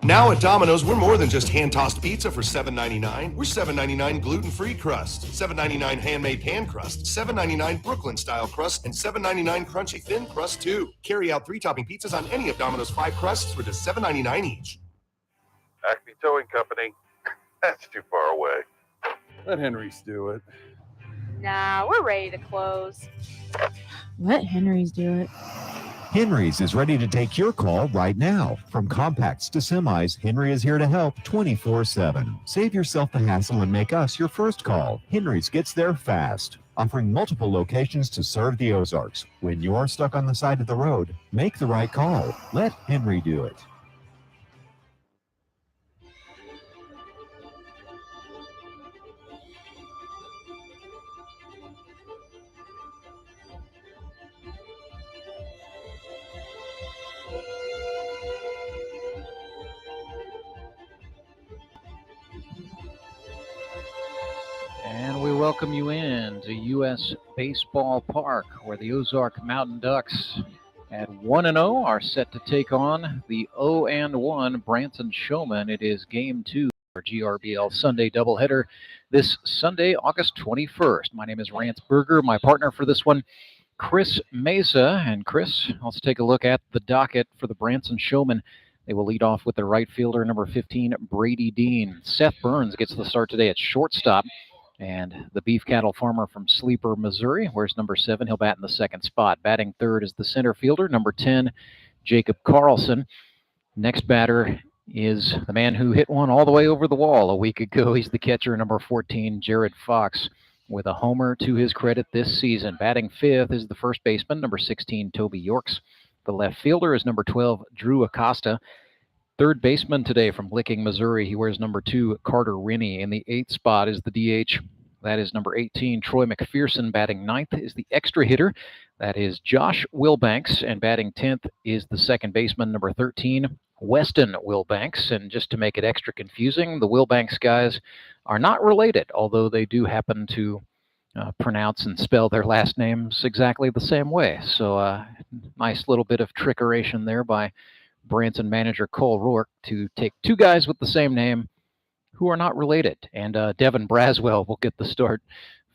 Now at Domino's, we're more than just hand-tossed pizza for $7.99. We're $7.99 gluten-free crust, $7.99 handmade pan crust, $7.99 Brooklyn-style crust, and $7.99 crunchy thin crust, too. Carry out 3-topping pizzas on any of Domino's 5 crusts for just $7.99 each. Acme Towing Company. That's too far away. Let Henry's do it. Nah, we're ready to close. Let Henry's do it. Henry's is ready to take your call right now. From compacts to semis, Henry is here to help 24/7. Save yourself the hassle and make us your first call. Henry's gets there fast, offering multiple locations to serve the Ozarks. When you're stuck on the side of the road, make the right call. Let Henry do it. And we welcome you in to U.S. Baseball Park, where the Ozark Mountain Ducks at 1-0 are set to take on the 0-1 Branson Showmen. It is Game 2 for GRBL Sunday doubleheader this Sunday, August 21st. My name is Rance Berger. My partner for this one, Chris Mesa. And Chris, let's take a look at the docket for the Branson Showmen. They will lead off with the right fielder, number 15, Brady Dean. Seth Burns gets the start today at shortstop. And the beef cattle farmer from Sleeper, Missouri, wears number 7. He'll bat in the second spot. Batting third is the center fielder, number 10, Jacob Carlson. Next batter is the man who hit one all the way over the wall a week ago. He's the catcher, number 14, Jared Fox, with a homer to his credit this season. Batting fifth is the first baseman, number 16, Toby Yorks. The left fielder is number 12, Drew Acosta. Third baseman today from Licking, Missouri. He wears number 2, Carter Rinney. In the 8th spot is the DH. That is number 18, Troy McPherson. Batting 9th is the extra hitter. That is Josh Wilbanks. And batting 10th is the second baseman, number 13, Weston Wilbanks. And just to make it extra confusing, the Wilbanks guys are not related, although they do happen to pronounce and spell their last names exactly the same way. So nice little bit of trickeration there by Branson manager Cole Rourke to take two guys with the same name who are not related. And Devin Braswell will get the start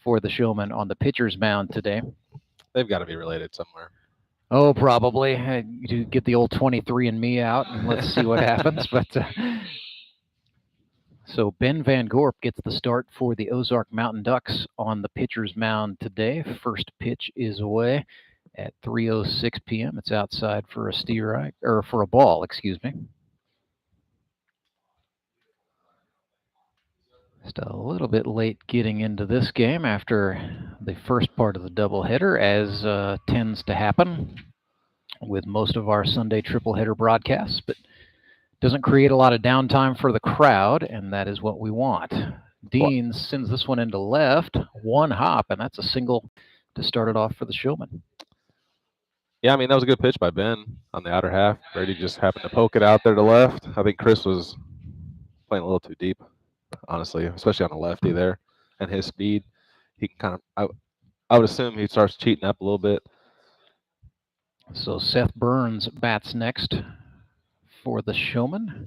for the Showmen on the pitcher's mound today. They've got to be related somewhere. Oh, probably. You get the old 23andMe out and let's see what happens. But so Ben Van Gorp gets the start for the Ozark Mountain Ducks on the pitcher's mound today. First pitch is away at 3:06 p.m. It's outside for a steer, or for a ball, excuse me. Just a little bit late getting into this game after the first part of the doubleheader, as tends to happen with most of our Sunday tripleheader broadcasts, but doesn't create a lot of downtime for the crowd, and that is what we want. Dean sends this one into left, one hop, and that's a single to start it off for the Showmen. Yeah, I mean, that was a good pitch by Ben on the outer half. Brady just happened to poke it out there to left. I think Chris was playing a little too deep, honestly, especially on the lefty there. And his speed, he can kind of, I would assume he starts cheating up a little bit. So Seth Burns bats next for the Showmen.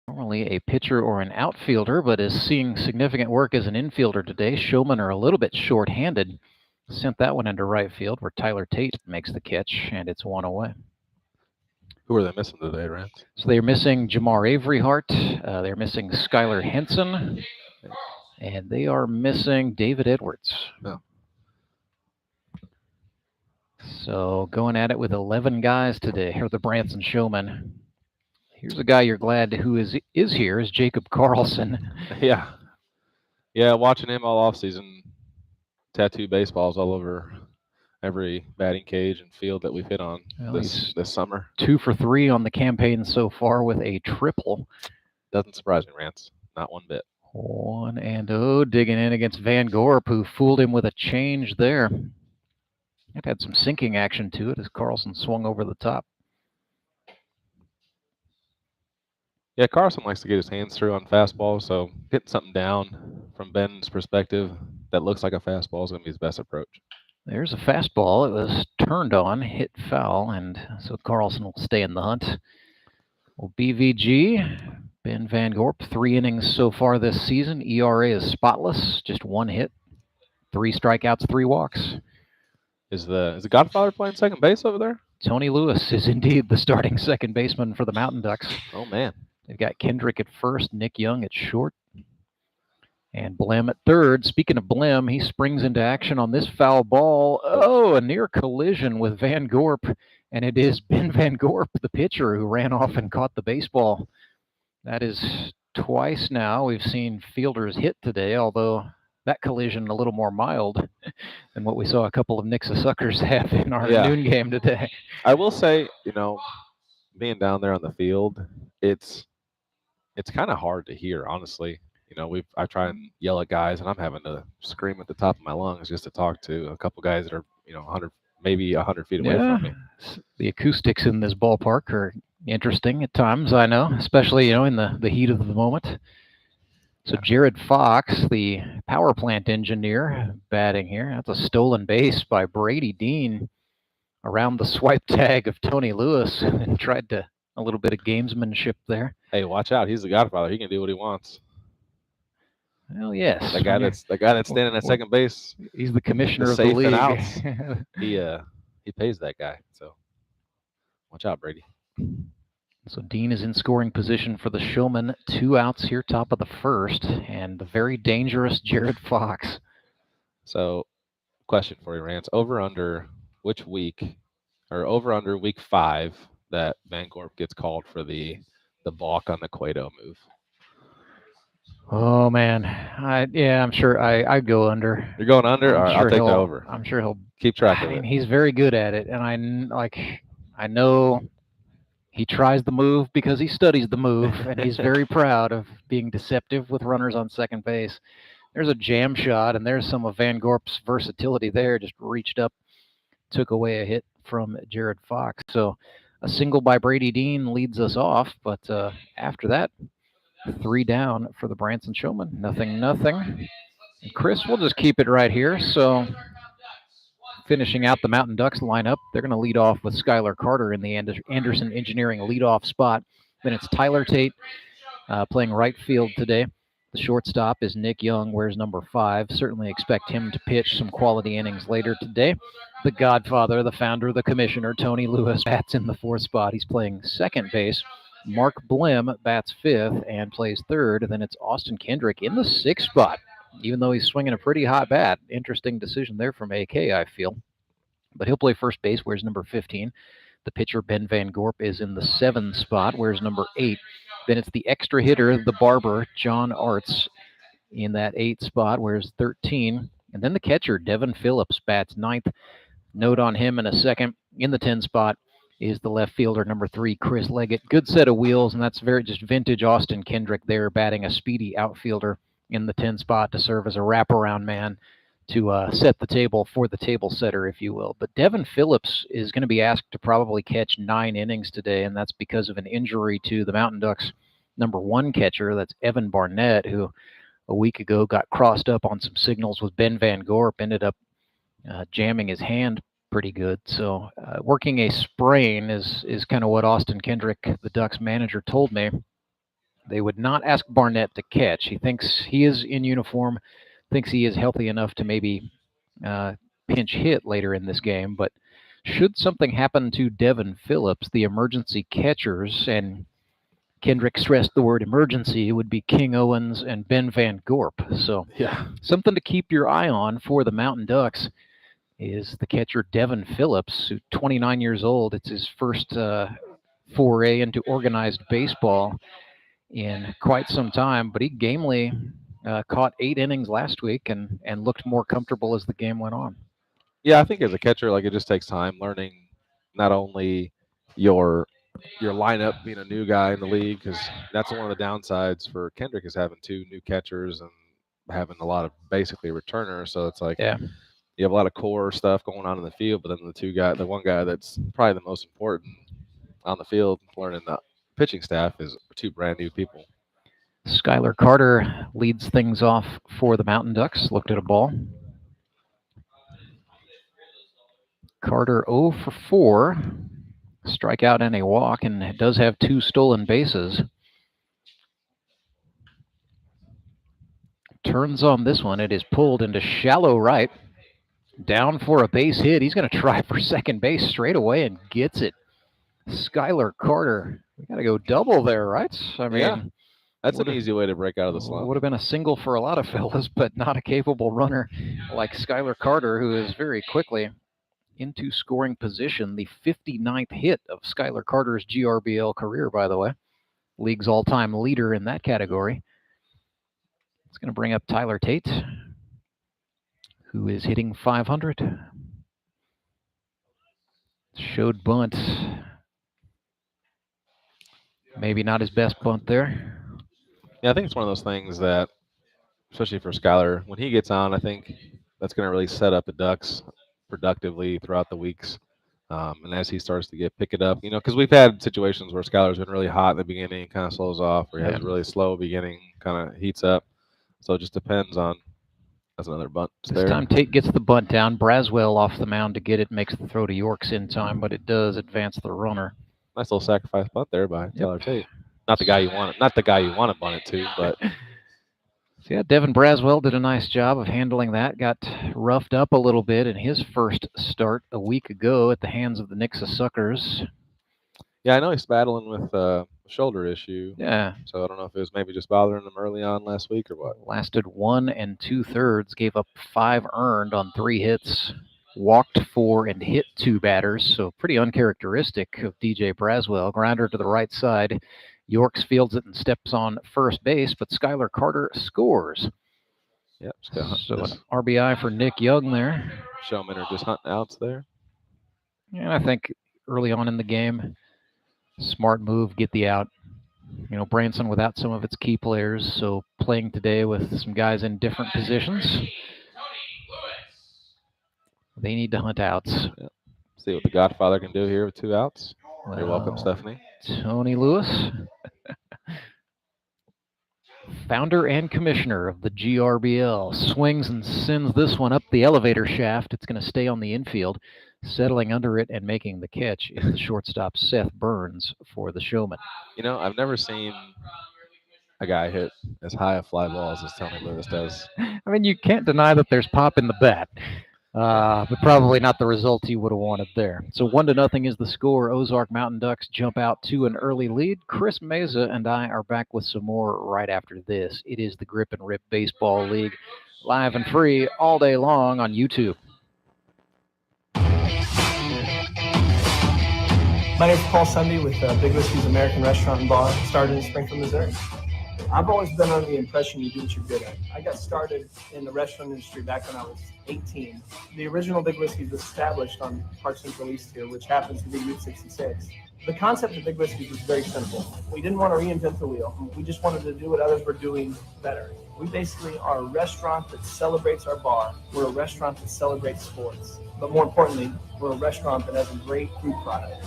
Normally a pitcher or an outfielder, but is seeing significant work as an infielder today. Showmen are a little bit short-handed. Sent that one into right field where Tyler Tate makes the catch, and it's one away. Who are they missing today, Rance? So they're missing Jamar Averyhart. They're missing Skylar Henson. And they are missing David Edwards. Oh. So going at it with 11 guys today, here are the Branson Showmen. Here's a guy you're glad who is here is Jacob Carlson. Yeah. Yeah, watching him all offseason. Tattoo baseballs all over every batting cage and field that we've hit on this summer. 2 for 3 on the campaign so far with a triple. Doesn't surprise me, Rance. Not one bit. 1-0 digging in against Van Gorp, who fooled him with a change there. It had some sinking action to it as Carlson swung over the top. Yeah, Carlson likes to get his hands through on fastballs, so getting something down from Ben's perspective that looks like a fastball is going to be his best approach. There's a fastball. It was turned on, hit foul, and so Carlson will stay in the hunt. Well, BVG, Ben Van Gorp, 3 innings so far this season. ERA is spotless, just 1 hit, 3 strikeouts, 3 walks. Is the Godfather playing second base over there? Tony Lewis is indeed the starting second baseman for the Mountain Ducks. Oh, man. They've got Kendrick at first, Nick Young at short, and Blem at third. Speaking of Blem, he springs into action on this foul ball. Oh, a near collision with Van Gorp, and it is Ben Van Gorp, the pitcher, who ran off and caught the baseball. That is twice now we've seen fielders hit today, although that collision a little more mild than what we saw a couple of Nixa suckers have in our noon game today. I will say, being down there on the field, it's kind of hard to hear, honestly. I try and yell at guys, and I'm having to scream at the top of my lungs just to talk to a couple guys that are, 100, maybe 100 feet away from me. The acoustics in this ballpark are interesting at times, I know, especially, in the heat of the moment. So Jared Fox, the power plant engineer, batting here. That's a stolen base by Brady Dean around the swipe tag of Tony Lewis, and tried to a little bit of gamesmanship there. Hey, watch out! He's the Godfather. He can do what he wants. Well, yes. The guy that's standing at second base. He's the commissioner of the league. And outs. He pays that guy. So watch out, Brady. So Dean is in scoring position for the Showmen. 2 outs here, top of the first, and the very dangerous Jared Fox. So, question for you, Rance. Over under which week, or over under week 5 that Van Gorp gets called for the balk on the Cueto move? Oh man, I'm sure I'd go under. You're going under? All right, I'll take the over. I'm sure he'll keep track of it. I mean, he's very good at it, and I know he tries the move because he studies the move, and he's very proud of being deceptive with runners on second base. There's a jam shot, and there's some of Van Gorp's versatility there. Just reached up, took away a hit from Jared Fox. So a single by Brady Dean leads us off, but after that, 3 down for the Branson Showmen. Nothing. And Chris, we'll just keep it right here. So finishing out the Mountain Ducks lineup, they're going to lead off with Skylar Carter in the Anderson Engineering leadoff spot. Then it's Tyler Tate playing right field today. The shortstop is Nick Young, wears number 5. Certainly expect him to pitch some quality innings later today. The Godfather, the founder, the commissioner, Tony Lewis, bats in the 4th spot. He's playing second base. Mark Blem bats 5th and plays 3rd. Then it's Austin Kendrick in the 6th spot, even though he's swinging a pretty hot bat. Interesting decision there from AK, I feel. But he'll play first base, wears number 15. The pitcher, Ben Van Gorp, is in the 7th spot, wears number 8. Then it's the extra hitter, the barber, John Arts, in that 8th spot, wears 13. And then the catcher, Devin Phillips, bats 9th. Note on him in a second. In the 10th spot is the left fielder, number 3, Chris Leggett. Good set of wheels, and that's very just vintage Austin Kendrick there, batting a speedy outfielder in the 10 spot to serve as a wraparound man to set the table for the table setter, if you will. But Devin Phillips is going to be asked to probably catch 9 innings today, and that's because of an injury to the Mountain Ducks' number 1 catcher. That's Evan Barnett, who a week ago got crossed up on some signals with Ben Van Gorp, ended up jamming his hand pretty good. So working a sprain is kind of what Austin Kendrick, the Ducks manager, told me. They would not ask Barnett to catch. He thinks he is in uniform, thinks he is healthy enough to maybe pinch hit later in this game. But should something happen to Devin Phillips, the emergency catchers, and Kendrick stressed the word emergency, it would be King Owens and Ben Van Gorp. So something to keep your eye on for the Mountain Ducks is the catcher Devin Phillips, who's 29 years old. It's his first foray into organized baseball in quite some time, but he gamely caught 8 innings last week and looked more comfortable as the game went on. Yeah, I think as a catcher, it just takes time learning not only your lineup, being a new guy in the league, because that's one of the downsides for Kendrick is having 2 new catchers and having a lot of basically returners. So it's you have a lot of core stuff going on in the field, but then the one guy that's probably the most important on the field, learning the pitching staff, is 2 brand new people. Skylar Carter leads things off for the Mountain Ducks. Looked at a ball. Carter 0 for 4. strikeout and a walk, and it does have 2 stolen bases. Turns on this one. It is pulled into shallow right. Down for a base hit. He's going to try for second base straight away and gets it. Skylar Carter. We got to go double there, right? I mean, Yeah. That's an easy way to break out of the slump. Would have been a single for a lot of fellas, but not a capable runner like Skylar Carter, who is very quickly into scoring position. The 59th hit of Skylar Carter's GRBL career, by the way. League's all-time leader in that category. It's going to bring up Tyler Tate, who is hitting .500. Showed bunt. Maybe not his best bunt there. Yeah, I think it's one of those things that, especially for Skylar, when he gets on, I think that's going to really set up the Ducks productively throughout the weeks. And as he starts to pick it up, because we've had situations where Skylar's been really hot in the beginning, kind of slows off, or he has a really slow beginning, kind of heats up. So it just depends on. That's another bunt. This time Tate gets the bunt down. Braswell off the mound to get it, makes the throw to Yorks in time, but it does advance the runner. Nice little sacrifice bunt there by Tyler Tate. Not the guy you want to bunt it to, but. So yeah, Devin Braswell did a nice job of handling that. Got roughed up a little bit in his first start a week ago at the hands of the Nixa Suckers. Yeah, I know he's battling with a shoulder issue. Yeah. So I don't know if it was maybe just bothering him early on last week or what. Lasted 1 2/3, gave up 5 earned on 3 hits, walked 4 and hit 2 batters. So pretty uncharacteristic of DJ Braswell. Grounder to the right side. Yorks fields it and steps on first base, but Skylar Carter scores. Yep. So an RBI for Nick Young there. Showmen are just hunting outs there. And I think early on in the game, smart move, get the out. Branson without some of its key players, so playing today with some guys in different positions. They need to hunt outs. Yep. See what the Godfather can do here with 2 outs. Well, you're welcome, Stephanie. Tony Lewis, founder and commissioner of the GRBL, swings and sends this one up the elevator shaft. It's going to stay on the infield. Settling under it and making the catch is the shortstop Seth Burns for the Showmen. I've never seen a guy hit as high a fly balls as Tony Lewis does. I mean, you can't deny that there's pop in the bat. But probably not the result he would have wanted there. So 1-0 is the score. Ozark Mountain Ducks jump out to an early lead. Chris Meza and I are back with some more right after this. It is the Grip and Rip Baseball League, live and free all day long on YouTube. My name is Paul Sunday with Big Whiskey's American Restaurant and Bar, started in Springfield, Missouri. I've always been under the impression you do what you're good at. I got started in the restaurant industry back when I was 18. The original Big Whiskey was established on Park Central East here, which happens to be Route 66. The concept of Big Whiskey was very simple. We didn't want to reinvent the wheel. We just wanted to do what others were doing better. We basically are a restaurant that celebrates our bar. We're a restaurant that celebrates sports. But more importantly, we're a restaurant that has a great food product.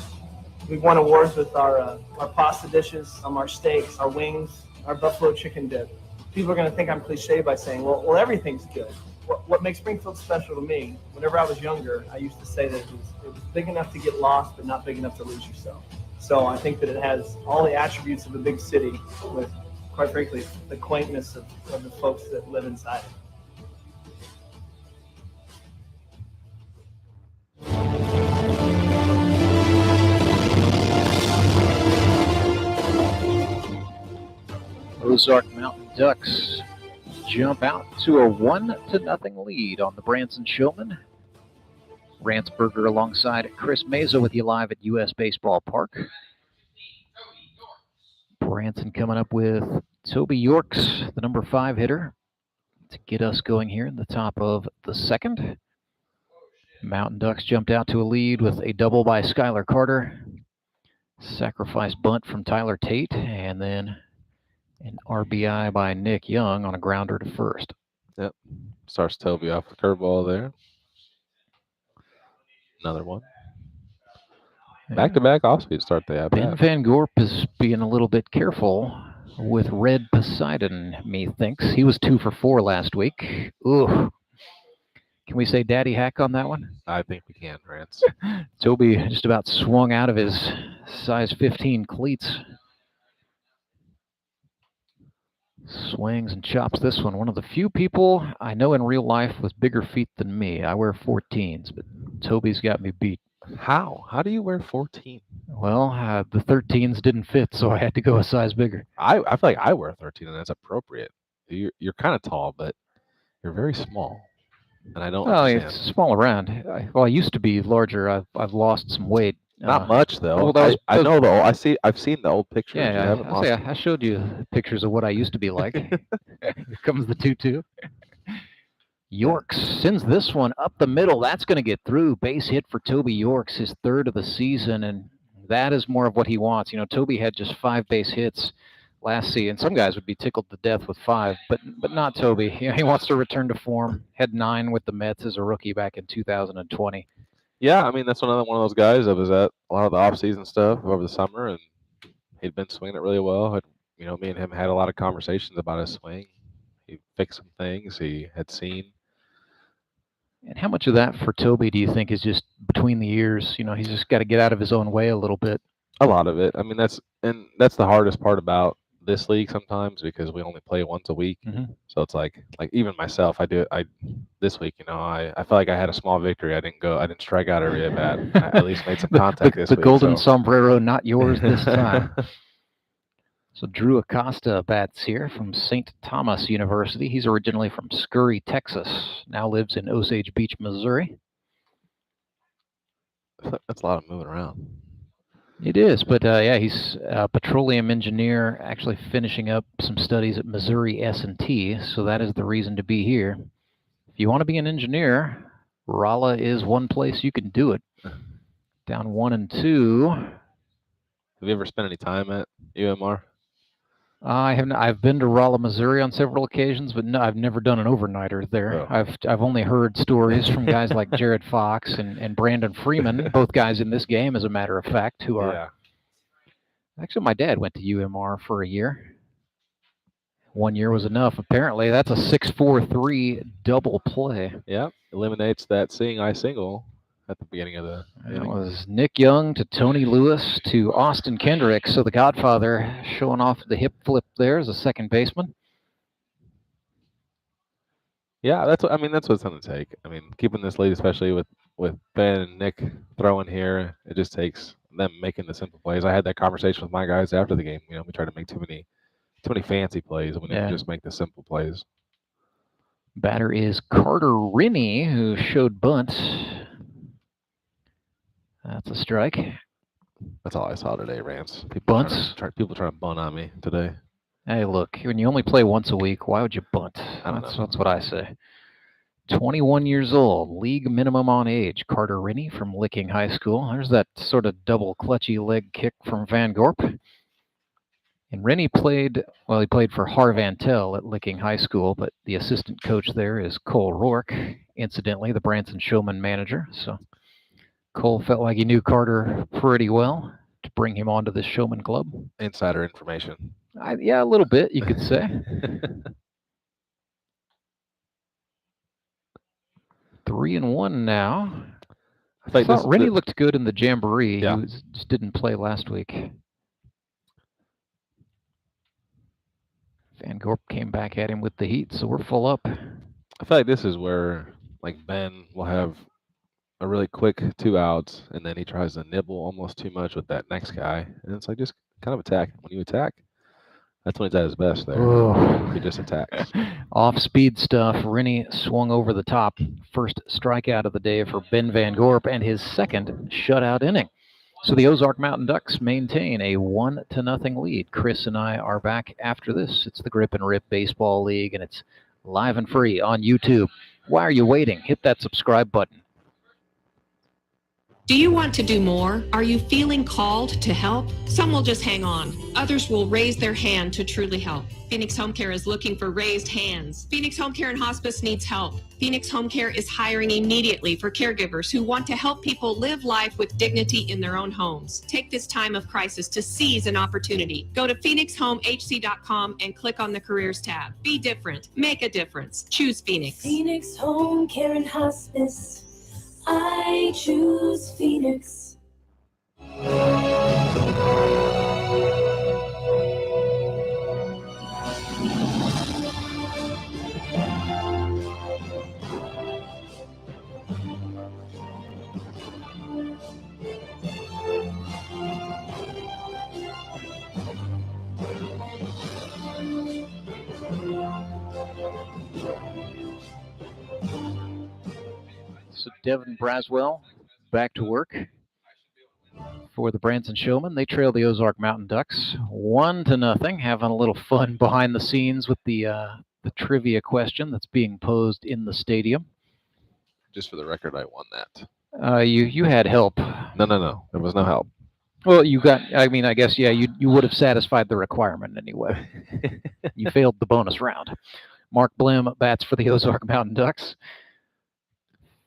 We've won awards with our pasta dishes, our steaks, our wings, our buffalo chicken dip. People are going to think I'm cliche by saying, well, everything's good. What makes Springfield special to me, whenever I was younger, I used to say that it was big enough to get lost, but not big enough to lose yourself. So I think that it has all the attributes of a big city with, quite frankly, the quaintness of the folks that live inside it. Ozark Mountain Ducks jump out to a 1-0 lead on the Branson Showmen. Ransberger alongside Chris Meza with you live at US Baseball Park. Branson coming up with Toby Yorks, the number 5 hitter, to get us going here in the top of the second. Mountain Ducks jumped out to a lead with a double by Skylar Carter. Sacrifice bunt from Tyler Tate, and then an RBI by Nick Young on a grounder to first. Yep. Starts Toby off the curveball there. Another one. Back-to-back off-speed start they have. Ben Van Gorp is being a little bit careful with Red Poseidon, methinks. He was 2 for 4 last week. Ooh. Can we say daddy hack on that one? I think we can, Rance. Toby just about swung out of his size 15 cleats. Swings and chops this one. One of the few people I know in real life with bigger feet than me. I wear 14s, but Toby's got me beat. How? How do you wear 14? Well, the 13s didn't fit, so I had to go a size bigger. I feel like I wear 13, and that's appropriate. You're kind of tall, but you're very small, and I don't Well, understand. it's small around. I used to be larger. I've lost some weight. Not much though. well, I know the old, I've seen the old pictures. You Yeah, haven't lost I showed you pictures of what I used to be like. Here comes the 2-2. Yorks sends this one up the middle. That's going to get through. Base hit for Toby Yorks, his third of the season, and that is more of what he wants. You know, Toby had just 5 base hits last season. Some guys would be tickled to death with 5, but not Toby. You know, he wants to return to form. Had 9 with the Mets as a rookie back in 2020. Yeah, I mean that's another one of those guys that was at a lot of the off-season stuff over the summer, and he'd been swinging it really well. You know, me and him had a lot of conversations about his swing. He fixed some things he had seen. And how much of that for Toby do you think is just between the ears? You know, he's just got to get out of his own way a little bit. A lot of it. I mean, that's the hardest part about this league sometimes because we only play once a week. Mm-hmm. So it's like even myself, this week, you know, I felt like I had a small victory. I didn't strike out every at bat. I at least made some contact this week. The golden sombrero, not yours this time. So Drew Acosta bats here from St. Thomas University. He's originally from Scurry, Texas. Now lives in Osage Beach, Missouri. That's a lot of moving around. It is, but yeah, he's a petroleum engineer, actually finishing up some studies at Missouri S&T, so that is the reason to be here. If you want to be an engineer, Rolla is one place you can do it. Down 1-2. Have you ever spent any time at UMR? I haven't. I've been to Rolla, Missouri on several occasions, but no, I've never done an overnighter there. Oh. I've only heard stories from guys like Jared Fox and Brandon Freeman, both guys in this game, as a matter of fact, who are. Yeah. Actually, my dad went to UMR for a year. 1 year was enough. Apparently, that's a 6-4-3 double play. Yeah, eliminates that seeing eye single at the beginning of the It was Nick Young to Tony Lewis to Austin Kendrick. So the Godfather showing off the hip flip there as a second baseman. Yeah, that's what it's going to take. I mean, keeping this lead, especially with Ben and Nick throwing here, it just takes them making the simple plays. I had that conversation with my guys after the game. You know, we try to make too many fancy plays. We need to just make the simple plays. Batter is Carter Rinney, who showed bunt. That's a strike. That's all I saw today, Rance. Bunts? People trying to bunt on me today. Hey, look, when you only play once a week, why would you bunt? That's what I say. 21 years old, league minimum on age. Carter Rinney from Licking High School. There's that sort of double clutchy leg kick from Van Gorp. And Rinney played for Harvantel at Licking High School, but the assistant coach there is Cole Rourke, incidentally, the Branson Showmen manager. So Cole felt like he knew Carter pretty well to bring him onto this Showman club. Insider information. Yeah, a little bit, you could say. 3-1 now. I thought Rinney looked good in the Jamboree. Yeah. He just didn't play last week. Van Gorp came back at him with the heat, so we're full up. I feel like this is where Ben will have a really quick 2 outs, and then he tries to nibble almost too much with that next guy, and it's like just kind of attack. When you attack, that's when he's at his best there. Oh. He just attacks. Off-speed stuff. Rinney swung over the top. First strikeout of the day for Ben Van Gorp, and his second shutout inning. So the Ozark Mountain Ducks maintain a 1-0 lead. Chris and I are back after this. It's the Grip and Rip Baseball League, and it's live and free on YouTube. Why are you waiting? Hit that subscribe button. Do you want to do more? Are you feeling called to help? Some will just hang on. Others will raise their hand to truly help. Phoenix Home Care is looking for raised hands. Phoenix Home Care and Hospice needs help. Phoenix Home Care is hiring immediately for caregivers who want to help people live life with dignity in their own homes. Take this time of crisis to seize an opportunity. Go to phoenixhomehc.com and click on the Careers tab. Be different. Make a difference. Choose Phoenix. Phoenix Home Care and Hospice. I choose Phoenix. So Devin Braswell back to work for the Branson Showmen. They trail the Ozark Mountain Ducks 1-0, having a little fun behind the scenes with the trivia question that's being posed in the stadium. Just for the record, I won that. You had help. No. There was no help. Well, you got, I mean, I guess, yeah, you would have satisfied the requirement anyway. You failed the bonus round. Mark Blim bats for the Ozark Mountain Ducks,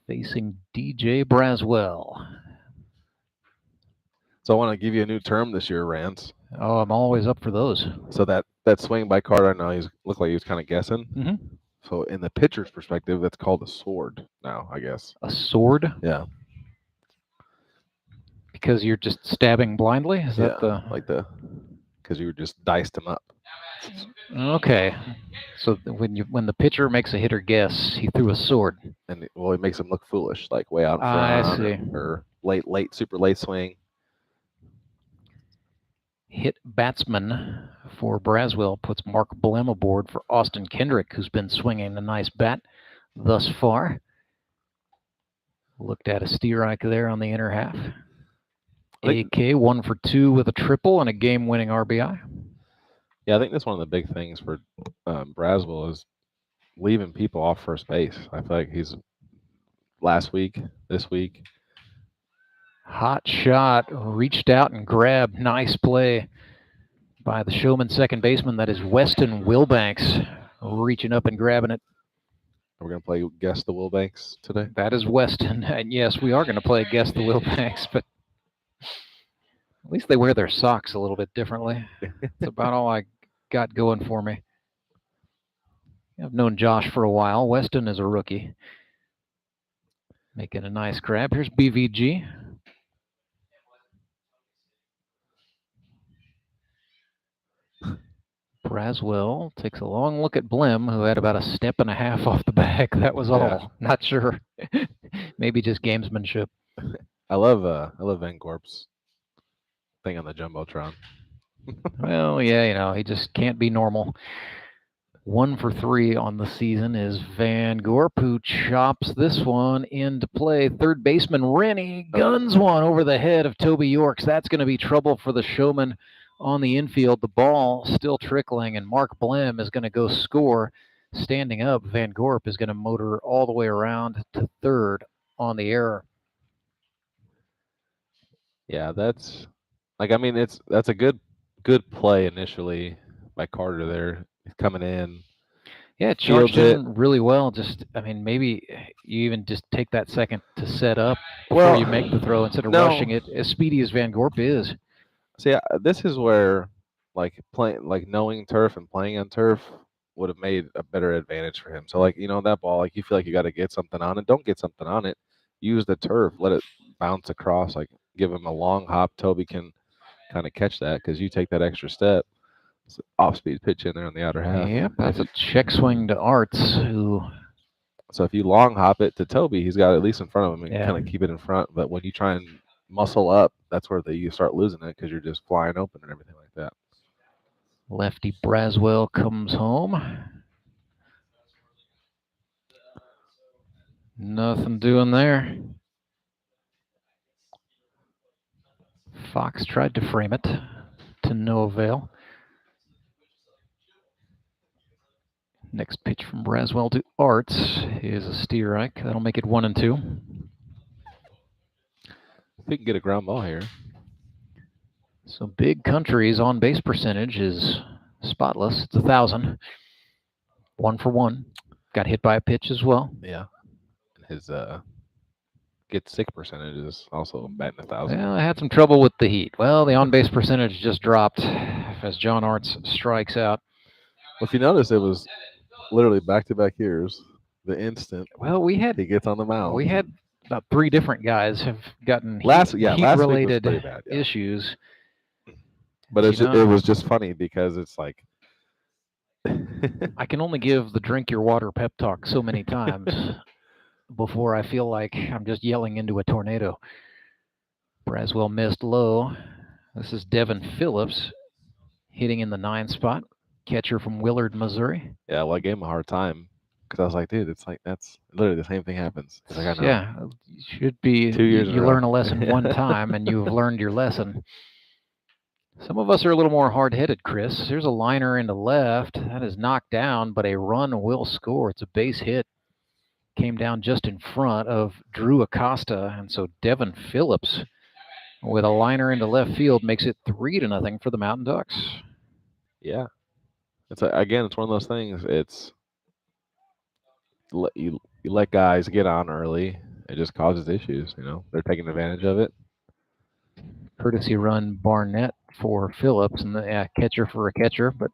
facing DJ Braswell. So I want to give you a new term this year, Rance. Oh, I'm always up for those. So that swing by Carter, now he looked like he was kind of guessing. Mm-hmm. So in the pitcher's perspective, that's called a sword now, I guess. A sword? Yeah. Because you're just stabbing blindly? Is that because you just diced him up. Okay. So when the pitcher makes a hitter guess, he threw a sword. And it makes him look foolish, like way out in I front. see. Or super late swing. Hit batsman for Braswell puts Mark Blim aboard for Austin Kendrick, who's been swinging a nice bat thus far. Looked at a strike there on the inner half. AK 1 for 2 with a triple and a game-winning RBI. Yeah, I think that's one of the big things for Braswell is leaving people off first base. I feel like he's this week. Hot shot, reached out and grabbed. Nice play by the Showman second baseman. That is Weston Wilbanks reaching up and grabbing it. We're going to play Guess the Wilbanks today? That is Weston. And yes, we are going to play Guess the Wilbanks, but at least they wear their socks a little bit differently. That's about all I got going for me. I've known Josh for a while. Weston is a rookie. Making a nice grab. Here's BVG. Braswell takes a long look at Blim, who had about a step and a half off the bag. That was all. Yeah. Not sure. Maybe just gamesmanship. I love Van Gorp's thing on the Jumbotron. Well, yeah, he just can't be normal. 1 for 3 on the season is Van Gorp, who chops this one into play. Third baseman Rennie guns one over the head of Toby Yorks. That's going to be trouble for the Showman on the infield. The ball still trickling, and Mark Blim is going to go score. Standing up, Van Gorp is going to motor all the way around to third on the error. Yeah, that's a good play initially by Carter there. He's coming in. Yeah, it charged in really well. Maybe you even just take that second to set up before you make the throw instead of rushing it, as speedy as Van Gorp is. See, this is where knowing turf and playing on turf would have made a better advantage for him. So that ball, you feel like you got to get something on it. Don't get something on it. Use the turf. Let it bounce across. Give him a long hop. Toby can kind of catch that because you take that extra step. It's an off-speed pitch in there on the outer half. Yep, that's a check swing to Arts, who. So if you long hop it to Toby, he's got it at least in front of him and kind of keep it in front. But when you try and muscle up, that's where you start losing it because you're just flying open and everything like that. Lefty Braswell comes home. Nothing doing there. Fox tried to frame it to no avail. Next pitch from Braswell to Arts is a strike. That'll make it 1-2. he can get a ground ball here. So Big Country's on base percentage is spotless. It's 1,000. 1 for 1. Got hit by a pitch as well. Yeah. His get sick percentage is also batting 1,000. Well, I had some trouble with the heat. Well, the on base percentage just dropped as John Arts strikes out. Well, if you notice, it was literally back-to-back years. The instant he gets on the mound. We had about 3 different guys have gotten last week was heat-related pretty bad, yeah. issues. But it was just funny because it's like I can only give the drink your water pep talk so many times before I feel like I'm just yelling into a tornado. Braswell missed low. This is Devin Phillips hitting in the 9 spot. Catcher from Willard, Missouri. Yeah, well, I gave him a hard time because I was like, dude, it's like that's literally the same thing happens. He's like, I know. Yeah, it should be 2 years you learn a lesson one time and you've learned your lesson. Some of us are a little more hard-headed, Chris. There's a liner into left. That is knocked down, but a run will score. It's a base hit. Came down just in front of Drew Acosta, and so Devin Phillips with a liner into left field makes it 3-0 for the Mountain Ducks. Yeah. It's again, it's one of those things. It's you let guys get on early. It just causes issues. You know, they're taking advantage of it. Courtesy run Barnett for Phillips, and the catcher for a catcher, but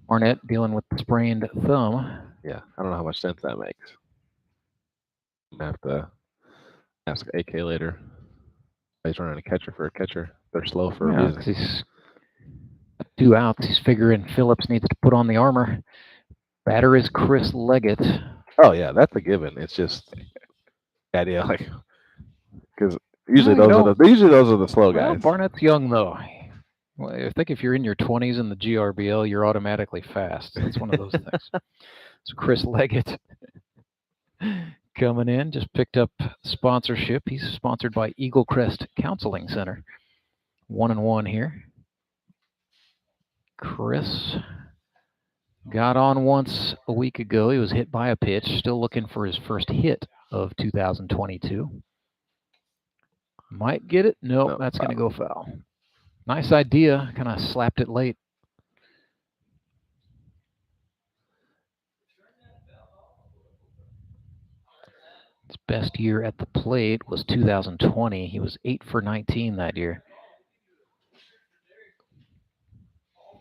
Barnett dealing with the sprained thumb. Yeah, I don't know how much sense that makes. I have to ask AK later. He's running a catcher for a catcher. They're slow for a reason. He's 2 outs. He's figuring Phillips needs to put on the armor. Batter is Chris Leggett. Oh yeah, that's a given. It's just the idea, like, because usually those are the slow guys. Well, Barnett's young though. Well, I think if you're in your 20s in the GRBL, you're automatically fast. It's one of those things. So Chris Leggett coming in, just picked up sponsorship. He's sponsored by Eagle Crest Counseling Center. 1-1 here. Chris got on once a week ago. He was hit by a pitch. Still looking for his first hit of 2022. Might get it. Nope, that's going to go foul. Nice idea. Kind of slapped it late. His best year at the plate was 2020. He was 8 for 19 that year.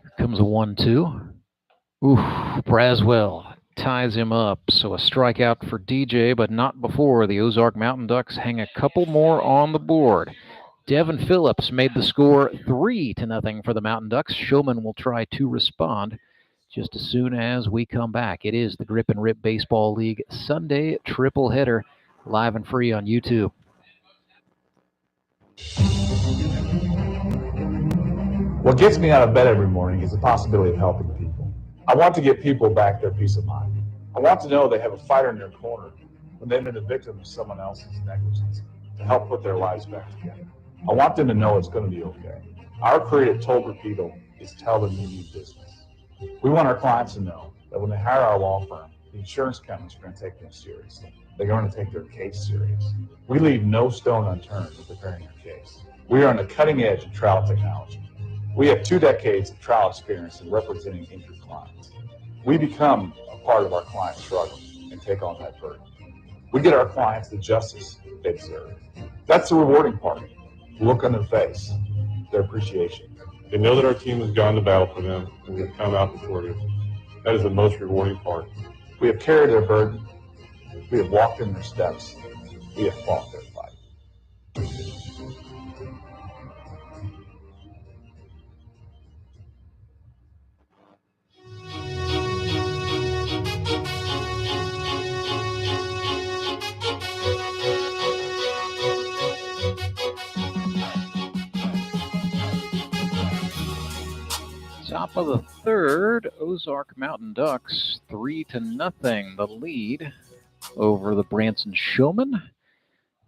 Here comes a 1-2. Ooh, Braswell ties him up. So a strikeout for DJ, but not before the Ozark Mountain Ducks hang a couple more on the board. Devin Phillips made the score 3-0 for the Mountain Ducks. Showmen will try to respond just as soon as we come back. It is the Grip and Rip Baseball League Sunday triple header, live and free on YouTube. What gets me out of bed every morning is the possibility of helping people. I want to give people back their peace of mind. I want to know they have a fighter in their corner when they've been a victim of someone else's negligence to help put their lives back together. I want them to know it's going to be okay. Our creed at Toll Torpedo is tell them you need business. We want our clients to know that when they hire our law firm, the insurance companies are going to take them seriously. They're going to take their case serious. We leave no stone unturned in preparing your case. We are on the cutting edge of trial technology. We have 2 decades of trial experience in representing injured clients. We become a part of our client's struggle and take on that burden. We get our clients the justice they deserve. That's the rewarding part. The look on their face, their appreciation. They know that our team has gone to battle for them and we have come out victorious. That is the most rewarding part. We have carried their burden. We have walked in their steps. We have fought their fight. Top of the third, Ozark Mountain Ducks 3-0, the lead over the Branson Showmen.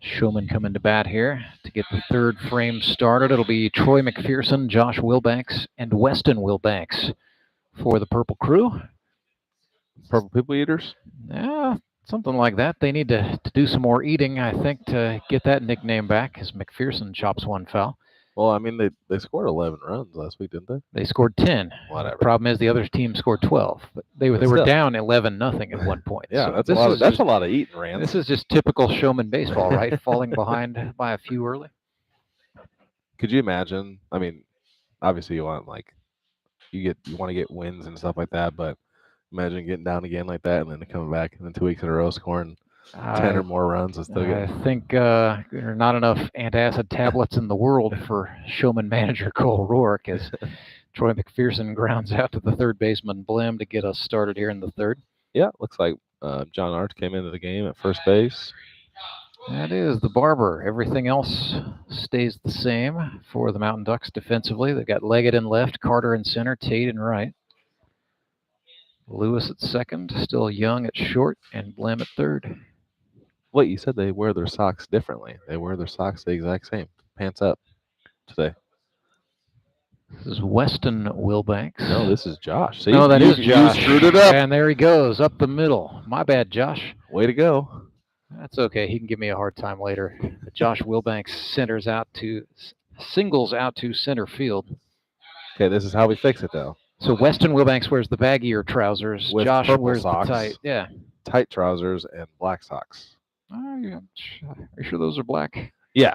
Showmen coming to bat here to get the third frame started. It'll be Troy McPherson, Josh Wilbanks, and Weston Wilbanks for the Purple Crew. Purple People Eaters? Yeah, Something like that. They need to do some more eating, I think, to get that nickname back, as McPherson chops one foul. Well, I mean, they scored 11 runs last week, didn't they? They scored 10. Whatever. Problem is the other team scored 12, but they were still. down 11-0 at one point. Yeah, So that's a lot of eating, Rand. This is just typical Showman baseball, right? Falling behind by a few early. Could you imagine? I mean, obviously you want you want to get wins and stuff like that, but imagine getting down again like that and then coming back and then 2 weeks in a row scoring 10 or more runs and still I think there are not enough antacid tablets in the world for Showman manager Cole Rourke as Troy McPherson grounds out to the third baseman Blim to get us started here in the third. Yeah, looks like John Arch came into the game at first base. That is the barber. Everything else stays the same for the Mountain Ducks defensively. They've got Leggett in left, Carter in center, Tate in right. Lewis at second, still Young at short, and Blim at third. Wait, you said they wear their socks differently. They wear their socks the exact same. Pants up today. This is Weston Wilbanks. No, this is Josh. See, no, that is Josh. You screwed it up. And there he goes, up the middle. My bad, Josh. Way to go. That's okay. He can give me a hard time later. Josh Wilbanks singles out to center field. Okay, this is how we fix it, though. So Weston Wilbanks wears the baggier trousers. With Josh purple wears socks, the tight. Yeah. Tight trousers and black socks. Are you sure those are black? Yeah.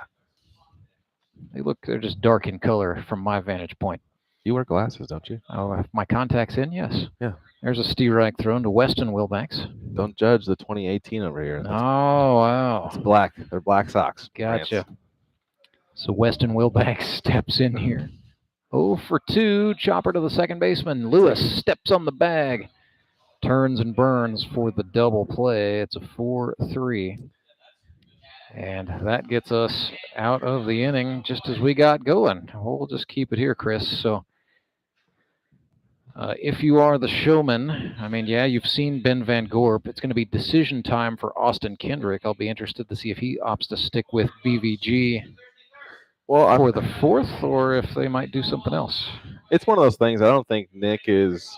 They're just dark in color from my vantage point. You wear glasses, don't you? Oh, if my contacts in, yes. Yeah. There's a Steerike thrown to Weston Wilbanks. Don't judge the 2018 over here. Oh, wow. It's black. They're black socks. Gotcha. So Weston Wilbanks steps in here. 0 for 2, chopper to the second baseman. Lewis steps on the bag. Turns and burns for the double play. It's a 4-3. And that gets us out of the inning just as we got going. We'll just keep it here, Chris. So if you are the Showman, I mean, yeah, you've seen Ben Van Gorp. It's going to be decision time for Austin Kendrick. I'll be interested to see if he opts to stick with BVG for the fourth or if they might do something else. It's one of those things. I don't think Nick is...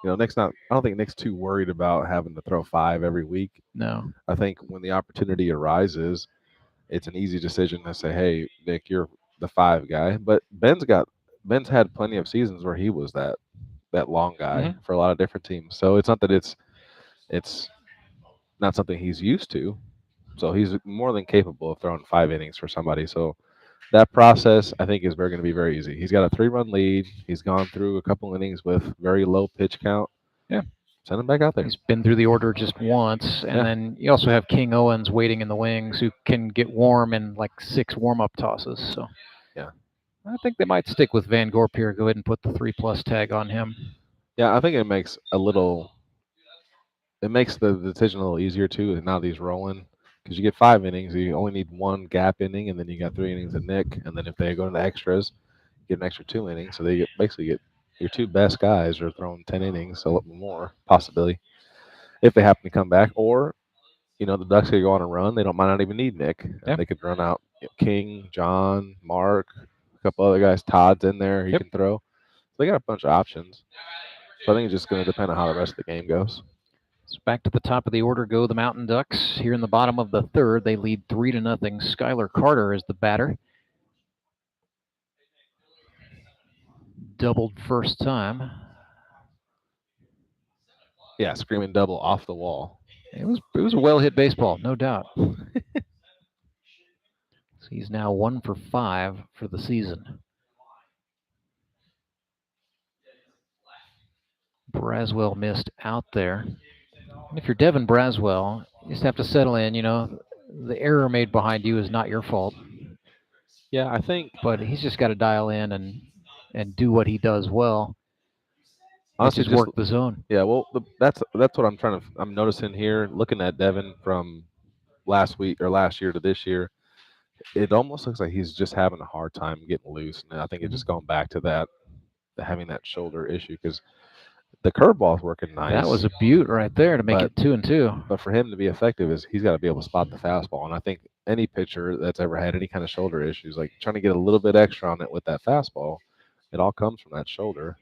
I don't think Nick's too worried about having to throw 5 every week. No. I think when the opportunity arises, it's an easy decision to say, hey, Nick, you're the 5 guy. But Ben's had plenty of seasons where he was that long guy for a lot of different teams. So it's not that it's not something he's used to. So he's more than capable of throwing 5 innings for somebody. So that process, I think, is going to be very easy. He's got a 3-run lead. He's gone through a couple innings with very low pitch count. Yeah. Send him back out there. He's been through the order just once. And then you also have King Owens waiting in the wings who can get warm in like 6 warm-up tosses. So yeah, I think they might stick with Van Gorp here. Go ahead and put the 3+ tag on him. Yeah, I think it makes the decision a little easier, too, and now that he's rolling. Because you get 5 innings, you only need 1 gap inning, and then you got 3 innings of Nick. And then if they go into extras, you get an extra 2 innings. So they basically get your 2 best guys are throwing 10 innings, a little more possibility, if they happen to come back. Or, the Ducks could go on a run. They might not even need Nick. Yeah. They could run out King, John, Mark, a couple other guys. Todd's in there. He can throw. So they got a bunch of options. So I think it's just going to depend on how the rest of the game goes. So back to the top of the order go the Mountain Ducks. Here in the bottom of the third, they lead 3-0. Skylar Carter is the batter. Doubled first time. Yeah, screaming double off the wall. It was a well-hit baseball, no doubt. So he's now 1 for 5 for the season. Braswell missed out there. And if you're Devin Braswell, you just have to settle in. The error made behind you is not your fault. Yeah, I think. But he's just got to dial in and do what he does well. Honestly, just work the zone. Yeah, well, that's what I'm noticing here. Looking at Devin from last year to this year, it almost looks like he's just having a hard time getting loose. And I think it's just going back to that, having that shoulder issue because. The curveball's working nice. That was a beaut right there to make it 2-2. But for him to be effective, he's got to be able to spot the fastball. And I think any pitcher that's ever had any kind of shoulder issues, like trying to get a little bit extra on it with that fastball, it all comes from that shoulder.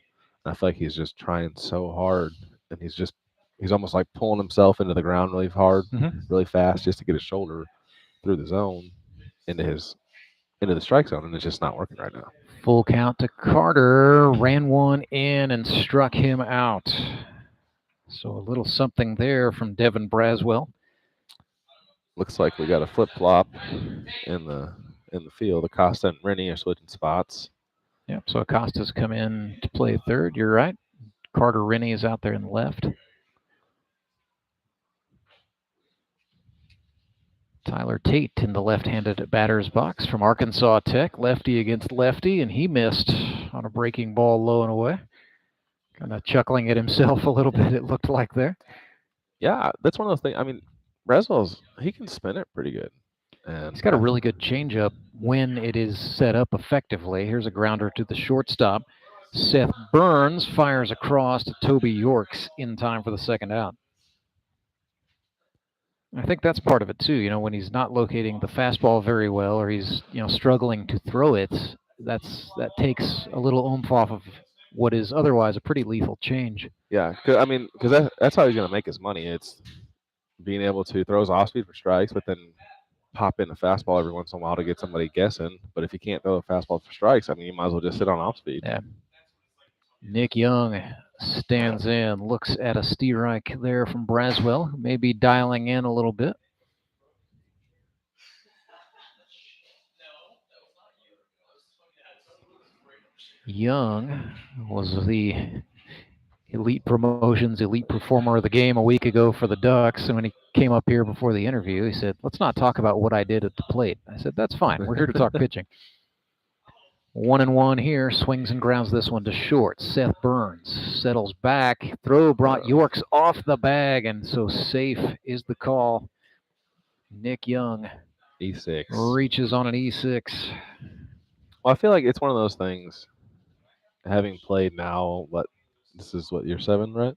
And I feel like he's just trying so hard, and he's just he's almost like pulling himself into the ground really hard, Mhm. really fast, just to get his shoulder through the zone into the strike zone, and it's just not working right now. Full count to Carter. Ran one in and struck him out. So a little something there from Devin Braswell. Looks like we got a flip flop in the field. Acosta and Rennie are switching spots. Yep. So Acosta's come in to play third. You're right. Carter Rennie is out there in the left. Tyler Tate in the left-handed batter's box from Arkansas Tech. Lefty against lefty, and he missed on a breaking ball low and away. Kind of chuckling at himself a little bit, it looked like there. Yeah, that's one of those things. I mean, Braswell's, he can spin it pretty good. And he's got a really good changeup when it is set up effectively. Here's a grounder to the shortstop. Seth Burns fires across to Toby Yorks in time for the second out. I think that's part of it too. You know, when he's not locating the fastball very well, or he's struggling to throw it, that takes a little oomph off of what is otherwise a pretty lethal change. Yeah, because that's how he's going to make his money. It's being able to throw his off speed for strikes, but then pop in a fastball every once in a while to get somebody guessing. But if you can't throw a fastball for strikes, I mean, you might as well just sit on off speed. Yeah. Nick Young stands in, looks at a strike there from Braswell, maybe dialing in a little bit. Young was the Elite Promotions Elite Performer of the Game a week ago for the Ducks, and when he came up here before the interview, he said, "Let's not talk about what I did at the plate." I said, "That's fine. We're here to talk pitching." 1-1 here, swings and grounds this one to short. Seth Burns settles back. Throw brought Yorks off the bag, and so safe is the call. Nick Young E6 reaches on an E6. Well, I feel like it's one of those things, having played now, this is year 7, right?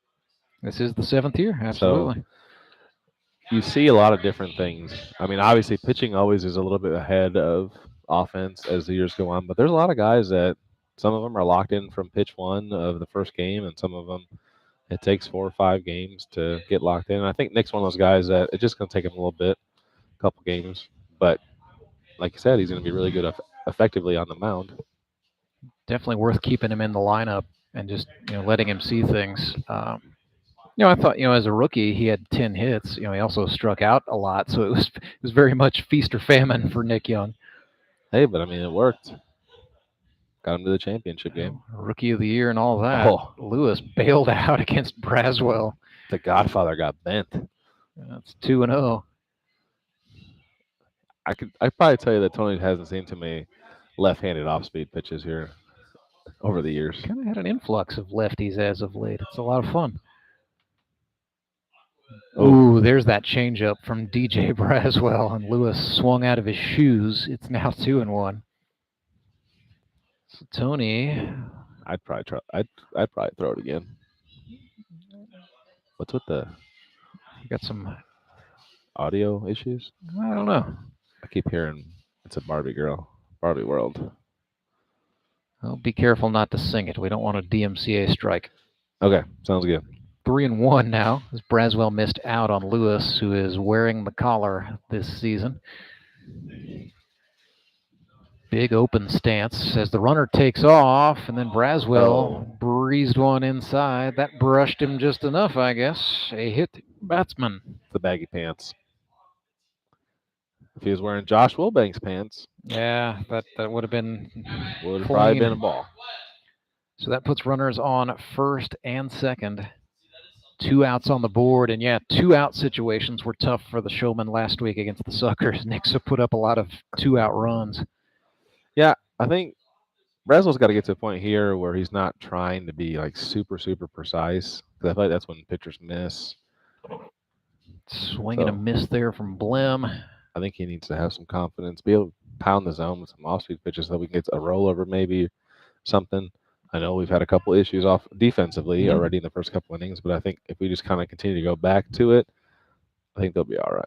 This is the 7th year, absolutely. So you see a lot of different things. I mean, obviously, pitching always is a little bit ahead of offense as the years go on, but there's a lot of guys that some of them are locked in from pitch 1 of the first game, and some of them it takes 4 or 5 games to get locked in. And I think Nick's one of those guys that it's just going to take him a little bit, a couple games, but like you said, he's going to be really good effectively on the mound. Definitely worth keeping him in the lineup and just letting him see things. I thought as a rookie he had 10 hits. He also struck out a lot, so it was very much feast or famine for Nick Young. Hey, but I mean, it worked. Got him to the championship game. Rookie of the year and all that. Oh. Lewis bailed out against Braswell. The Godfather got bent. That's 2-0. I'd probably tell you that Tony hasn't seen too many left-handed off-speed pitches here over the years. Kind of had an influx of lefties as of late. It's a lot of fun. Ooh, there's that changeup from DJ Braswell, and Lewis swung out of his shoes. It's now 2-1. So Tony, I'd probably throw it again. What's with the? You got some audio issues? I don't know. I keep hearing it's a Barbie girl, Barbie world. Well, be careful not to sing it. We don't want a DMCA strike. Okay, sounds good. 3-1 now, as Braswell missed out on Lewis, who is wearing the collar this season. Big open stance as the runner takes off, and then Braswell breezed one inside. That brushed him just enough, I guess. A hit batsman. The baggy pants. If he was wearing Josh Wilbank's pants, yeah, that would have been probably been a ball. So that puts runners on first and second. 2 outs on the board, and yeah, 2-out situations were tough for the Showmen last week against the Suckers. Nixa put up a lot of 2-out runs. Yeah, I think Braswell's got to get to a point here where he's not trying to be like super, super precise, because I feel like that's when pitchers miss. Swing and a miss there from Blem. I think he needs to have some confidence, be able to pound the zone with some off-speed pitches so we can get a rollover, maybe something. I know we've had a couple issues off defensively already in the first couple innings, but I think if we just kind of continue to go back to it, I think they'll be all right.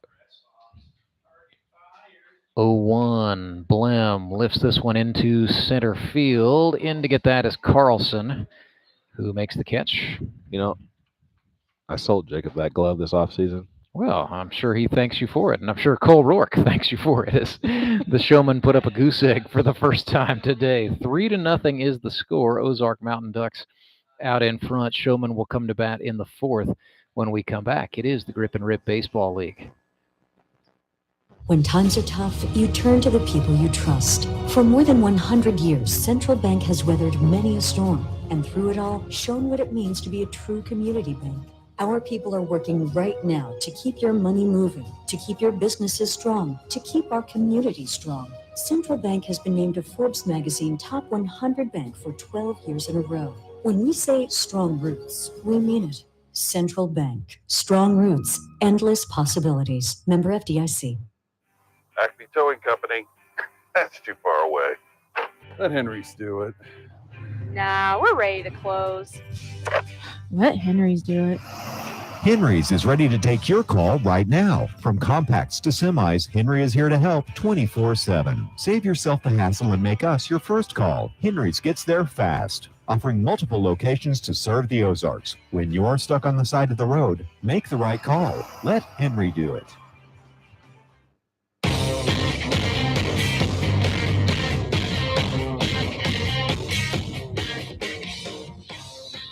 0-1. Blem lifts this one into center field. In to get that is Carlson, who makes the catch. You know, I sold Jacob that glove this offseason. Well, I'm sure he thanks you for it, and I'm sure Cole Rourke thanks you for it. As the Showmen put up a goose egg for the first time today. 3-0 is the score. Ozark Mountain Ducks out in front. Showmen will come to bat in the fourth when we come back. It is the Grip and Rip Baseball League. When times are tough, you turn to the people you trust. For more than 100 years, Central Bank has weathered many a storm, and through it all, shown what it means to be a true community bank. Our people are working right now to keep your money moving, to keep your businesses strong, to keep our community strong. Central Bank has been named a Forbes magazine top 100 bank for 12 years in a row. When we say strong roots, we mean it. Central Bank. Strong roots. Endless possibilities. Member FDIC. Acme Towing Company. That's too far away. Let Henry's do it. Nah, we're ready to close. Let Henry's do it. Henry's is ready to take your call right now. From compacts to semis, Henry is here to help 24/7. Save yourself the hassle and make us your first call. Henry's gets there fast, offering multiple locations to serve the Ozarks. When you're stuck on the side of the road, make the right call. Let Henry do it.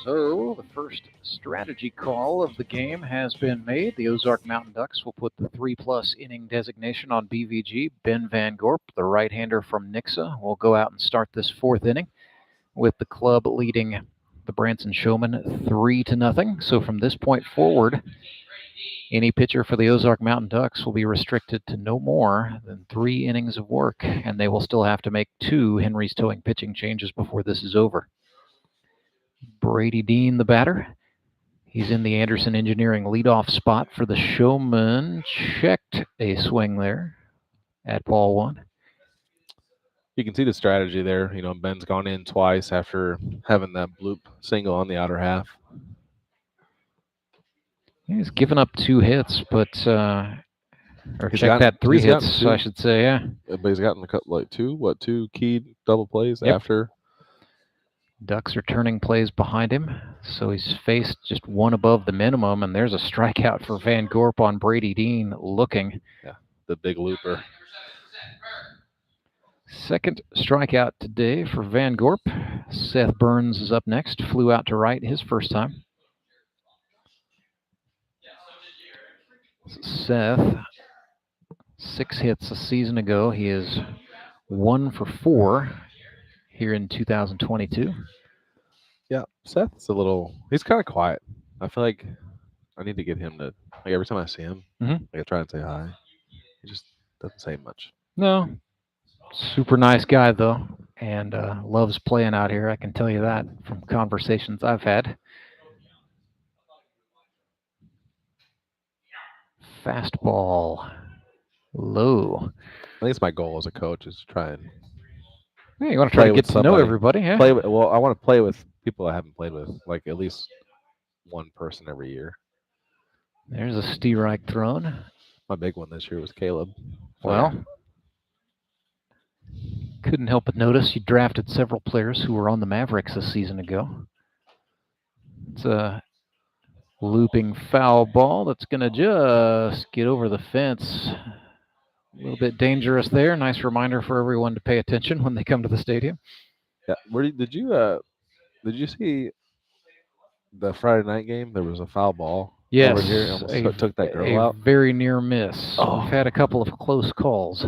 So the first strategy call of the game has been made. The Ozark Mountain Ducks will put the 3+ inning designation on BVG. Ben Van Gorp, the right-hander from Nixa, will go out and start this fourth inning with the club leading the Branson Showmen 3-0. So from this point forward, any pitcher for the Ozark Mountain Ducks will be restricted to no more than 3 innings of work, and they will still have to make 2 Henry's Towing pitching changes before this is over. Brady Dean, the batter. He's in the Anderson Engineering leadoff spot for the Showmen. Checked a swing there at ball 1. You can see the strategy there. You know, Ben's gone in twice after having that bloop single on the outer half. He's given up 2 hits, but He's check gotten- that 3 he's gotten hits, 2. I should say, yeah. But he's gotten a couple, like 2 key double plays after. Ducks are turning plays behind him, so he's faced just 1 above the minimum, and there's a strikeout for Van Gorp on Brady Dean looking. Yeah, the big looper. Second strikeout today for Van Gorp. Seth Burns is up next. Flew out to right his first time. Seth, 6 hits a season ago. He is 1 for 4 here in 2022. Yeah, Seth's he's kind of quiet. I feel like I need to get him to, like every time I see him, like I try and say hi. He just doesn't say much. No. Super nice guy, though, and loves playing out here. I can tell you that from conversations I've had. Fastball. Low. I think it's my goal as a coach is to try and Yeah, you want to try to get to know everybody, yeah? I want to play with people I haven't played with, like at least one person every year. There's a Steerike thrown. My big one this year was Caleb. Well, couldn't help but notice you drafted several players who were on the Mavericks a season ago. It's a looping foul ball that's going to just get over the fence. A little bit dangerous there. Nice reminder for everyone to pay attention when they come to the stadium. Yeah. Did you see the Friday night game? There was a foul ball. Yes, over here. Almost took that girl out. Very near miss. Oh. We've had a couple of close calls.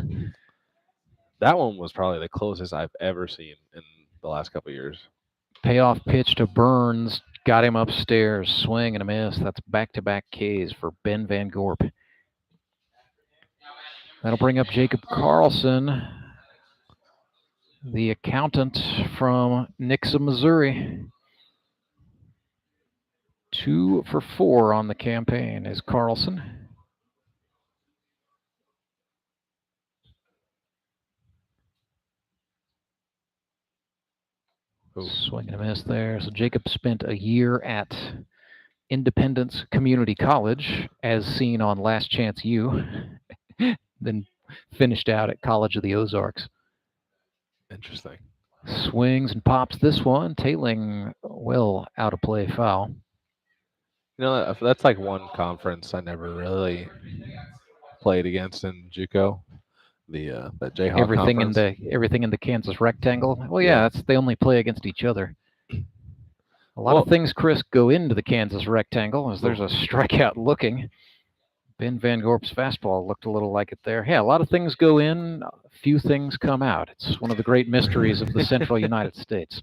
That one was probably the closest I've ever seen in the last couple of years. Payoff pitch to Burns. Got him upstairs. Swing and a miss. That's back-to-back Ks for Ben Van Gorp. That'll bring up Jacob Carlson, the accountant from Nixa, Missouri. 2 for 4 on the campaign is Carlson. Swing and a miss there. So Jacob spent a year at Independence Community College, as seen on Last Chance U, then finished out at College of the Ozarks. Interesting. Swings and pops this one, tailing well out of play foul. You know, that's like one conference I never really played against in JUCO. The that Jayhawk Everything conference. in the Kansas rectangle. Well, Yeah. yeah, that's they only play against each other. A lot of things, Chris, go into the Kansas rectangle as there's a strikeout looking. Ben Van Gorp's fastball looked a little like it there. Yeah, a lot of things go in, a few things come out. It's one of the great mysteries of the central United States.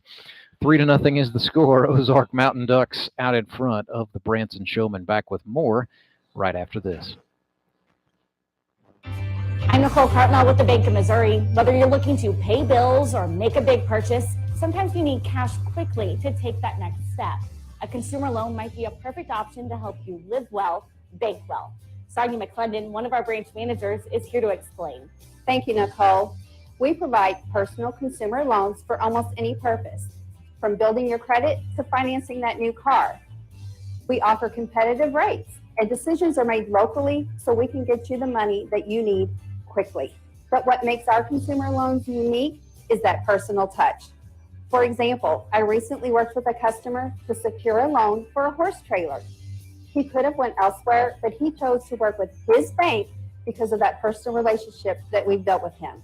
3-0 is the score. Ozark Mountain Ducks out in front of the Branson Showmen. Back with more right after this. I'm Nicole Cartmel with the Bank of Missouri. Whether you're looking to pay bills or make a big purchase, sometimes you need cash quickly to take that next step. A consumer loan might be a perfect option to help you live well, bank well. Sonia McClendon, one of our branch managers, is here to explain. Thank you, Nicole. We provide personal consumer loans for almost any purpose, from building your credit to financing that new car. We offer competitive rates, and decisions are made locally so we can get you the money that you need quickly. But what makes our consumer loans unique is that personal touch. For example, I recently worked with a customer to secure a loan for a horse trailer. He could have went elsewhere, but he chose to work with his bank because of that personal relationship that we've built with him.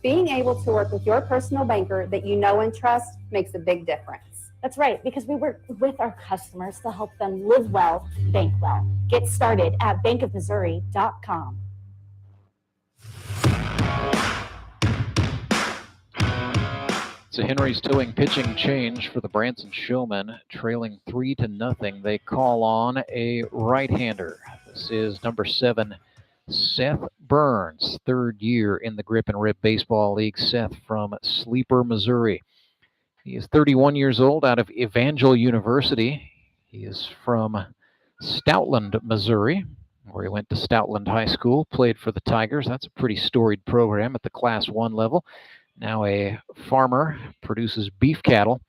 Being able to work with your personal banker that you know and trust makes a big difference. That's right, because we work with our customers to help them live well, bank well. Get started at bankofmissouri.com. It's a Henry's towing pitching change for the Branson Showmen, trailing 3-0. They call on a right-hander. This is number 7, Seth Burns, third year in the Grip and Rip Baseball League. Seth from Sleeper, Missouri. He is 31 years old, out of Evangel University. He is from Stoutland, Missouri, where he went to Stoutland High School, played for the Tigers. That's a pretty storied program at the Class 1 level. Now a farmer, produces beef cattle.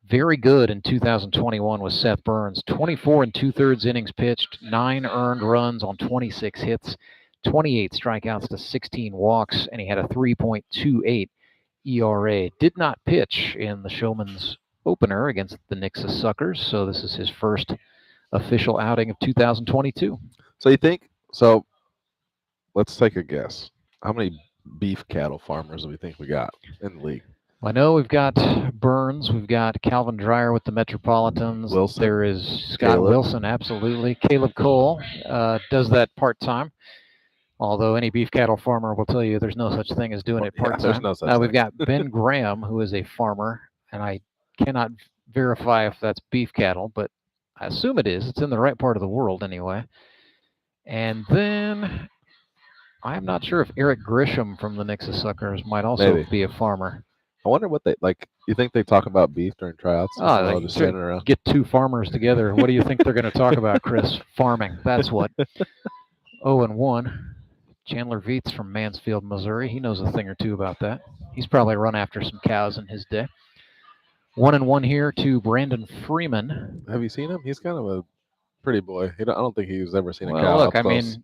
Very good in 2021 with Seth Burns. 24 2/3 innings pitched, 9 earned runs on 26 hits, 28 strikeouts to 16 walks, and he had a 3.28 ERA. Did not pitch in the Showman's opener against the Nixa Suckers, so this is his first official outing of 2022. So you think, let's take a guess. How many beef cattle farmers do we think we got in the league? I know we've got Burns, we've got Calvin Dreyer with the Metropolitans. Wilson. There is Scott Caleb. Wilson, absolutely. Caleb Cole does that part-time. Although any beef cattle farmer will tell you there's no such thing as doing it part-time. there's no such Now we've thing. got Ben Graham, who is a farmer, and I cannot verify if that's beef cattle, but I assume it is. It's in the right part of the world anyway. And then I'm not sure if Eric Grisham from the Nixa Suckers might also Maybe. be a farmer. I wonder what they like. You think they talk about beef during tryouts? Oh, They're all they just standing around. get two farmers together. What do you think they're going to talk about, Chris? Farming. That's what. 0-1. Chandler Vietz from Mansfield, Missouri. He knows a thing or two about that. He's probably run after some cows in his day. 1-1 here to Brandon Freeman. Have you seen him? He's kind of a pretty boy. I don't think he's ever seen a Well, cow. look, up I close. mean,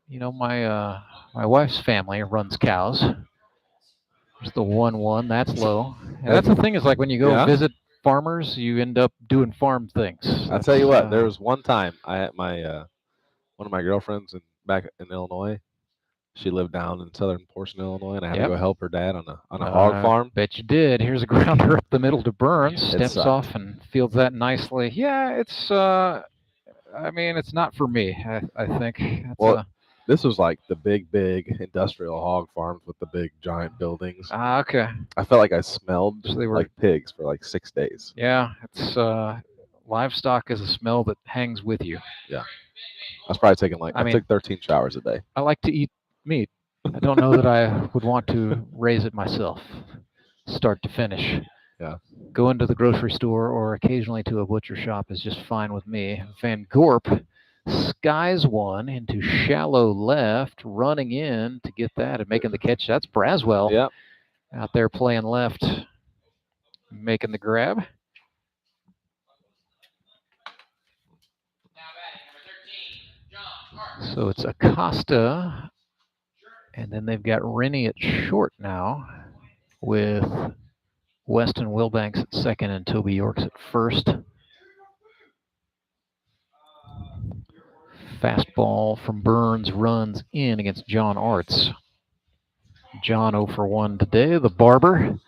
you know, my wife's family runs cows. There's the 1-1. That's low. And that's the thing is, like, when you go visit farmers, you end up doing farm things. I'll tell you what. There was one time I had my one of my girlfriends back in Illinois. She lived down in southern portion of Illinois, and I had to go help her dad on a hog farm. Bet you did. Here's a grounder up the middle to Burns. It Steps sucked. off and fields that nicely. Yeah, it's. I mean, it's not for me. I think. That's This was like the big industrial hog farms with the big giant buildings. Okay. I felt like I smelled So they were- like pigs for like 6 days. Yeah, it's livestock is a smell that hangs with you. Yeah. I was probably taking I mean- took 13 showers a day. I like to eat meat. I don't know that I would want to raise it myself, start to finish. Yeah. Going to the grocery store or occasionally to a butcher shop is just fine with me. Van Gorp skies one into shallow left, running in to get that and making the catch. That's Braswell out there playing left, making the grab. So it's Acosta, and then they've got Rennie at short now with Weston Wilbanks at second and Toby Yorks at first. Fastball from Burns runs in against John Arts. John 0 for 1 today, the barber.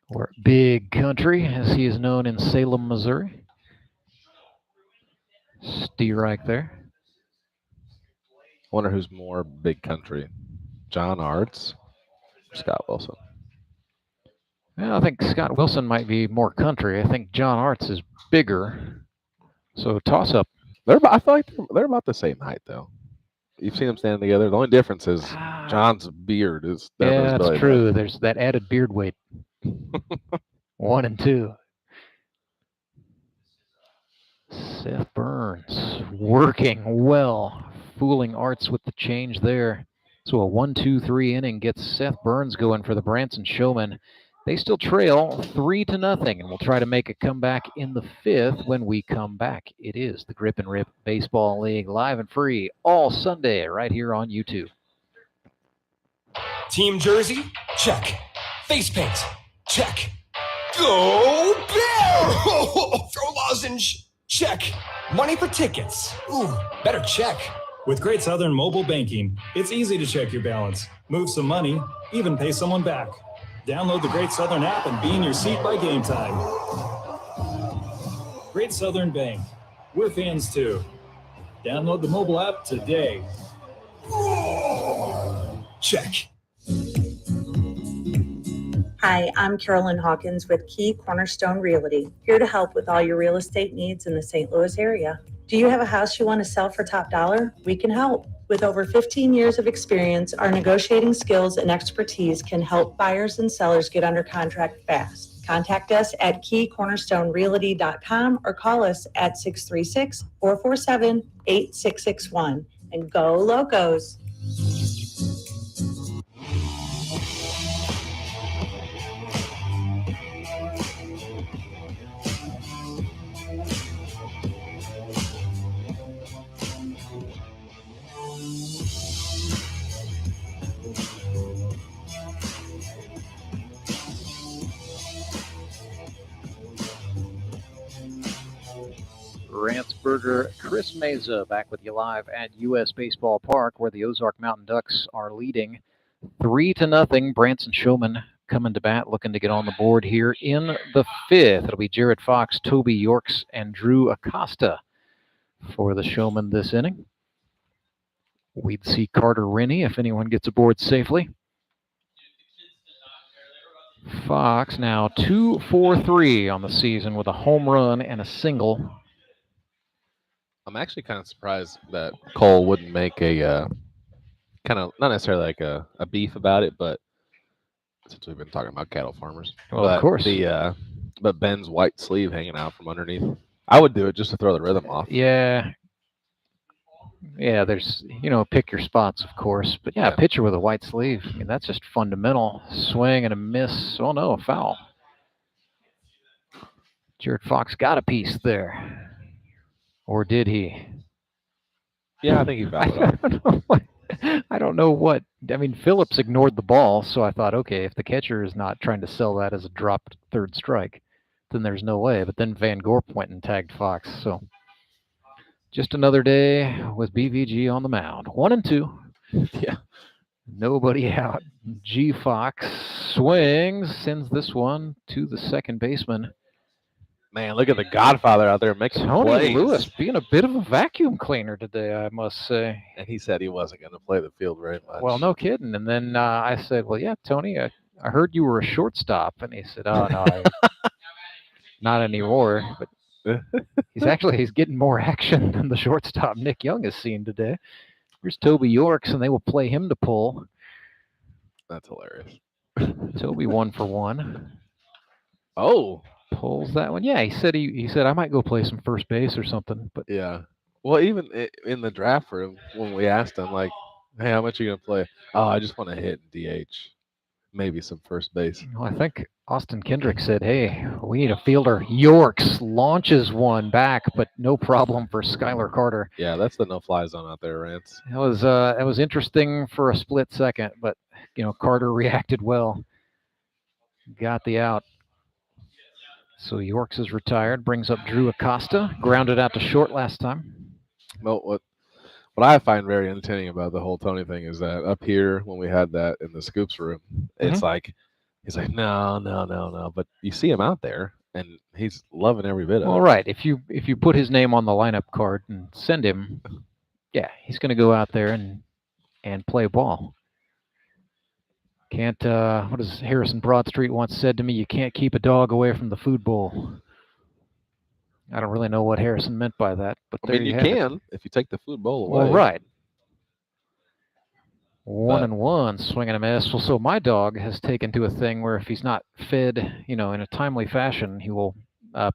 Or Big Country, as he is known in Salem, Missouri. Steerike there. Wonder who's more Big Country, John Arts, Scott Wilson. Well, I think Scott Wilson might be more country. I think John Arts is bigger. So toss up. I feel like they're about the same height, though. You've seen them standing together. The only difference is John's beard is. Yeah, that's true. There's that added beard weight. 1 and 2. Seth Burns working well, fooling Arts with the change there. So a 1-2-3 inning gets Seth Burns going for the Branson Showmen. They still trail 3-0, and we'll try to make a comeback in the 5th when we come back. It is the Grip and Rip Baseball League, live and free all Sunday right here on YouTube. Team jersey? Check. Face paint? Check. Go Bear! Throw lozenge? Check. Money for tickets? Ooh, better check. With Great Southern Mobile Banking, it's easy to check your balance, move some money, even pay someone back. Download the Great Southern app and be in your seat by game time. Great Southern Bank. We're fans too. Download the mobile app today. Check. Hi, I'm Carolyn Hawkins with Key Cornerstone Realty, here to help with all your real estate needs in the St. Louis area. Do you have a house you want to sell for top dollar? We can help. With over 15 years of experience, our negotiating skills and expertise can help buyers and sellers get under contract fast. Contact us at keycornerstonerealty.com or call us at 636-447-8661. And go Locos! Rantsberger, Chris Meza back with you live at U.S. Baseball Park, where the Ozark Mountain Ducks are leading 3-0. Branson Showmen coming to bat, looking to get on the board here in the 5th. It'll be Jared Fox, Toby Yorks, and Drew Acosta for the Showmen this inning. We'd see Carter Rennie if anyone gets aboard safely. Fox now 2 for 3 on the season with a home run and a single. I'm actually kind of surprised that Cole wouldn't make a kind of, not necessarily like a beef about it, but since we've been talking about cattle farmers. Well, of course. But Ben's white sleeve hanging out from underneath. I would do it just to throw the rhythm off. Yeah. Yeah, there's, pick your spots, of course. But yeah, a pitcher with a white sleeve, I mean, that's just fundamental. Swing and a miss. Oh, no, a foul. Jared Fox got a piece there. Or did he? Yeah, I think he fouled it. I don't know what. I mean, Phillips ignored the ball, so I thought, okay, if the catcher is not trying to sell that as a dropped third strike, then there's no way. But then Van Gorp went and tagged Fox. So just another day with BVG on the mound. 1 and 2. Yeah. Nobody out. G. Fox swings, sends this one to the second baseman. Man, look at the Godfather out there making Tony plays. Lewis being a bit of a vacuum cleaner today, I must say. And he said he wasn't going to play the field very much. Well, no kidding. And then I said, well, yeah, Tony, I heard you were a shortstop. And he said, oh, no, not anymore. But he's getting more action than the shortstop Nick Young has seen today. Here's Toby Yorks, and they will play him to pull. That's hilarious. Toby 1 for 1. Oh. Pulls that one. Yeah, he said I might go play some first base or something. But yeah. Well, even in the draft room, when we asked him, like, hey, how much are you going to play? Oh, I just want to hit DH. Maybe some first base. Well, I think Austin Kendrick said, hey, we need a fielder. Yorks launches one back, but no problem for Skylar Carter. Yeah, that's the no-fly zone out there, Rance. It was interesting for a split second, but, Carter reacted well. Got the out. So Yorks is retired, brings up Drew Acosta, grounded out to short last time. Well, what I find very entertaining about the whole Tony thing is that up here when we had that in the scoops room, it's like he's like, no, but you see him out there and he's loving every bit of All it. right, if you put his name on the lineup card and send him, yeah, he's going to go out there and play ball. Can't what does Harrison Broadstreet once said to me? You can't keep a dog away from the food bowl. I don't really know what Harrison meant by that, but I there mean, you you have it. can if you take the food bowl away. Well, right. 1-1, swing and a miss. Well, so my dog has taken to a thing where if he's not fed, in a timely fashion, he will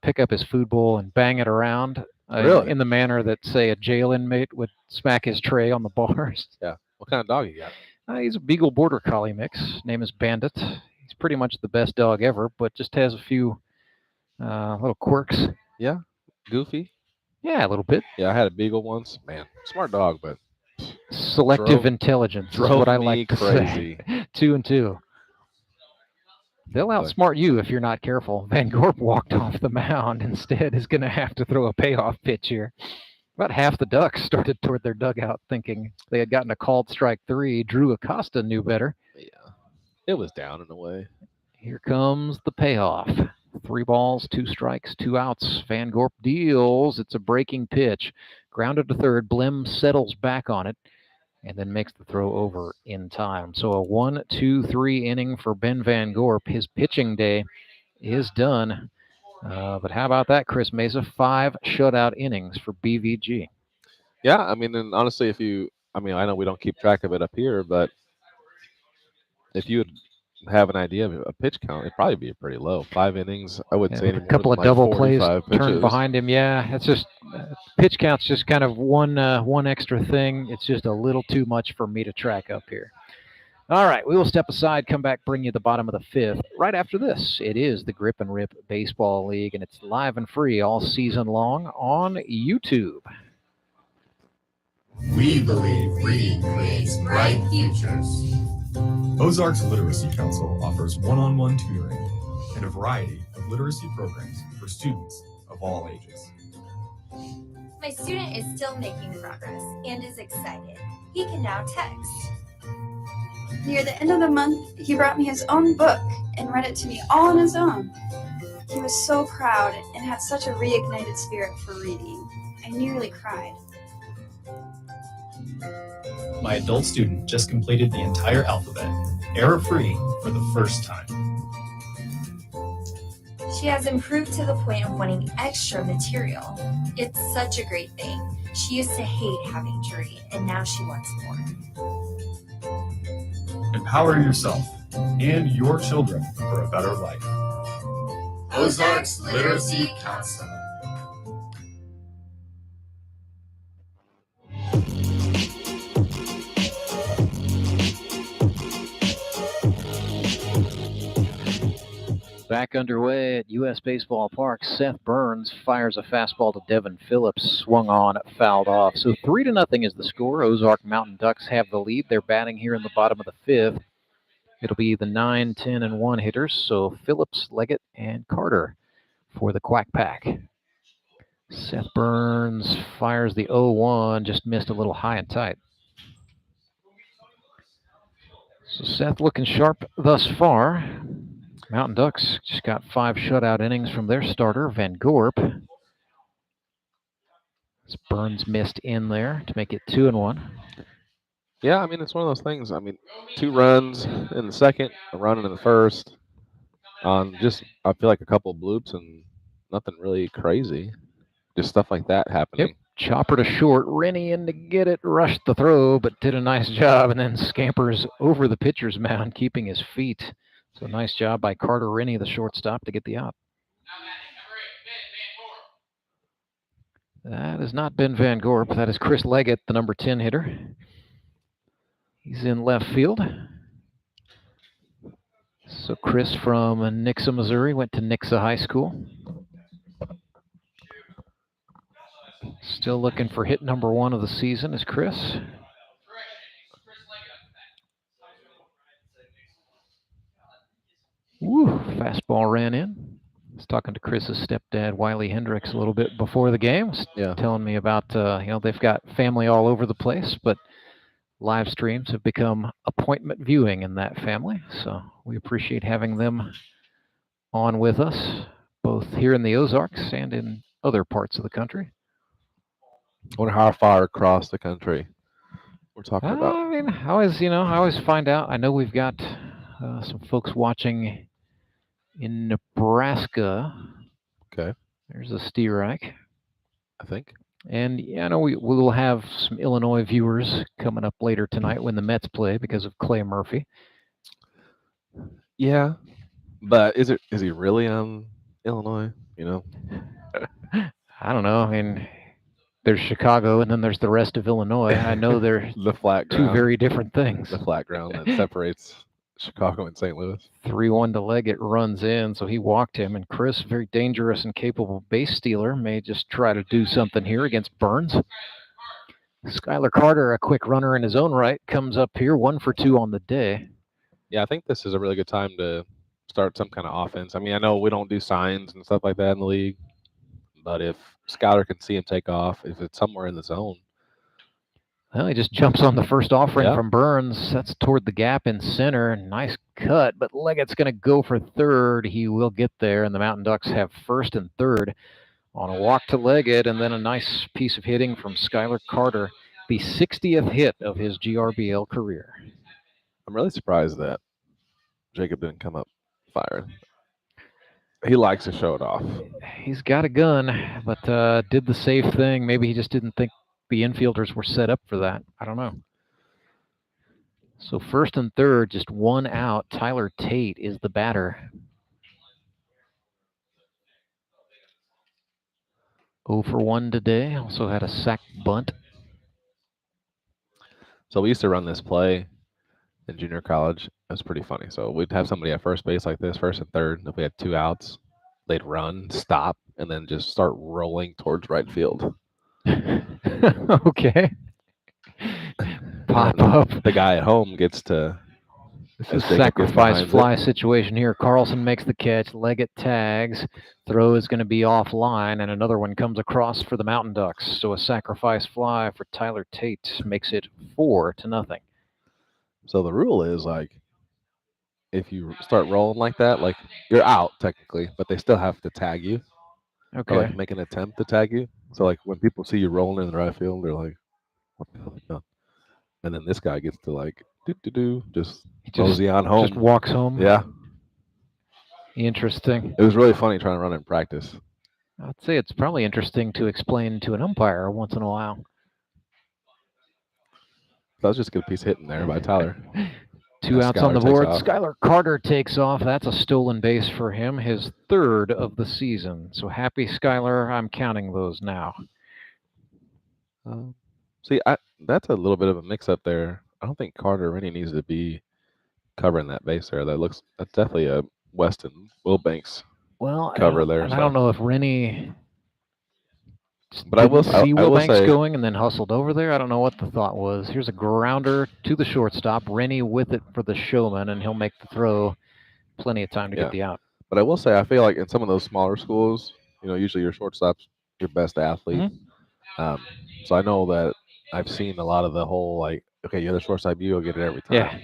pick up his food bowl and bang it around Really? in the manner that, say, a jail inmate would smack his tray on the bars. Yeah. What kind of dog you got? He's a Beagle Border Collie mix. Name is Bandit. He's pretty much the best dog ever, but just has a few little quirks. Yeah. Goofy? Yeah, a little bit. Yeah, I had a beagle once. Man, smart dog, but Selective intelligence is what I like to crazy. say. 2 and 2. They'll outsmart you if you're not careful. Van Gorp walked off the mound. Instead, is going to have to throw a payoff pitch here. About half the Ducks started toward their dugout thinking they had gotten a called strike 3. Drew Acosta knew better. Yeah, it was down in a way. Here comes the payoff. 3 balls, 2 strikes, 2 outs. Van Gorp deals. It's a breaking pitch. Grounded to third. Blim settles back on it and then makes the throw over in time. So a 1-2-3 inning for Ben Van Gorp. His pitching day is done. But how about that, Chris Mesa? 5 shutout innings for BVG. Yeah, I mean, and honestly, I know we don't keep track of it up here, but if you would have an idea of a pitch count, it'd probably be pretty low. 5 innings, I wouldn't say any more. A couple than of double plays 45 turned pitches. behind him. Yeah, that's just pitch count's just kind of one extra thing. It's just a little too much for me to track up here. All right, we will step aside, come back, bring you the bottom of the 5th. Right after this, it is the Grip and Rip Baseball League, and it's live and free all season long on YouTube. We believe reading creates bright futures. Ozark's Literacy Council offers one-on-one tutoring and a variety of literacy programs for students of all ages. My student is still making progress and is excited. He can now text. Near the end of the month, he brought me his own book and read it to me all on his own. He was so proud and had such a reignited spirit for reading. I nearly cried. My adult student just completed the entire alphabet, error-free, for the first time. She has improved to the point of wanting extra material. It's such a great thing. She used to hate having to read, and now she wants more. Empower yourself and your children for a better life. Ozark's Literacy Council. Back underway at U.S. Baseball Park. Seth Burns fires a fastball to Devin Phillips, swung on, fouled off. So 3-0 is the score. Ozark Mountain Ducks have the lead. They're batting here in the bottom of the 5th. It'll be the 9, 10, and 1 hitters. So Phillips, Leggett, and Carter for the Quack Pack. Seth Burns fires the 0-1, just missed a little high and tight. So Seth looking sharp thus far. Mountain Ducks just got 5 shutout innings from their starter, Van Gorp. Burns missed in there to make it 2-1. Yeah, I mean, it's one of those things. I mean, 2 runs in the second, a run in the first. I feel like a couple of bloops and nothing really crazy. Just stuff like that happening. Yep. Chopper to short, Rennie in to get it, rushed the throw, but did a nice job, and then scampers over the pitcher's mound, keeping his feet. So nice job by Carter Rennie, the shortstop, to get the out. That has not been Van Gorp. That is Chris Leggett, the number 10 hitter. He's in left field. So Chris from Nixa, Missouri, went to Nixa High School. Still looking for hit number 1 of the season is Chris. Woo, fastball ran in. was talking to Chris's stepdad, Wiley Hendricks, a little bit before the game. Telling me about, they've got family all over the place, but live streams have become appointment viewing in that family. So we appreciate having them on with us, both here in the Ozarks and in other parts of the country. I wonder how far across the country we're talking about. I mean, I always find out. I know we've got some folks watching in Nebraska. Okay. There's a Steerike, I think. And I know we will have some Illinois viewers coming up later tonight when the Mets play because of Clay Murphy. Yeah, but is he really on Illinois? I don't know. I mean, there's Chicago, and then there's the rest of Illinois. I know they're the flat ground, two very different things. The flat ground that separates Chicago and St. Louis. 3-1 to Leggett runs in, so he walked him. And Chris, very dangerous and capable base stealer, may just try to do something here against Burns. Skylar Carter, a quick runner in his own right, comes up here 1 for 2 on the day. Yeah, I think this is a really good time to start some kind of offense. I mean, I know we don't do signs and stuff like that in the league, but if Skylar can see him take off, if it's somewhere in the zone. Well, he just jumps on the first offering from Burns. That's toward the gap in center. Nice cut, but Leggett's going to go for third. He will get there, and the Mountain Ducks have first and third on a walk to Leggett, and then a nice piece of hitting from Skylar Carter, the 60th hit of his GRBL career. I'm really surprised that Jacob didn't come up firing. He likes to show it off. He's got a gun, but did the safe thing. Maybe he just didn't think the infielders were set up for that. I don't know. So first and third, just one out. Tyler Tate is the batter. 0 for 1 today. Also had a sac bunt. So we used to run this play in junior college. It was pretty funny. So we'd have somebody at first base like this, first and third. If we had 2 outs, they'd run, stop, and then just start rolling towards right field. Okay. Pop up. The guy at home gets to. This is a sacrifice fly situation here. Carlson makes the catch. Leggett tags. Throw is going to be offline, and another one comes across for the Mountain Ducks. So a sacrifice fly for Tyler Tate makes it 4-0. So the rule is, like, if you start rolling like that, like, you're out technically, but they still have to tag you. Okay. Or, like, make an attempt to tag you. So, like, when people see you rolling in the right field, they're like, what the hell? No. And then this guy gets to, like, just mosey on home. Just walks home. Yeah. Interesting. It was really funny trying to run it in practice. I'd say it's probably interesting to explain to an umpire once in a while. That was just a good piece of hitting there by Tyler. 2 outs on the board. Skylar Carter takes off. That's a stolen base for him, his 3rd of the season. So happy, Skylar. I'm counting those now. See, that's a little bit of a mix-up there. I don't think Carter really needs to be covering that base there. That's definitely a Weston Wilbanks cover there. And I don't know if Rennie but I will see Wilbanks Wilbanks going and then hustled over there. I don't know what the thought was. Here's a grounder to the shortstop. Rennie with it for the Showman, and he'll make the throw. Plenty of time to get the out. But I will say, I feel like in some of those smaller schools, usually your shortstop's your best athlete. Mm-hmm. So I know that I've seen a lot of the whole, like, okay, you're the shortstop, you'll get it every time. Yeah.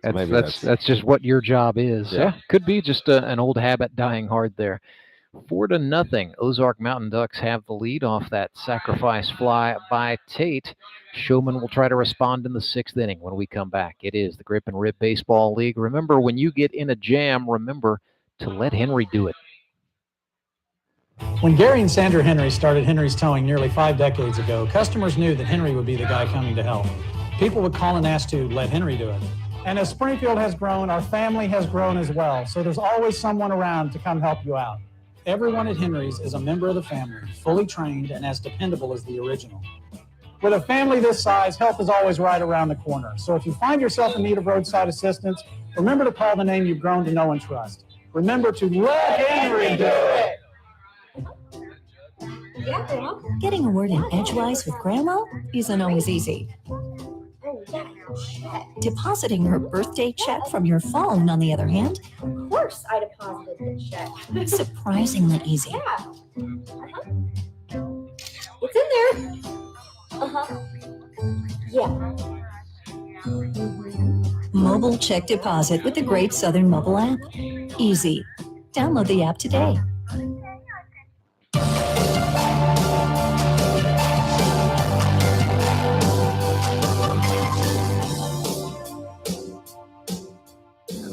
So that's just what your job is. Yeah. Could be just an old habit dying hard there. 4-0. Ozark Mountain Ducks have the lead off that sacrifice fly by Tate. Showman will try to respond in the 6th inning when we come back. It is the Grip and Rib Baseball League. Remember, when you get in a jam, remember to let Henry do it. When Gary and Sandra Henry started Henry's Towing nearly 5 decades ago, customers knew that Henry would be the guy coming to help. People would call and ask to let Henry do it. And as Springfield has grown, our family has grown as well. So there's always someone around to come help you out. Everyone at Henry's is a member of the family, fully trained and as dependable as the original. With a family this size, help is always right around the corner. So if you find yourself in need of roadside assistance, remember to call the name you've grown to know and trust. Remember to let Henry do it. Getting a word in edgewise with Grandma isn't always easy. Depositing her birthday check from your phone, on the other hand, course, I deposited the check. Surprisingly easy. Yeah. It's in there. Yeah. Mobile check deposit with the Great Southern mobile app. Easy. Download the app today.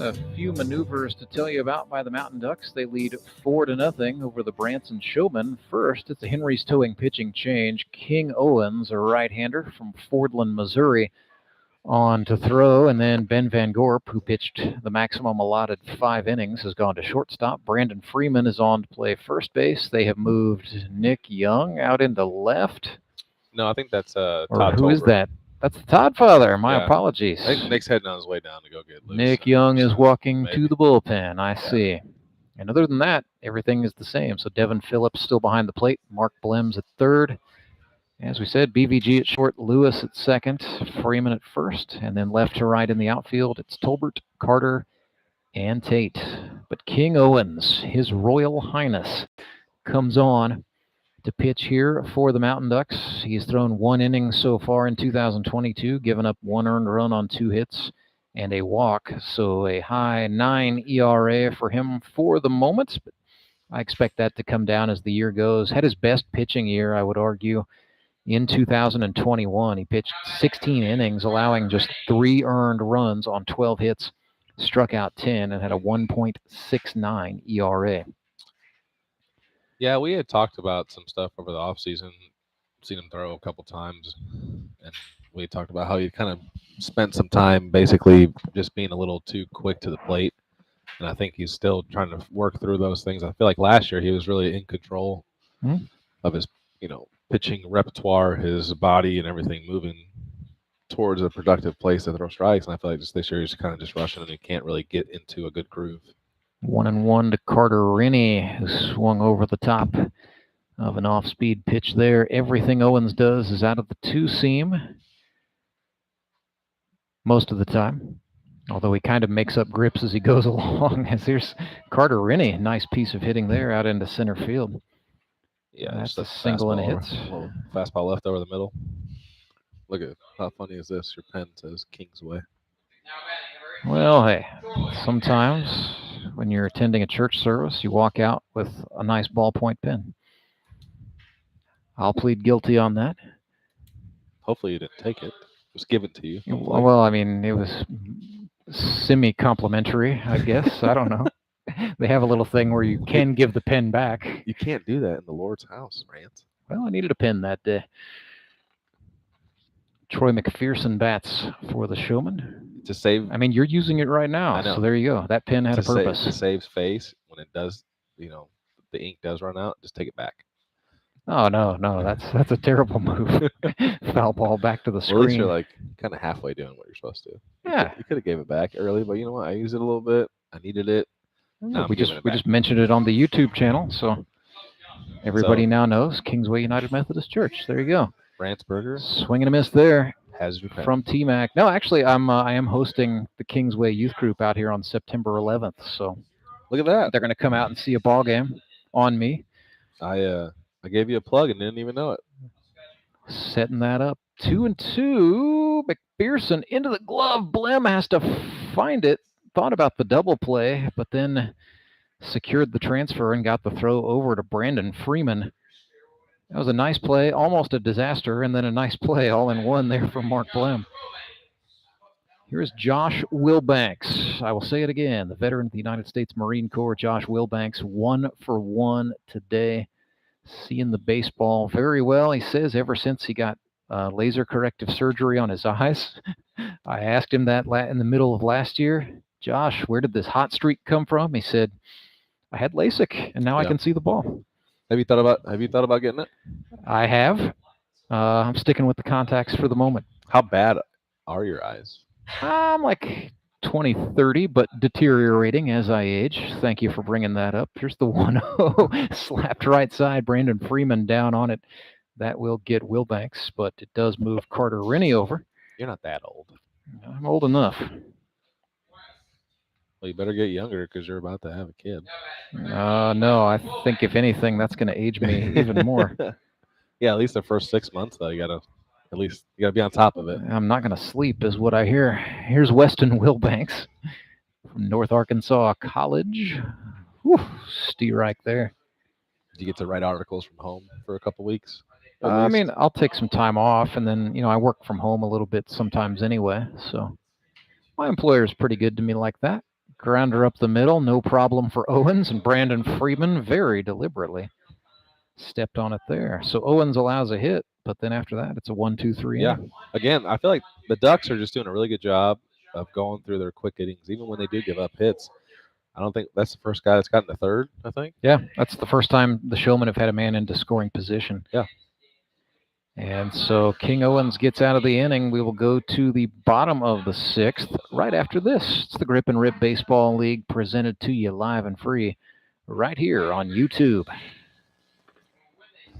A few maneuvers to tell you about by the Mountain Ducks. They lead 4-0 over the Branson Showmen. First, it's a Henry's towing pitching change. King Owens, a right-hander from Fordland, Missouri, on to throw, and then Ben Van Gorp, who pitched the maximum allotted 5 innings, has gone to shortstop. Brandon Freeman is on to play first base. They have moved Nick Young out into left. No, I think that's Or Todd who is Tolbert. that? That's the Todd father. My Yeah. apologies. I think Nick's heading on his way down to go get loose. Nick Young is walking maybe. to the bullpen. I see. And other than that, everything is the same. So Devin Phillips still behind the plate. Mark Blems at third. As we said, BVG at short, Lewis at second, Freeman at first, and then left to right in the outfield, it's Tolbert, Carter, and Tate. But King Owens, His Royal Highness, comes on to pitch here for the Mountain Ducks. He's thrown 1 inning so far in 2022, given up 1 earned run on 2 hits and a walk. So a high 9 ERA for him for the moment. But I expect that to come down as the year goes. Had his best pitching year, I would argue, in 2021. He pitched 16 innings, allowing just 3 earned runs on 12 hits, struck out 10, and had a 1.69 ERA. Yeah, we had talked about some stuff over the offseason, seen him throw a couple times, and we talked about how he kind of spent some time basically just being a little too quick to the plate. And I think he's still trying to work through those things. I feel like last year he was really in control of his, pitching repertoire, his body and everything moving towards a productive place to throw strikes. And I feel like just this year he's kind of just rushing and he can't really get into a good groove. 1-1 to Carter Rennie, who swung over the top of an off-speed pitch there. Everything Owens does is out of the 2-seam most of the time, although he kind of makes up grips as he goes along. As here's Carter Rennie, nice piece of hitting there out into center field. Yeah, that's a single and a hit. Little fastball left over the middle. Look at how funny is this? Your pen says Kingsway. Well, hey, sometimes when you're attending a church service, you walk out with a nice ballpoint pen. I'll plead guilty on that. Hopefully you didn't take it. It was given to you. Well, I mean, it was semi-complimentary, I guess. I don't know. They have a little thing where you can give the pen back. You can't do that in the Lord's house, Rance. Well, I needed a pen that day. Troy McPherson bats for the Showman. To save. I mean, you're using it right now, so there you go. That pen had a purpose. To save face when it does, the ink does run out. Just take it back. Oh no, that's a terrible move. Foul ball back to the screen. Well, at least you're like kind of halfway doing what you're supposed to. Yeah, you could have gave it back early, but you know what? I used it a little bit. I needed it. We just mentioned it on the YouTube channel, so everybody now knows Kingsway United Methodist Church. There you go. Brantzberger. Swing and a miss there. Has your pen. From T-Mac. No, actually, I am hosting the Kingsway Youth Group out here on September 11th. So look at that. They're going to come out and see a ball game on me. I gave you a plug and didn't even know it. Setting that up. 2-2. McPherson into the glove. Blem has to find it. Thought about the double play, but then secured the transfer and got the throw over to Brandon Freeman. That was a nice play, almost a disaster, and then a nice play all in one there from Mark Blem. Here's Josh Wilbanks. I will say it again. The veteran of the United States Marine Corps, Josh Wilbanks, 1 for 1 today. Seeing the baseball very well, he says, ever since he got laser corrective surgery on his eyes. I asked him that in the middle of last year. Josh, where did this hot streak come from? He said, I had LASIK, and now I can see the ball. Have you thought about getting it? I have. I'm sticking with the contacts for the moment. How bad are your eyes? I'm like 20/30, but deteriorating as I age. Thank you for bringing that up. Here's the 1-0. Slapped right side. Brandon Freeman down on it. That will get Wilbanks, but it does move Carter Rennie over. You're not that old. I'm old enough. Well, you better get younger because you're about to have a kid. No, I think if anything, that's going to age me even more. Yeah, at least the first 6 months though, you gotta be on top of it. I'm not going to sleep, is what I hear. Here's Weston Wilbanks from North Arkansas College. Whew, Steerike there. Do you get to write articles from home for a couple weeks? I mean, I'll take some time off, and then I work from home a little bit sometimes anyway. So my employer's pretty good to me like that. Grounder up the middle, no problem for Owens, and Brandon Freeman very deliberately stepped on it there. So Owens allows a hit, but then after that, it's a 1-2-3. Yeah. Again, I feel like the Ducks are just doing a really good job of going through their quick innings, even when they do give up hits. I don't think that's the first guy that's gotten the third, I think. Yeah, that's the first time the Showmen have had a man into scoring position. Yeah. And so King Owens gets out of the inning. We will go to the bottom of the sixth right after this. It's the Grip and Rip Baseball League presented to you live and free right here on YouTube.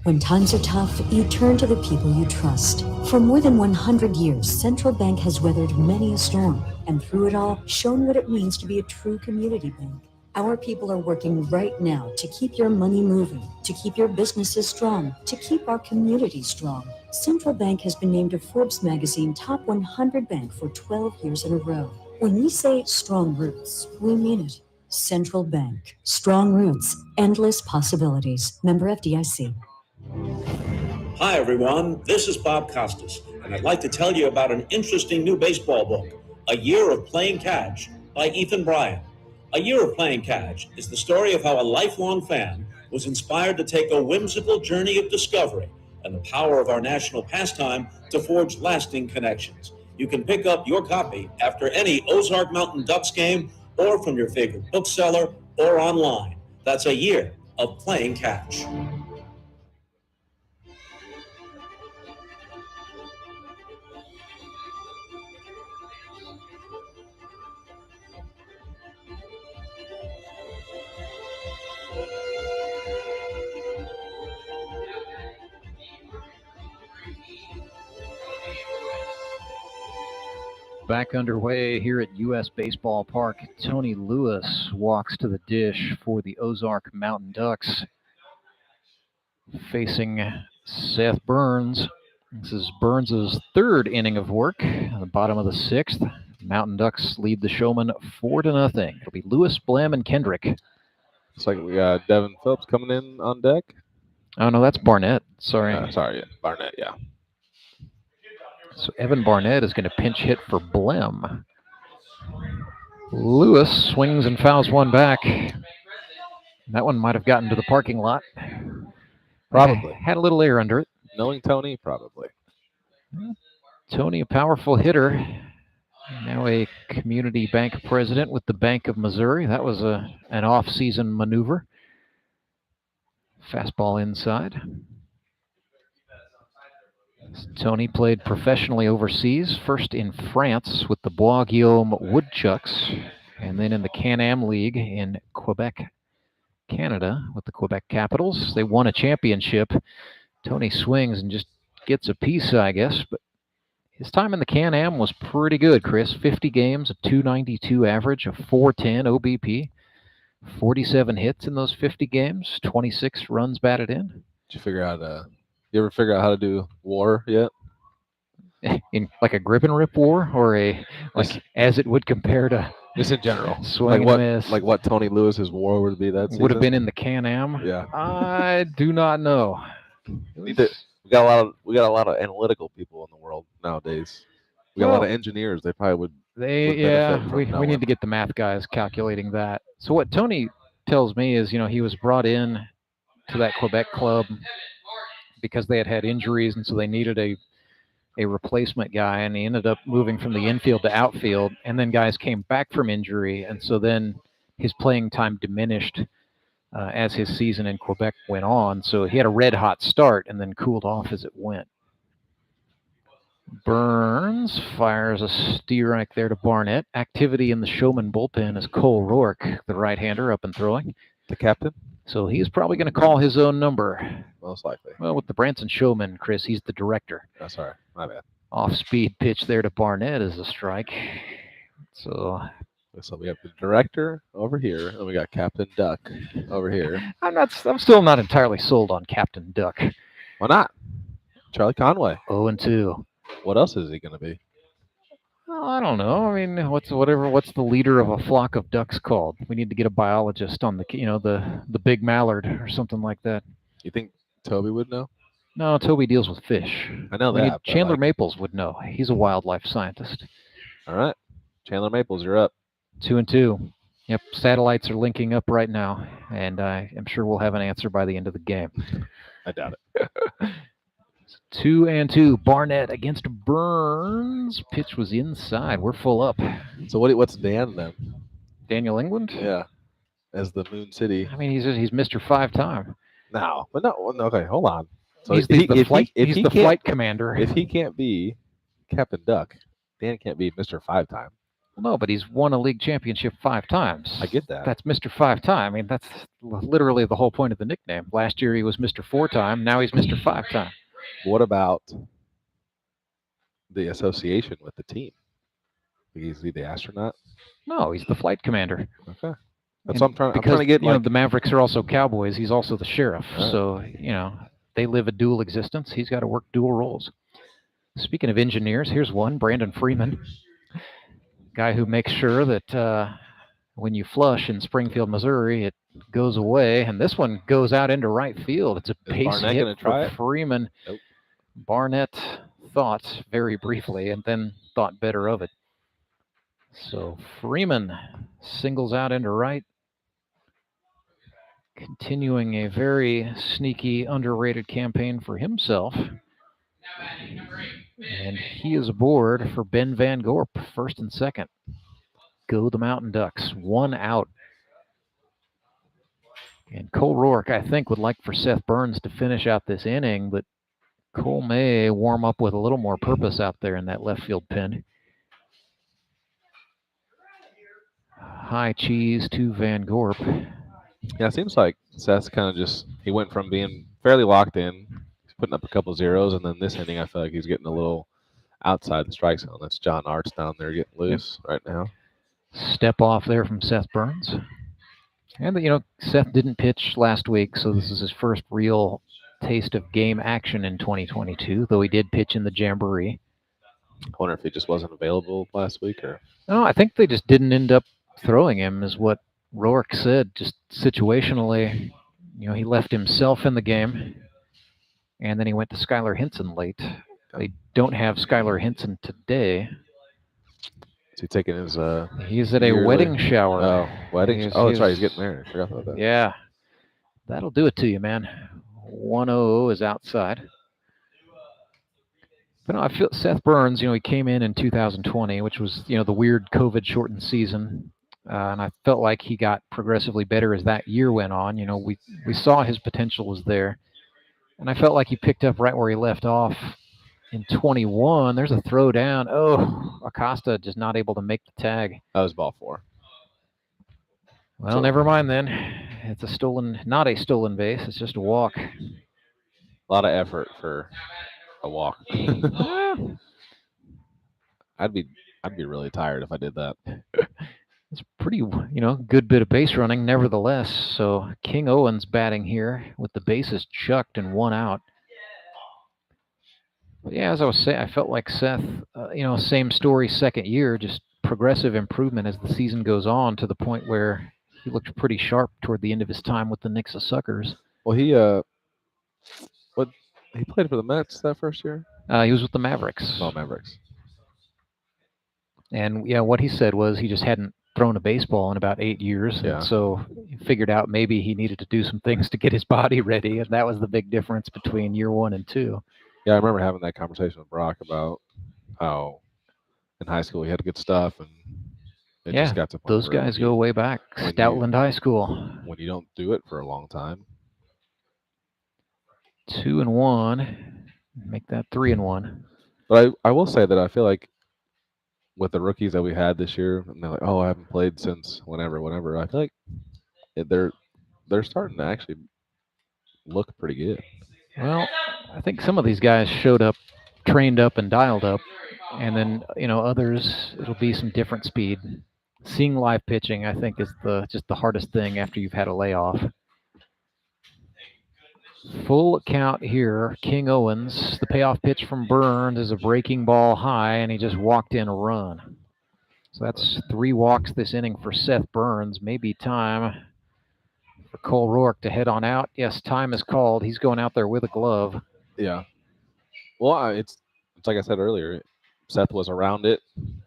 When times are tough, you turn to the people you trust. For more than 100 years, Central Bank has weathered many a storm, and through it all, shown what it means to be a true community bank. Our people are working right now to keep your money moving, to keep your businesses strong, to keep our communities strong. Central Bank has been named a Forbes magazine top 100 bank for 12 years in a row. When we say strong roots, we mean it. Central Bank. Strong roots, endless possibilities. Member FDIC. Hi, everyone. This is Bob Costas, and I'd like to tell you about an interesting new baseball book, A Year of Playing Catch by Ethan Bryan. A Year of Playing Catch is the story of how a lifelong fan was inspired to take a whimsical journey of discovery and the power of our national pastime to forge lasting connections. You can pick up your copy after any Ozark Mountain Ducks game or from your favorite bookseller or online. That's A Year of Playing Catch. Back underway here at U.S. Baseball Park. Tony Lewis walks to the dish for the Ozark Mountain Ducks, facing Seth Burns. This is Burns' third inning of work at the bottom of the sixth. Mountain Ducks lead the Showmen 4-0. It'll be Lewis, Blam, and Kendrick. Looks like we got Devin Phillips coming in on deck. Oh, no, that's Barnett. Sorry. Sorry, Barnett, yeah. So Evan Barnett is going to pinch hit for Blem. Lewis swings and fouls one back. That one might have gotten to the parking lot. Probably. Had a little air under it. Knowing Tony, probably. Tony, a powerful hitter. Now a community bank president with the Bank of Missouri. That was an off-season maneuver. Fastball inside. Tony played professionally overseas, first in France with the Bois-Guillaume Woodchucks, and then in the Can-Am League in Quebec, Canada with the Quebec Capitals. They won a championship. Tony swings and just gets a piece, I guess, but his time in the Can-Am was pretty good, Chris. 50 games, a .292 average, a .410 OBP, 47 hits in those 50 games, 26 runs batted in. Did you figure out you ever figure out how to do WAR yet? In like a grip and rip WAR, or as it would compare to just in general, swing and miss. Like what Tony Lewis's WAR would be that season? Would have been in the Can-Am. Yeah, I do not know. We got a lot of analytical people in the world nowadays. We got a lot of engineers. They probably would. We need to get the math guys calculating that. So what Tony tells me is, he was brought in to that Quebec club because they had injuries, and so they needed a replacement guy, and he ended up moving from the infield to outfield, and then guys came back from injury, and so then his playing time diminished as his season in Quebec went on. So he had a red-hot start and then cooled off as it went. Burns fires a steer right there to Barnett. Activity in the Showman bullpen is Cole Rourke, the right-hander, up and throwing. The captain? So he's probably going to call his own number. Most likely. Well, with the Branson Showmen, Chris, he's the director. That's my bad. Off-speed pitch there to Barnett is a strike. So So we have the director over here, and we got Captain Duck over here. I'm still not entirely sold on Captain Duck. Why not? Charlie Conway. 0-2. What else is he going to be? Well, I don't know. I mean, what's the leader of a flock of ducks called? We need to get a biologist on the big mallard or something like that. You think Toby would know? No, Toby deals with fish. I know We need- that. but, Chandler like, Maples would know. He's a wildlife scientist. all right. Chandler Maples, you're up. 2-2. Yep, satellites are linking up right now, and I am sure we'll have an answer by the end of the game. I doubt it. 2-2. Barnett against Burns. Pitch was inside. We're full up. So what's Dan then? Daniel England? Yeah, as the Moon City. I mean, he's Mr. 5-time. No, but no. Okay, hold on. So He's if the flight can't- flight commander. If he can't be Captain Duck, Dan can't be Mr. 5-time. Well, no, but he's won a league championship 5 times. I get that. That's Mr. 5-time. I mean, that's literally the whole point of the nickname. Last year he was Mr. 4-time. Now he's Mr. 5-time. What about the association with the team? Is he the astronaut? No, he's the flight commander. Okay. That's what I'm trying Because to get. you know, the Mavericks are also Cowboys. He's also the sheriff. Right. So, you know, they live a dual existence. He's got to work dual roles. Speaking of engineers, here's one, Brandon Freeman. Guy who makes sure that when you flush in Springfield, Missouri, it goes away. And this one goes out into right field. It's a base Barnett hit gonna try for it? Freeman. Nope. Barnett thought very briefly and then thought better of it. So Freeman singles out into right. Continuing a very sneaky, underrated campaign for himself. And he is aboard for Ben Van Gorp, first and second. Go the Mountain Ducks, 1 out. And Cole Rourke, I think, would like for Seth Burns to finish out this inning, but Cole may warm up with a little more purpose out there in that left field pin. High cheese to Van Gorp. Yeah, it seems like Seth's kind of he went from being fairly locked in, he's putting up a couple zeros, and then this inning I feel like he's getting a little outside the strike zone. That's John Arts down there getting loose right now. Step off there from Seth Burns. And, you know, Seth didn't pitch last week, so this is his first real taste of game action in 2022, though he did pitch in the Jamboree. I wonder if he just wasn't available last week or... No, I think they just didn't end up throwing him, is what Rourke said, just situationally. You know, he left himself in the game, and then he went to Skylar Hinson late. They don't have Skylar Hinson today. Is he taking his... He's at a yearly- wedding shower. Oh, wedding? He's- Oh, that's right, he's- he's getting married. I forgot about that. Yeah. That'll do it to you, man. 1-0 is outside. But no, I feel Seth Burns, you know, he came in 2020, which was, you know, the weird COVID-shortened season. And I felt like he got progressively better as that year went on. You know, we saw his potential was there. And I felt like he picked up right where he left off in 21. There's a throw down. Oh, Acosta just not able to make the tag. That was ball 4. Well, So- never mind then. It's not a stolen base. It's just a walk. A lot of effort for a walk. I'd be really tired if I did that. It's pretty, you know, good bit of base running nevertheless. So King Owens batting here with the bases chucked and 1 out. But yeah, as I was saying, I felt like Seth, you know, same story second year, just progressive improvement as the season goes on to the point where he looked pretty sharp toward the end of his time with the Nixa Suckers. Well, he played for the Mets that first year? He was with the Mavericks. Oh, Mavericks. And yeah, what he said was he just hadn't thrown a baseball in about 8 years. Yeah. And so he figured out maybe he needed to do some things to get his body ready. And that was the big difference between year 1 and 2. Yeah, I remember having that conversation with Brock about how in high school he had good stuff, and it Yeah, just got to the point those where guys you- go way back. when you- Stoutland High School. when you don't do it for a long time. 2-1. Make that 3-1. But I will say that I feel like with the rookies that we had this year, and they're like, oh, I haven't played since whenever. I feel like they're starting to actually look pretty good. Well, I think some of these guys showed up, trained up, and dialed up. And then, you know, others, it'll be some different speed. Seeing live pitching, I think, is just the hardest thing after you've had a layoff. Full count here. King Owens. The payoff pitch from Burns is a breaking ball high, and he just walked in a run. So that's 3 walks this inning for Seth Burns. Maybe time for Cole Rourke to head on out. Yes, time is called. He's going out there with a glove. Yeah. Well, it's like I said earlier. Seth was around it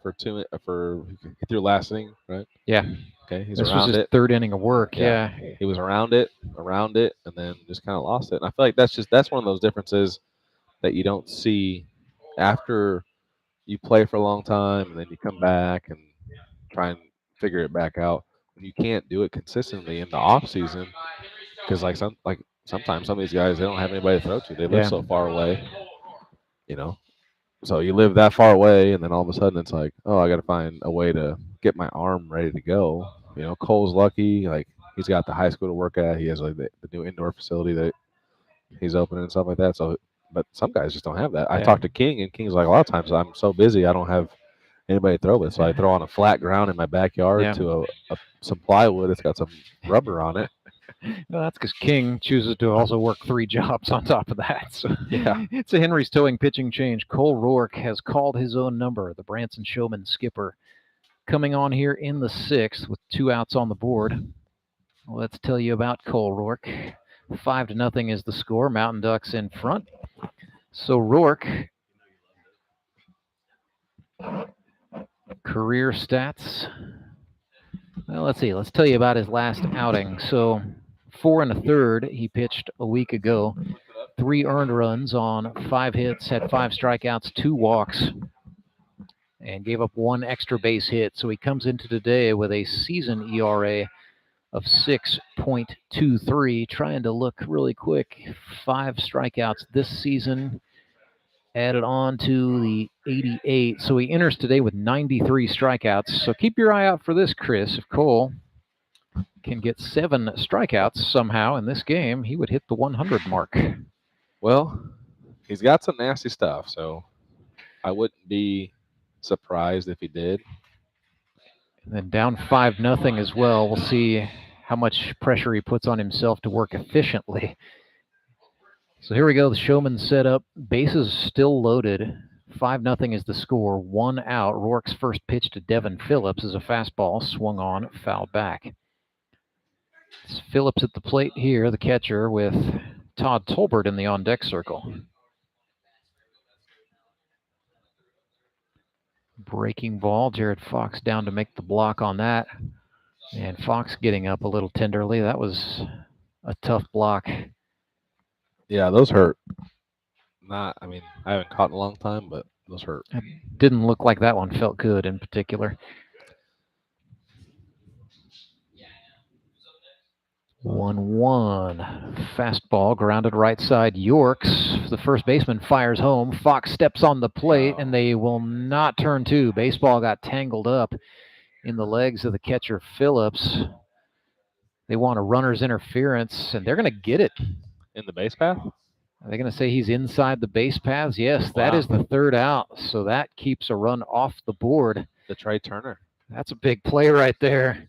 for through last inning, right? Yeah. Okay, he's This around was his it. 3rd inning of work. Yeah. He was around it, and then just kind of lost it. And I feel like that's one of those differences that you don't see after you play for a long time, and then you come back and try and figure it back out. When you can't do it consistently in the off season, because sometimes some of these guys, they don't have anybody to throw to. They live so far away, So you live that far away, and then all of a sudden it's like, oh, I got to find a way to get my arm ready to go. Cole's lucky, like he's got the high school to work at. He has like the new indoor facility that he's opening and stuff like that. So, but some guys just don't have that. I talked to King, and King's like, a lot of times I'm so busy, I don't have anybody to throw with. So I throw on a flat ground in my backyard to some plywood. It's got some rubber on it. Well, that's because King chooses to also work 3 jobs on top of that. So it's a Henry's towing pitching change. Cole Rourke has called his own number, the Branson Showmen skipper. Coming on here in the 6th with 2 outs on the board. Let's tell you about Cole Rourke. 5-0 is the score. Mountain Ducks in front. So Rourke, career stats. Well, let's see. Let's tell you about his last outing. So 4 1/3 he pitched a week ago. 3 earned runs on 5 hits, had 5 strikeouts, 2 walks, and gave up 1 extra base hit. So he comes into today with a season ERA of 6.23, trying to look really quick. 5 strikeouts this season, added on to the 88. So he enters today with 93 strikeouts. So keep your eye out for this, Chris. If Cole can get 7 strikeouts somehow in this game, he would hit the 100 mark. Well, he's got some nasty stuff, so I wouldn't be surprised if he did. And then down 5-0 as well. We'll see how much pressure he puts on himself to work efficiently. So here we go. The Showman set up. Bases still loaded. 5-0 is the score. 1 out. Rourke's first pitch to Devin Phillips is a fastball swung on, fouled back. It's Phillips at the plate here, the catcher, with Todd Tolbert in the on-deck circle. Breaking ball. Jared Fox down to make the block on that. And Fox getting up a little tenderly. That was a tough block. Yeah, those hurt. I haven't caught in a long time, but those hurt. It didn't look like that one felt good in particular. 1-1. Fastball grounded right side. Yorks. The first baseman fires home. Fox steps on the plate, and they will not turn 2. Baseball got tangled up in the legs of the catcher, Phillips. They want a runner's interference, and they're going to get it. In the base path? Are they going to say he's inside the base paths? Yes, that is the 3rd out. So that keeps a run off the board. The Trey Turner. That's a big play right there.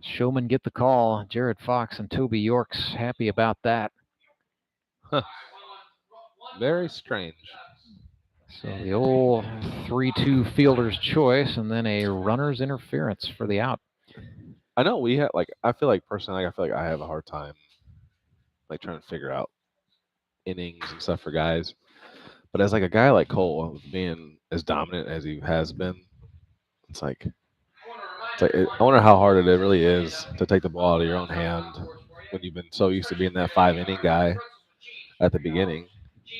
Showmen get the call. Jared Fox and Toby Yorks happy about that. Huh. Very strange. So the old 3-2 fielder's choice and then a runner's interference for the out. I know we have, I feel like personally, I feel like I have a hard time trying to figure out innings and stuff for guys. But as a guy like Cole, being as dominant as he has been, it's like I wonder how hard it really is to take the ball out of your own hand when you've been so used to being that 5-inning guy at the beginning.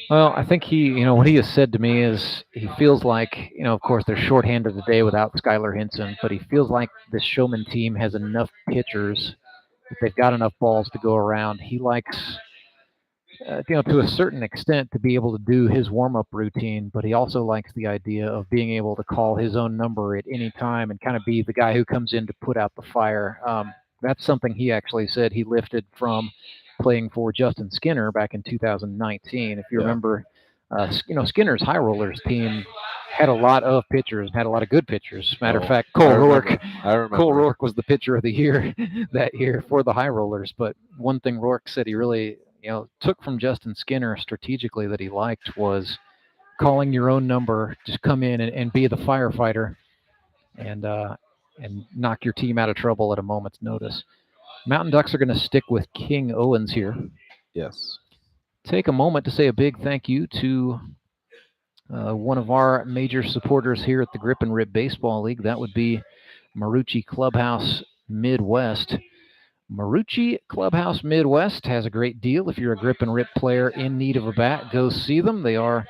Well, I think what he has said to me is he feels like, of course, they're shorthanded today without Skylar Hinson, but he feels like this Showman team has enough pitchers that they've got enough balls to go around. He likes, to a certain extent, to be able to do his warm-up routine, but he also likes the idea of being able to call his own number at any time and kind of be the guy who comes in to put out the fire. That's something he actually said he lifted from playing for Justin Skinner back in 2019. If you remember, Skinner's high rollers team had a lot of pitchers, had a lot of good pitchers. Matter of Oh, fact, I Cole remember. Rourke. I remember. Cole Rourke was the pitcher of the year that year for the high rollers. But one thing Rourke said he really, took from Justin Skinner strategically that he liked was calling your own number, just come in and be the firefighter, and knock your team out of trouble at a moment's notice. Mountain Ducks are going to stick with King Owens here. Yes. Take a moment to say a big thank you to one of our major supporters here at the Grip and Rip Baseball League. That would be Marucci Clubhouse Midwest. Marucci Clubhouse Midwest has a great deal. If you're a Grip and Rip player in need of a bat, go see them. They are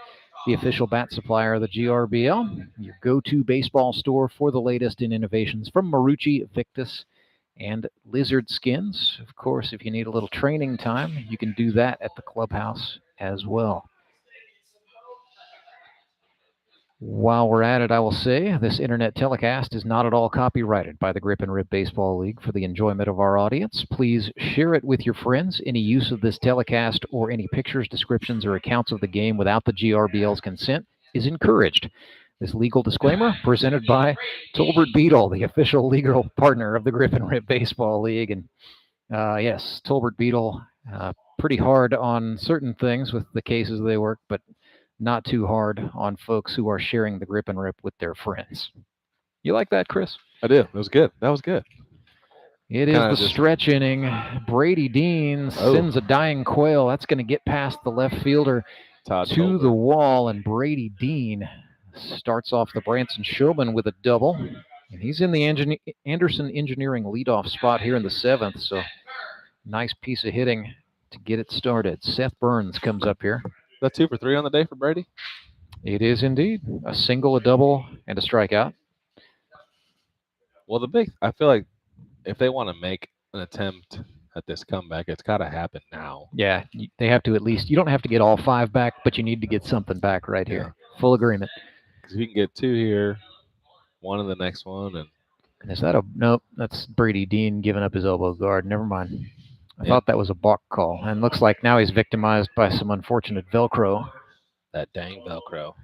the official bat supplier of the GRBL, your go-to baseball store for the latest in innovations from Marucci, Victus, and Lizard Skins. Of course, if you need a little training time, you can do that at the clubhouse as well. While we're at it, I will say this internet telecast is not at all copyrighted by the Grip and Rip Baseball League for the enjoyment of our audience. Please share it with your friends. Any use of this telecast or any pictures, descriptions, or accounts of the game without the GRBL's consent is encouraged. This legal disclaimer presented by Tolbert Beetle, the official legal partner of the Grip and Rip Baseball League. And yes, Tolbert Beetle, pretty hard on certain things with the cases they work, but not too hard on folks who are sharing the Grip and Rip with their friends. You like that, Chris? I did. It was good. That was good. It is the stretch inning. Brady Dean sends a dying quail. That's going to get past the left fielder to the wall, and Brady Dean starts off the Branson Showmen with a double. And he's in the Anderson Engineering leadoff spot here in the 7th, so nice piece of hitting to get it started. Seth Burns comes up here. Is that 2 for 3 on the day for Brady? It is indeed. A single, a double, and a strikeout. Well, I feel like if they want to make an attempt at this comeback, it's got to happen now. Yeah, they have to at least. You don't have to get all 5 back, but you need to get something back right here. Full agreement. Because if you can get 2 here, 1 in the next one. And is that nope, that's Brady Dean giving up his elbow guard. Never mind. I thought that was a balk call. And looks like now he's victimized by some unfortunate Velcro. That dang Velcro.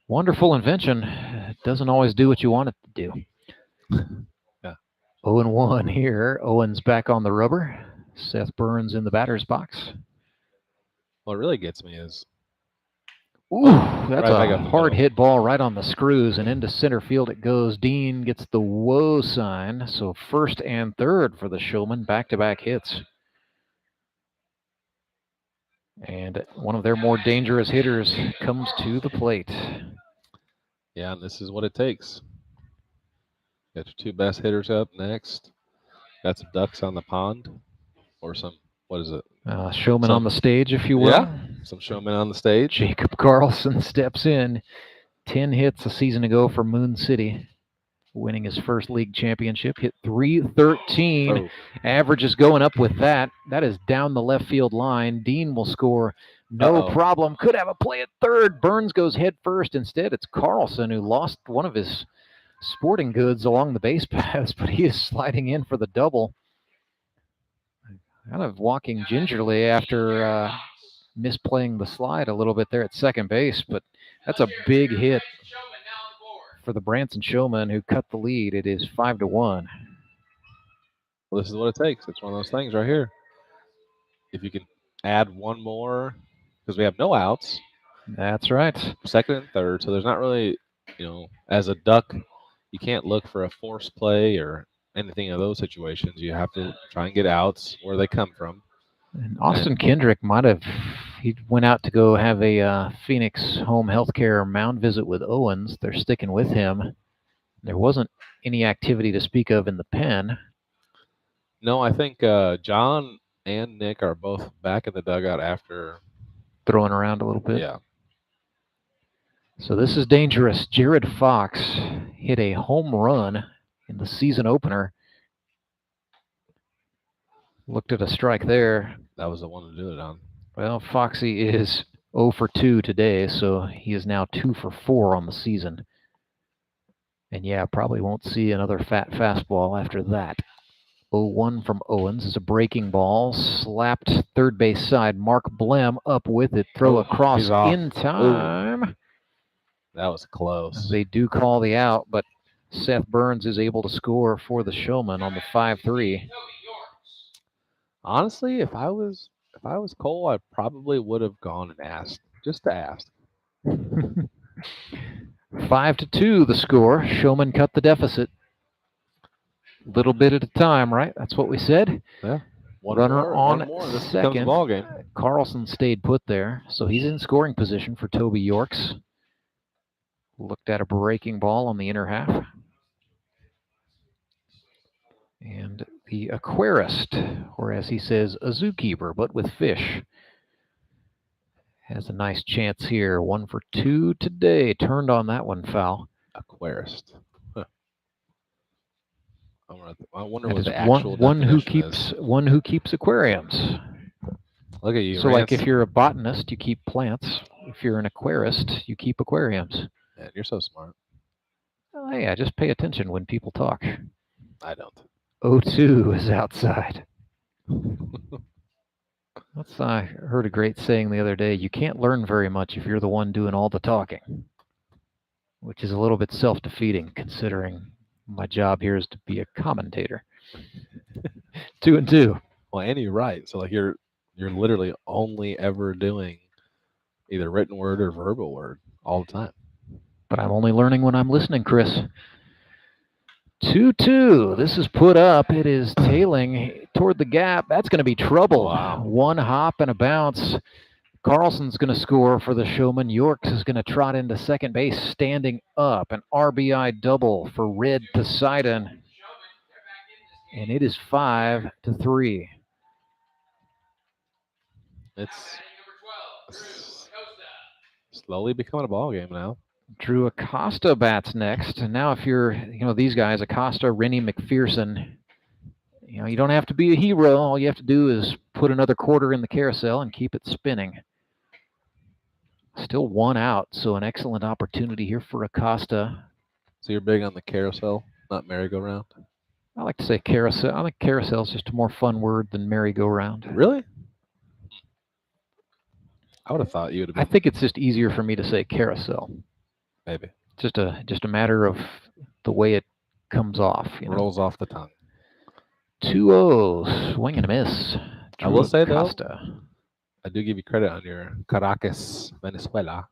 Wonderful invention. It doesn't always do what you want it to do. Yeah. 0-1 here. Owens back on the rubber. Seth Burns in the batter's box. What really gets me is... Ooh, that's a hard hit ball right on the screws, and into center field it goes. Dean gets the whoa sign, so first and third for the Showmen, back-to-back hits. And one of their more dangerous hitters comes to the plate. Yeah, and this is what it takes. Got your 2 best hitters up next. Got some ducks on the pond, or some, what is it? Showman on the stage, if you will. Yeah, some showmen on the stage. Jacob Carlson steps in. 10 hits a season ago for Moon City, winning his first league championship. Hit .313. Oh. Average is going up with that. That is down the left field line. Dean will score no problem. Could have a play at third. Burns goes head first. Instead, it's Carlson who lost one of his sporting goods along the base paths, but he is sliding in for the double. Kind of walking gingerly after misplaying the slide a little bit there at second base, but that's a big hit for the Branson Showmen who cut the lead. It is 5-1. Well, this is what it takes. It's one of those things right here. If you can add 1 more, because we have no outs. That's right. Second and third, so there's not really, as a Duck, you can't look for a force play or anything of those situations. You have to try and get outs where they come from. And Austin Kendrick he went out to go have a Phoenix Home Healthcare mound visit with Owens. They're sticking with him. There wasn't any activity to speak of in the pen. No, I think John and Nick are both back in the dugout after throwing around a little bit. Yeah. So this is dangerous. Jared Fox hit a home run in the season opener. Looked at a strike there. That was the one to do it on. Well, Foxy is 0 for 2 today, so he is now 2 for 4 on the season. And yeah, probably won't see another fat fastball after that. 0-1 from Owens is a breaking ball. Slapped third base side. Mark Blem up with it. Throw across he's off. in time. That was close. They do call the out, but Seth Burns is able to score for the Showmen on the 5-3. Honestly, if I was Cole, I probably would have gone and asked, just to ask. 5-2 the score. Showmen cut the deficit. Little bit at a time, right? That's what we said. Yeah. Runner on This becomes a second. ball game. Carlson stayed put there, so he's in scoring position for Toby Yorks. Looked at a breaking ball on the inner half. And the aquarist, or as he says, a zookeeper, but with fish, has a nice chance here. 1 for 2 today. Turned on that one foul. Aquarist. Huh. I wonder That what is the actual one who definition keeps is. one who keeps aquariums. Look at you. So, like, Rance. if you're a botanist, you keep plants. If you're an aquarist, you keep aquariums. Man, you're so smart. Oh yeah, just pay attention when people talk. I don't. 0-2 is outside. I heard a great saying the other day. You can't learn very much if you're the one doing all the talking, which is a little bit self-defeating considering my job here is to be a commentator. 2-2. Well, and you're right. So like you're literally only ever doing either written word or verbal word all the time. But I'm only learning when I'm listening, Chris. 2-2. This is put up. It is tailing toward the gap. That's going to be trouble. Wow. One hop and a bounce. Carlson's going to score for the Showman. Yorks is going to trot into second base, standing up. An RBI double for Red Poseidon. And it is 5-3. It's slowly becoming a ball game now. Drew Acosta bats next. And now if you're, these guys, Acosta, Rennie, McPherson, you don't have to be a hero. All you have to do is put another quarter in the carousel and keep it spinning. Still one out, so an excellent opportunity here for Acosta. So you're big on the carousel, not merry-go-round? I like to say carousel. I think carousel is just a more fun word than merry-go-round. Really? I would have thought you would have been. I think it's just easier for me to say carousel. Maybe. Just a matter of the way it comes off. Rolls off the tongue. 2-0, swing and a miss. I will say, though, Acosta. I do give you credit on your Caracas, Venezuela.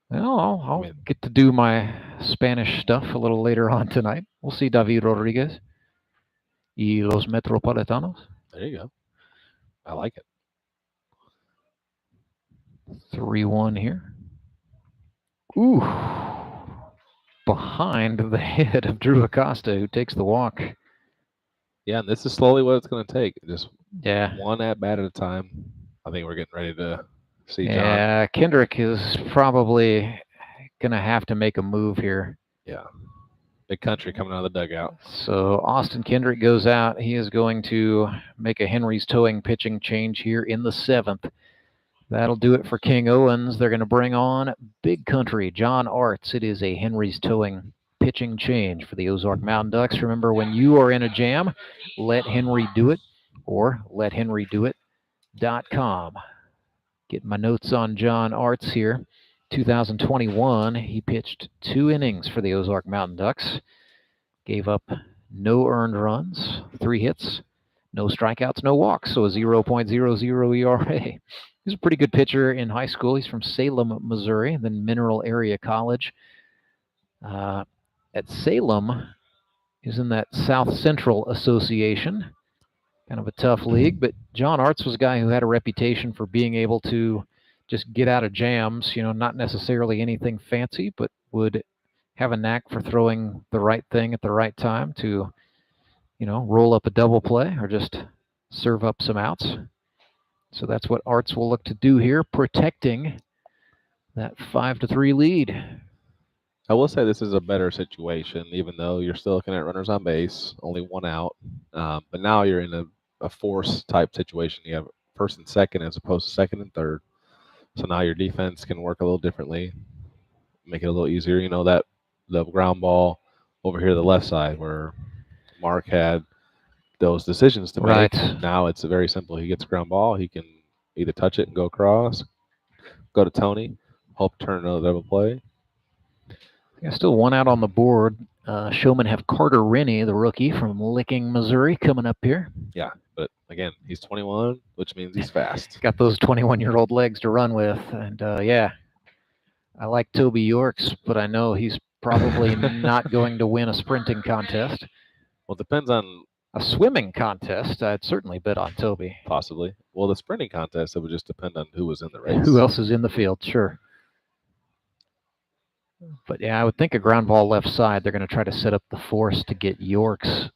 Well, I'll get to do my Spanish stuff a little later on tonight. We'll see David Rodriguez. Y los Metropolitanos. There you go. I like it. 3-1 here. Ooh. Behind the head of Drew Acosta, who takes the walk. Yeah, and this is slowly what it's going to take. Just Yeah. one at bat at a time. I think we're getting ready to see John. Yeah, Kendrick is probably going to have to make a move here. Yeah. Big country coming out of the dugout. So Austin Kendrick goes out. He is going to make a Henry's towing pitching change here in the 7th. That'll do it for King Owens. They're going to bring on Big Country, John Arts. It is a Henry's towing pitching change for the Ozark Mountain Ducks. Remember, when you are in a jam, let Henry do it, or lethenrydoit.com. Get my notes on John Arts here. 2021, he pitched 2 innings for the Ozark Mountain Ducks. Gave up no earned runs, 3 hits, no strikeouts, no walks, so a 0.00 ERA. He's a pretty good pitcher in high school. He's from Salem, Missouri, then Mineral Area College. At Salem, he's in that South Central Association. Kind of a tough league, but John Arts was a guy who had a reputation for being able to just get out of jams, not necessarily anything fancy, but would have a knack for throwing the right thing at the right time to, roll up a double play or just serve up some outs. So that's what Arts will look to do here, protecting that 5-3 lead. I will say this is a better situation, even though you're still looking at runners on base, only 1 out. But now you're in a force type situation. You have first and second as opposed to second and third. So now your defense can work a little differently, make it a little easier. That the ground ball over here to the left side where Mark had those decisions to Right. make. Now it's very simple. He gets a ground ball. He can either touch it and go across, go to Tony, hope turn another double play. Yeah, still one out on the board. Showmen have Carter Rennie, the rookie from Licking, Missouri, coming up here. Yeah, but again, he's 21, which means he's fast. Got those 21-year-old legs to run with. And yeah, I like Toby Yorks, but I know he's probably not going to win a sprinting contest. Well, it depends on a swimming contest. I'd certainly bet on Toby. Possibly. Well, the sprinting contest, it would just depend on who was in the race. Who else is in the field, sure. But yeah, I would think a ground ball left side, they're going to try to set up the force to get Yorks.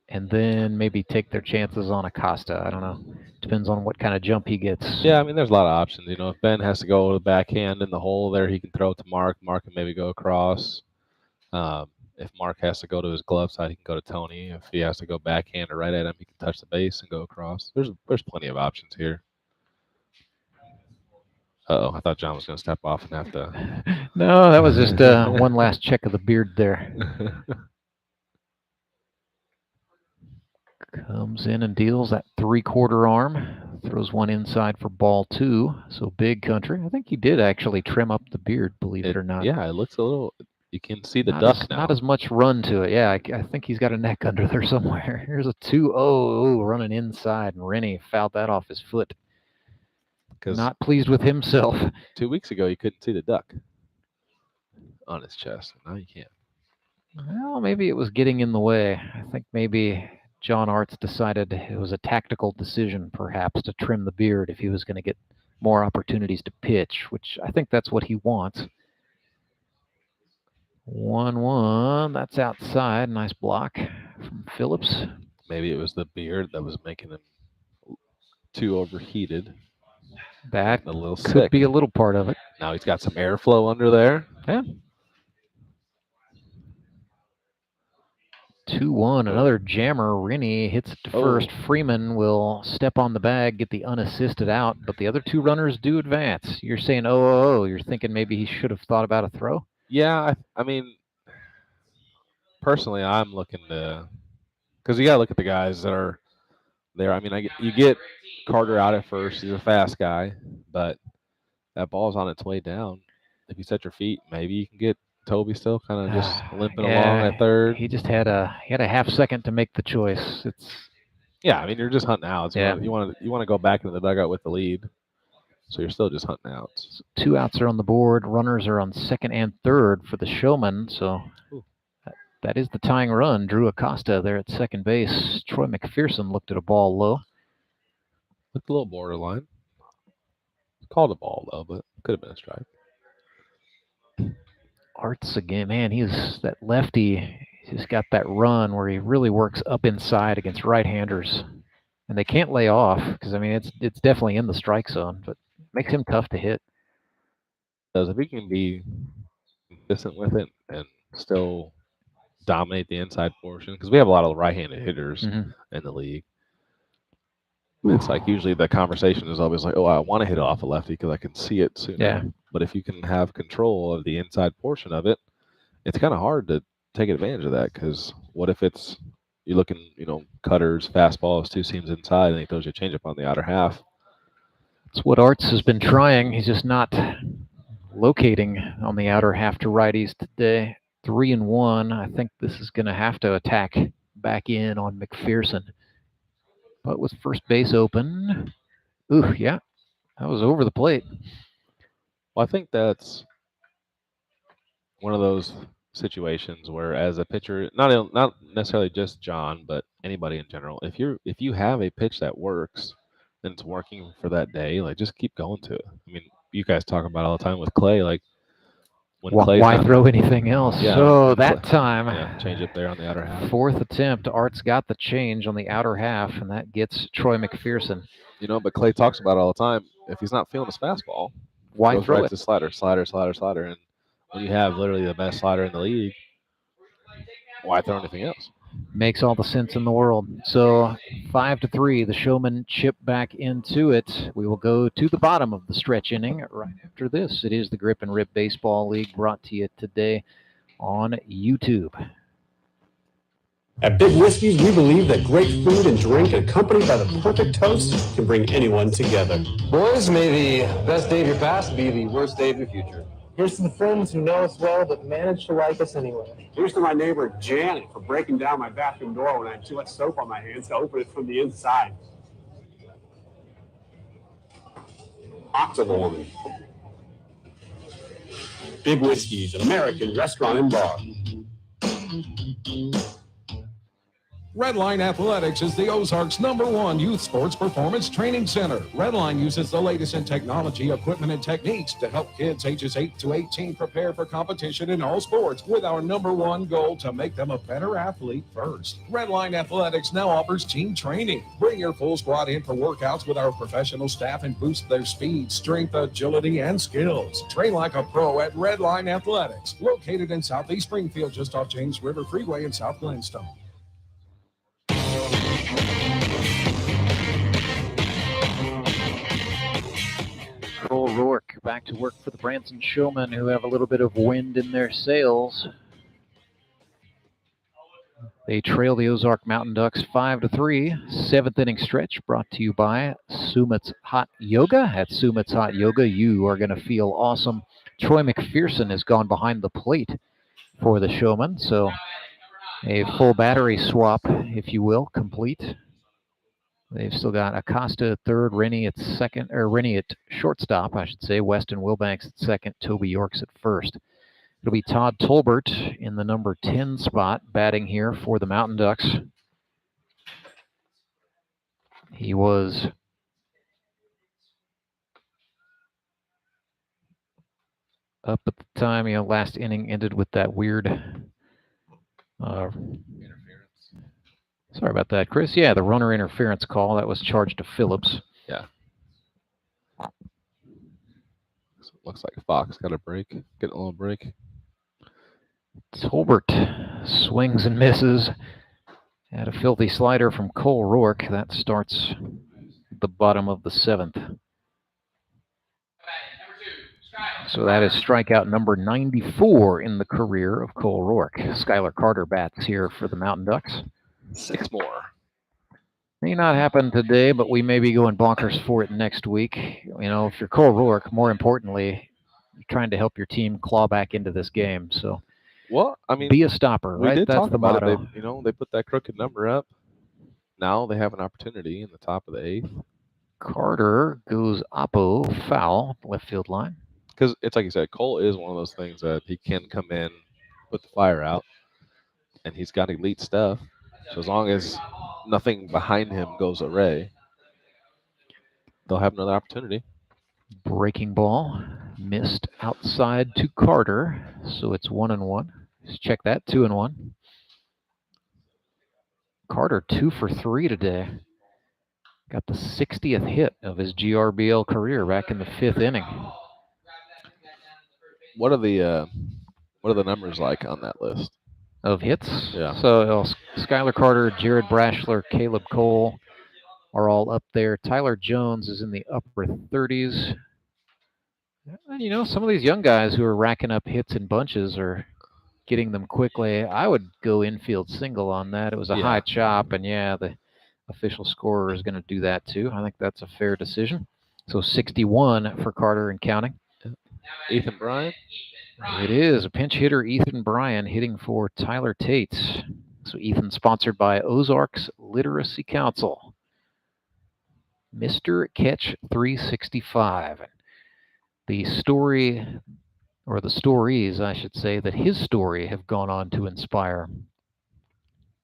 And then maybe take their chances on Acosta. I don't know. Depends on what kind of jump he gets. Yeah, I mean, there's a lot of options. You know, if Ben has to go to the backhand in the hole there, he can throw it to Mark. Mark can maybe go across. If Mark has to go to his glove side, he can go to Tony. If he has to go backhand or right at him, he can touch the base and go across. There's plenty of options here. Uh-oh, I thought John was going to step off and have to... No, that was just one last check of the beard there. Comes in and deals that 3/4 arm. Throws one inside for ball 2. So big country. I think he did actually trim up the beard, believe it or not. Yeah, it looks a little... You can see the not duck as, now. Not as much run to it. Yeah, I think he's got a neck under there somewhere. Here's a 2-0 running inside, and Rennie fouled that off his foot. Not pleased with himself. 2 weeks ago, you couldn't see the duck on his chest. Now you can't. Well, maybe it was getting in the way. I think maybe John Arts decided it was a tactical decision, perhaps, to trim the beard if he was going to get more opportunities to pitch, which I think that's what he wants. 1-1. That's outside. Nice block from Phillips. Maybe it was the beard that was making him too overheated. That a little could sick. be a little part of it. Now he's got some airflow under there. Yeah. 2-1. Another jammer. Rennie hits it to first. Freeman will step on the bag, get the unassisted out, but the other two runners do advance. You're saying, oh, you're thinking maybe he should have thought about a throw? Yeah, I mean, personally, I'm looking to, because you got to look at the guys that are there. I mean, you get Carter out at first. He's a fast guy, but that ball's on its way down. If you set your feet, maybe you can get Toby still kind of just limping along at third. He just had a half second to make the choice. Yeah, I mean, you're just hunting outs. Yeah. You want to go back into the dugout with the lead. So you're still just hunting outs. 2 outs are on the board. Runners are on second and third for the Showmen. So that is the tying run. Drew Acosta there at second base. Troy McPherson looked at a ball low. Looked a little borderline. Called a ball, though, but could have been a strike. Arts again, man, he's that lefty. He's got that run where he really works up inside against right-handers. And they can't lay off because, I mean, it's definitely in the strike zone, but makes him tough to hit. If he can be consistent with it and still dominate the inside portion, because we have a lot of right-handed hitters in the league. It's like usually the conversation is always like, oh, I want to hit off a lefty because I can see it sooner. Yeah. But if you can have control of the inside portion of it, it's kind of hard to take advantage of that, because what if you're looking, cutters, fastballs, 2 seams inside, and he throws you a changeup on the outer half. That's what Arts has been trying. He's just not locating on the outer half to righties today. 3-1. I think this is going to have to attack back in on McPherson. But with first base open, yeah, that was over the plate. Well, I think that's one of those situations where, as a pitcher, not necessarily just John, but anybody in general, if you have a pitch that works and it's working for that day, like, just keep going to it. I mean, you guys talk about it all the time with Clay, like, when why throw anything else? Yeah, so that time, change it there on the outer half. Fourth attempt, Arts got the change on the outer half, and that gets Troy McPherson. But Clay talks about it all the time. If he's not feeling his fastball, why goes throw right it? to slider. And when you have literally the best slider in the league, why throw anything else? Makes all the sense in the world. So 5-3, the Showmen chip back into it. We will go to the bottom of the stretch inning right after this. It is the Grip and Rip Baseball League, brought to you today on YouTube. At Big Whiskeys, we believe that great food and drink accompanied by the perfect toast can bring anyone together. Boys, may the best day of your past be the worst day of your future. Here's to the friends who know us well but manage to like us anyway. Here's to my neighbor Janet for breaking down my bathroom door when I had too much soap on my hands to open it from the inside. Octowoman. Big Whiskeys, American restaurant and bar. Redline Athletics is the Ozark's #1 youth sports performance training center. Redline uses the latest in technology, equipment, and techniques to help kids ages 8 to 18 prepare for competition in all sports with our #1 goal to make them a better athlete first. Redline Athletics now offers team training. Bring your full squad in for workouts with our professional staff and boost their speed, strength, agility, and skills. Train like a pro at Redline Athletics, located in Southeast Springfield just off James River Freeway in South Glenstone. Cole Rourke back to work for the Branson Showmen, who have a little bit of wind in their sails. They trail the Ozark Mountain Ducks 5-3. 7th inning stretch brought to you by Sumit's Hot Yoga. At Sumit's Hot Yoga, you are going to feel awesome. Troy McPherson has gone behind the plate for the Showmen, so a full battery swap, if you will, complete. They've still got Acosta at third, Rennie at second, or Rennie at shortstop, I should say. Weston Wilbanks at second, Toby Yorks at first. It'll be Todd Tolbert in the number 10 spot, batting here for the Mountain Ducks. He was up at the time, last inning ended with that weird sorry about that, Chris. Yeah, the runner interference call. That was charged to Phillips. Yeah. So it looks like Fox got a break. Getting a little break. Tolbert swings and misses. Had a filthy slider from Cole Rourke. That starts the bottom of the 7th. So that is strikeout number 94 in the career of Cole Rourke. Skylar Carter bats here for the Mountain Ducks. 6 more. May not happen today, but we may be going bonkers for it next week. If you're Cole Rourke, more importantly, you're trying to help your team claw back into this game. So, be a stopper, right? That's the motto. They put that crooked number up. Now they have an opportunity in the top of the 8th. Carter goes oppo, foul, left field line. Because it's like you said, Cole is one of those things that he can come in, put the fire out, and he's got elite stuff. So as long as nothing behind him goes array, they'll have another opportunity. Breaking ball missed outside to Carter, so it's 1-1. Just check that, 2-1. Carter 2 for 3 today. Got the 60th hit of his GRBL career back in the 5th inning. What are the numbers like on that list? Of hits? Yeah. So Skylar Carter, Jared Brashler, Caleb Cole are all up there. Tyler Jones is in the upper 30s. Some of these young guys who are racking up hits in bunches are getting them quickly. I would go infield single on that. It was a high chop, and the official scorer is going to do that too. I think that's a fair decision. So 61 for Carter and counting. Ethan Bryan? It is a pinch hitter, Ethan Bryan, hitting for Tyler Tate. So Ethan sponsored by Ozark's Literacy Council. Mr. Catch 365. The story, or the stories, I should say, that his story have gone on to inspire.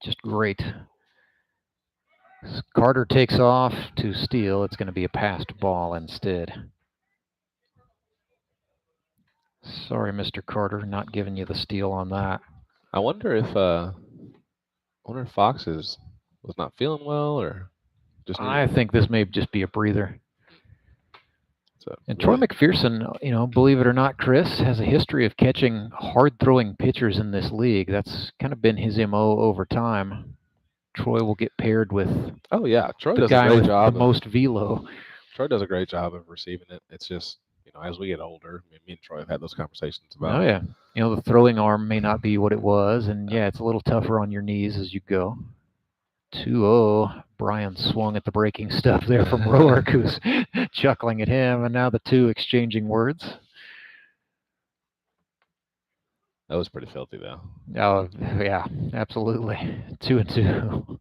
Just great. Carter takes off to steal. It's going to be a passed ball instead. Sorry, Mr. Carter, not giving you the steal on that. I wonder if Fox was not feeling well, or just. I think this may just be a breather. And Troy McPherson, believe it or not, Chris, has a history of catching hard-throwing pitchers in this league. That's kind of been his MO over time. Troy will get paired with. Oh yeah, Troy the does guy a great with job. The most velo. Troy does a great job of receiving it. It's just as we get older, me and Troy have had those conversations about. Oh yeah, the throwing arm may not be what it was, and yeah, it's a little tougher on your knees as you go. 2-0. Brian swung at the breaking stuff there from Rourke, who's chuckling at him, and now the two exchanging words. That was pretty filthy, though. Oh, yeah, absolutely. 2-2.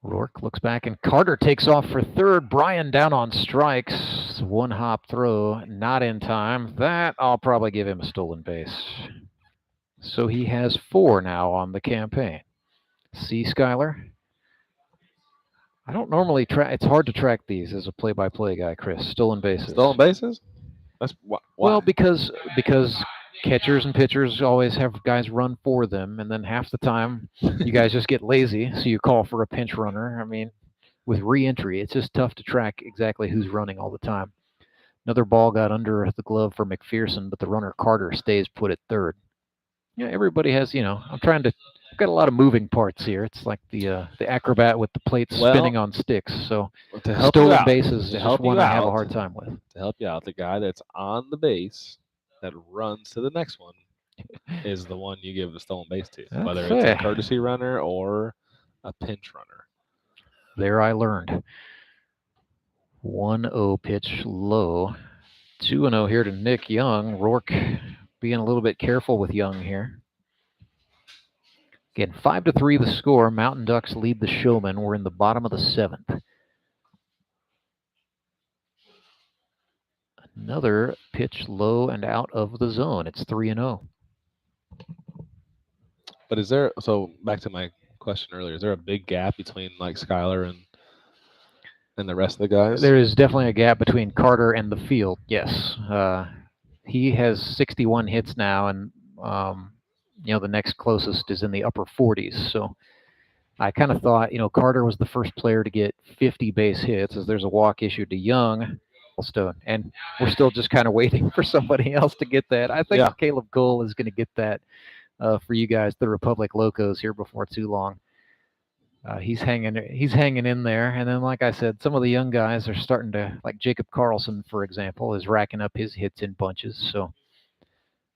Rourke looks back, and Carter takes off for third. Brian down on strikes. One hop throw, not in time. That I'll probably give him a stolen base. So he has 4 now on the campaign. See, Skyler? I don't normally track. It's hard to track these as a play-by-play guy, Chris. Stolen bases. Stolen bases? That's why? Well, because catchers and pitchers always have guys run for them, and then half the time you guys just get lazy, so you call for a pinch runner. I mean, with re-entry, it's just tough to track exactly who's running all the time. Another ball got under the glove for McPherson, but the runner Carter stays put at third. Everybody has, I've got a lot of moving parts here. It's like the acrobat with the plates spinning on sticks. So stolen bases is just one I have a hard time with. To help you out, the guy that's on the base that runs to the next one is the one you give the stolen base to, whether it's a courtesy runner or a pinch runner. There I learned. 1-0 pitch low. 2-0 here to Nick Young. Rourke being a little bit careful with Young here. Again, 5-3 the score. Mountain Ducks lead the Showmen. We're in the bottom of the 7th. Another pitch low and out of the zone. It's 3-0. But is there, so back to my question earlier, is there a big gap between like Skyler and the rest of the guys? There is definitely a gap between Carter and the field, yes. He has 61 hits now, and the next closest is in the upper 40s. So I kind of thought, Carter was the first player to get 50 base hits, as there's a walk issued to Young, Stone, and we're still just kind of waiting for somebody else to get that. I think Caleb Cole is going to get that for you guys, the Republic Locos, here before too long. He's hanging in there, and then, like I said, some of the young guys are starting to, like Jacob Carlson, for example, is racking up his hits in bunches. So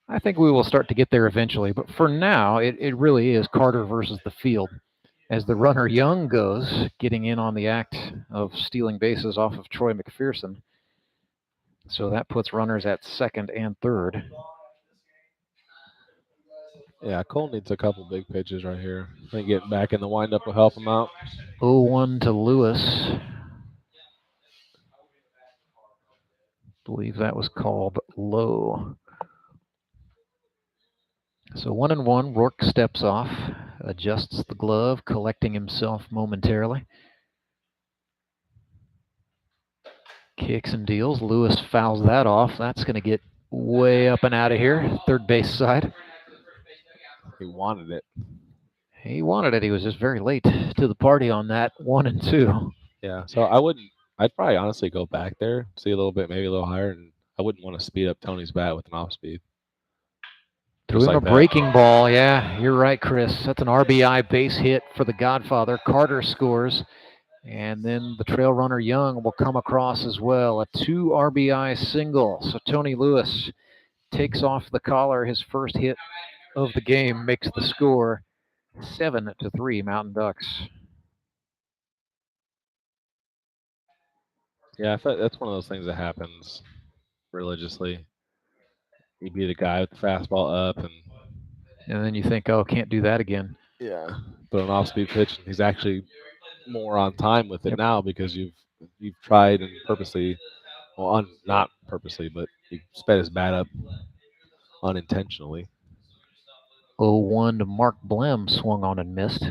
I think we will start to get there eventually. But for now, it really is Carter versus the field, as the runner Young goes, getting in on the act of stealing bases off of Troy McPherson. So that puts runners at second and third. Yeah, Cole needs a couple big pitches right here. I think getting back in the windup will help him out. 0-1 to Lewis. I believe that was called low. So 1-1, Rourke steps off, adjusts the glove, collecting himself momentarily. Kicks and deals. Lewis fouls that off. That's going to get way up and out of here. Third base side. He wanted it. He wanted it. He was just very late to the party on that 1-2. Yeah, so I'd probably honestly go back there, see a little bit, maybe a little higher, and I wouldn't want to speed up Tony's bat with an off speed. Threw him a breaking ball. Yeah, you're right, Chris. That's an RBI base hit for the Godfather. Carter scores. And then the trail runner Young will come across as well. A 2 RBI single. So Tony Lewis takes off the collar. His first hit of the game makes the score 7-3 Mountain Ducks. Yeah, I thought that's one of those things that happens religiously. You beat a guy with the fastball up, and then you think, oh, can't do that again. Yeah, but an off-speed pitch, he's actually more on time with it now because you've tried and purposely, well, not purposely, but you sped his bat up unintentionally. 0-1 to Mark Blem, swung on and missed.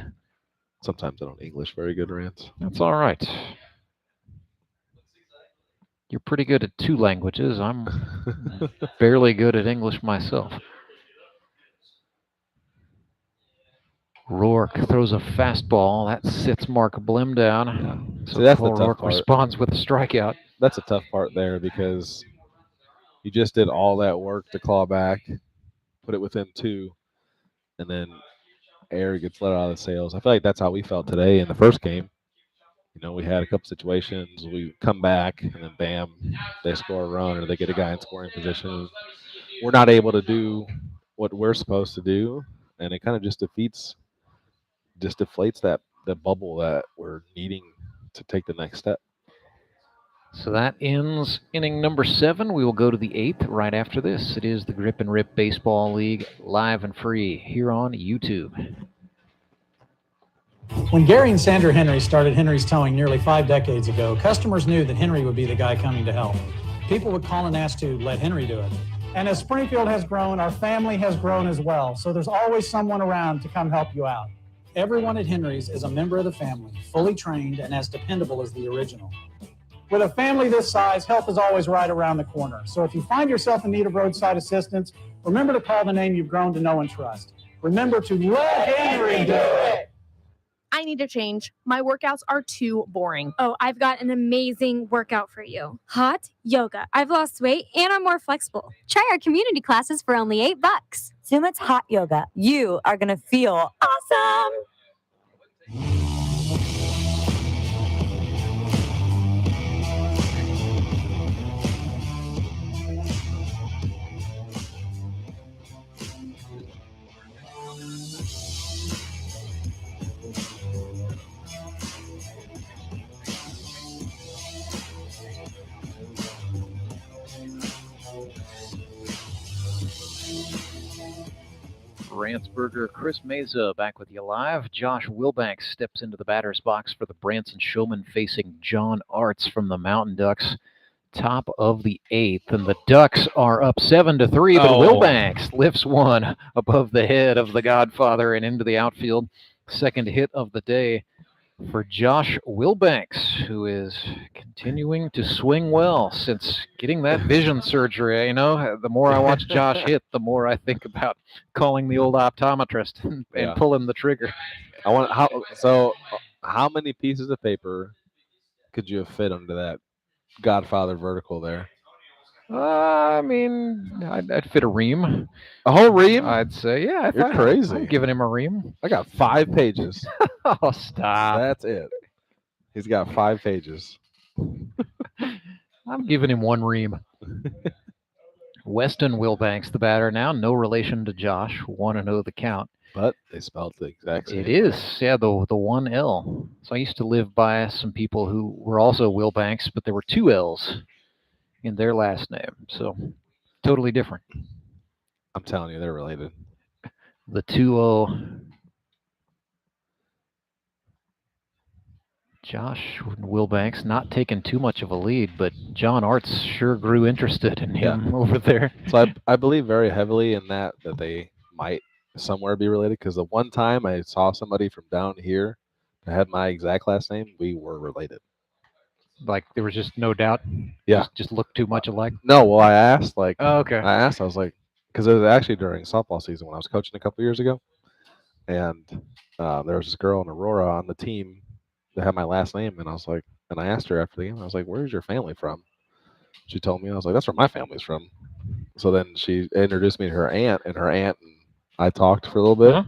Sometimes I don't English very good, Rance. That's all right. You're pretty good at 2 languages. I'm barely good at English myself. Rourke throws a fastball. That sits Mark Blem down. So that's the tough Rourke part. Responds with a strikeout. That's a tough part there because you just did all that work to claw back, put it within 2, and then air gets let out of the sails. I feel like that's how we felt today in the first game. We had a couple situations. We come back, and then bam, they score a run or they get a guy in scoring position. We're not able to do what we're supposed to do, and it kind of just deflates that the bubble that we're needing to take the next step. So that ends inning number 7. We will go to the 8th right after this. It is the Grip and Rip Baseball League, live and free here on YouTube. When Gary and Sandra Henry started Henry's Towing nearly 5 decades ago, customers knew that Henry would be the guy coming to help. People would call and ask to let Henry do it. And as Springfield has grown, our family has grown as well. So there's always someone around to come help you out. Everyone at Henry's is a member of the family, fully trained and as dependable as the original. With a family this size, help is always right around the corner. So if you find yourself in need of roadside assistance, remember to call the name you've grown to know and trust. Remember to let Henry do it. I need to change. My workouts are too boring. Oh, I've got an amazing workout for you. Hot yoga. I've lost weight and I'm more flexible. Try our community classes for only $8. Sumit's Hot Yoga. You are going to feel awesome. Randsberger, Chris Meza back with you live. Josh Wilbanks steps into the batter's box for the Branson Showmen facing John Arts from the Mountain Ducks. Top of the 8th, and the Ducks are up 7-3, but Wilbanks lifts one above the head of the Godfather and into the outfield. Second hit of the day for Josh Wilbanks, who is continuing to swing well since getting that vision surgery. The more I watch Josh hit, the more I think about calling the old optometrist and pulling the trigger. How many pieces of paper could you have fit under that Godfather vertical there? I'd fit a ream. A whole ream? I'd say, yeah. You're crazy. I'm giving him a ream. I got 5 pages. Oh, stop. That's it. He's got 5 pages. I'm giving him 1 ream. Weston Wilbanks, the batter now. No relation to Josh. 1-0 the count. But they spelled the exact same. It is, yeah, the 1 L. So I used to live by some people who were also Wilbanks, but there were 2 L's in their last name. So totally different. I'm telling you, they're related. The 2-0. Josh Wilbanks not taking too much of a lead, but John Arts sure grew interested in him over there. So I believe very heavily in that they might somewhere be related, because the one time I saw somebody from down here that had my exact last name, we were related. Like there was just no doubt? Yeah. Just looked too much alike? No, well, I asked, oh, okay. I was like, because it was actually during softball season when I was coaching a couple years ago, and there was this girl in Aurora on the team that had my last name, and I was like, and I asked her after the game, I was like, where's your family from? She told me, I was like, that's where my family's from. So then she introduced me to her aunt, and I talked for a little bit. Huh?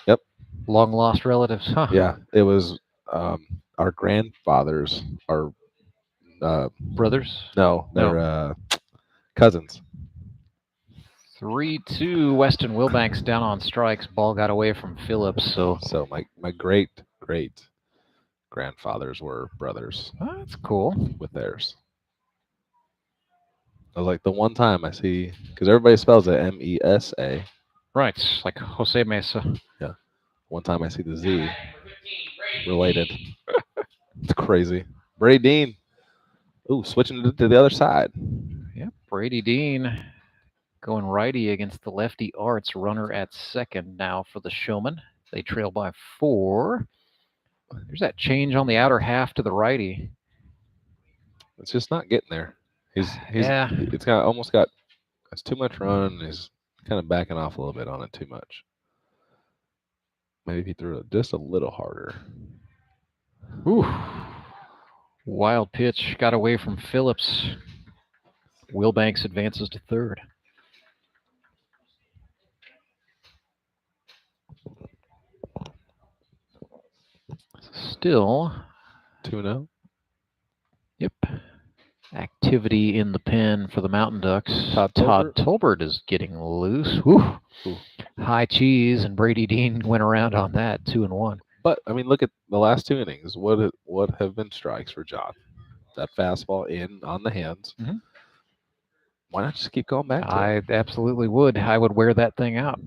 Yep. Long lost relatives, huh? Yeah, it was our grandfathers are brothers? No, they're cousins. 3-2, Weston Wilbanks down on strikes. Ball got away from Phillips. So my great grandfathers were brothers. Oh, that's cool. With theirs. I was like, the one time I see, because everybody spells it Mesa. Right, like Jose Mesa. Yeah. One time I see the Z related. It's crazy. Brady Dean. Ooh, switching to the other side. Yep, Brady Dean going righty against the lefty Arts. Runner at second now for the Showmen. They trail by 4. There's that change on the outer half to the righty. It's just not getting there. Yeah. It's too much run. And he's kind of backing off a little bit on it too much. Maybe if he threw it just a little harder. Ooh. Wild pitch got away from Phillips. Wilbanks advances to third. Still 2-0. Yep. Activity in the pen for the Mountain Ducks. Todd Tolbert is getting loose. Whew. High cheese, and Brady Dean went around on that, 2-1. But I mean, look at the last 2 innings. What have been strikes for John? That fastball in on the hands. Mhm. Why not just keep going back to I it? absolutely would. I would wear that thing out.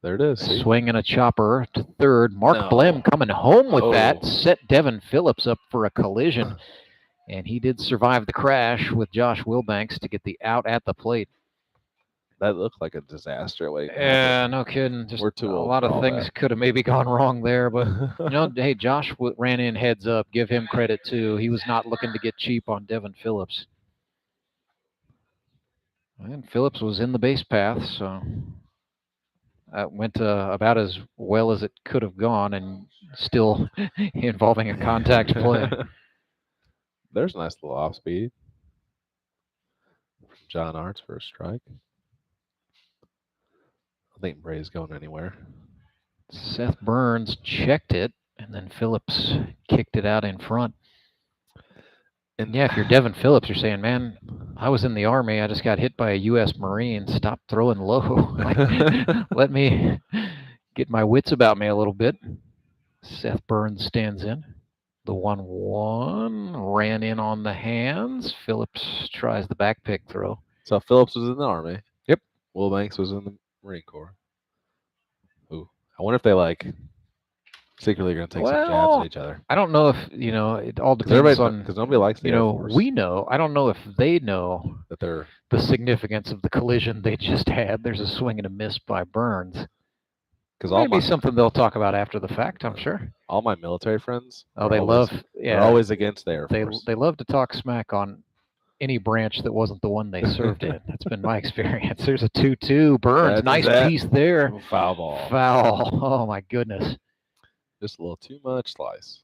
There it is. See? Swinging a chopper to third. Mark Blem coming home with that. Set Devin Phillips up for a collision. And he did survive the crash with Josh Wilbanks to get the out at the plate. That looked like a disaster. Yeah, no kidding. Just We're too a old lot for of all things that. could have maybe gone wrong there. But, hey, Josh ran in heads up. Give him credit, too. He was not looking to get cheap on Devin Phillips. And Phillips was in the base path, so that went about as well as it could have gone, and still involving a contact play. There's a nice little off speed. John Arts for a strike. I think Bray's going anywhere. Seth Burns checked it, and then Phillips kicked it out in front. And yeah, if you're Devin Phillips, you're saying, man, I was in the Army. I just got hit by a U.S. Marine. Stop throwing low. Let me get my wits about me a little bit. Seth Burns stands in. The 1-1 ran in on the hands. Phillips tries the back pick throw. So Phillips was in the Army. Yep. Wilbanks was in the Marine Corps. Ooh, I wonder if they secretly going to take some jabs at each other. I don't know if, it all depends on, because nobody likes the Air Force. we know. I don't know if they know that they're the significance of the collision they just had. There's a swing and a miss by Burns. Because maybe something they'll talk about after the fact, I'm sure. All my military friends. They're always against the Air Force. They love to talk smack on any branch that wasn't the one they served in. That's been my experience. There's a 2-2. Burns, nice piece there. Foul ball. Foul. Oh, my goodness. Just a little too much slice.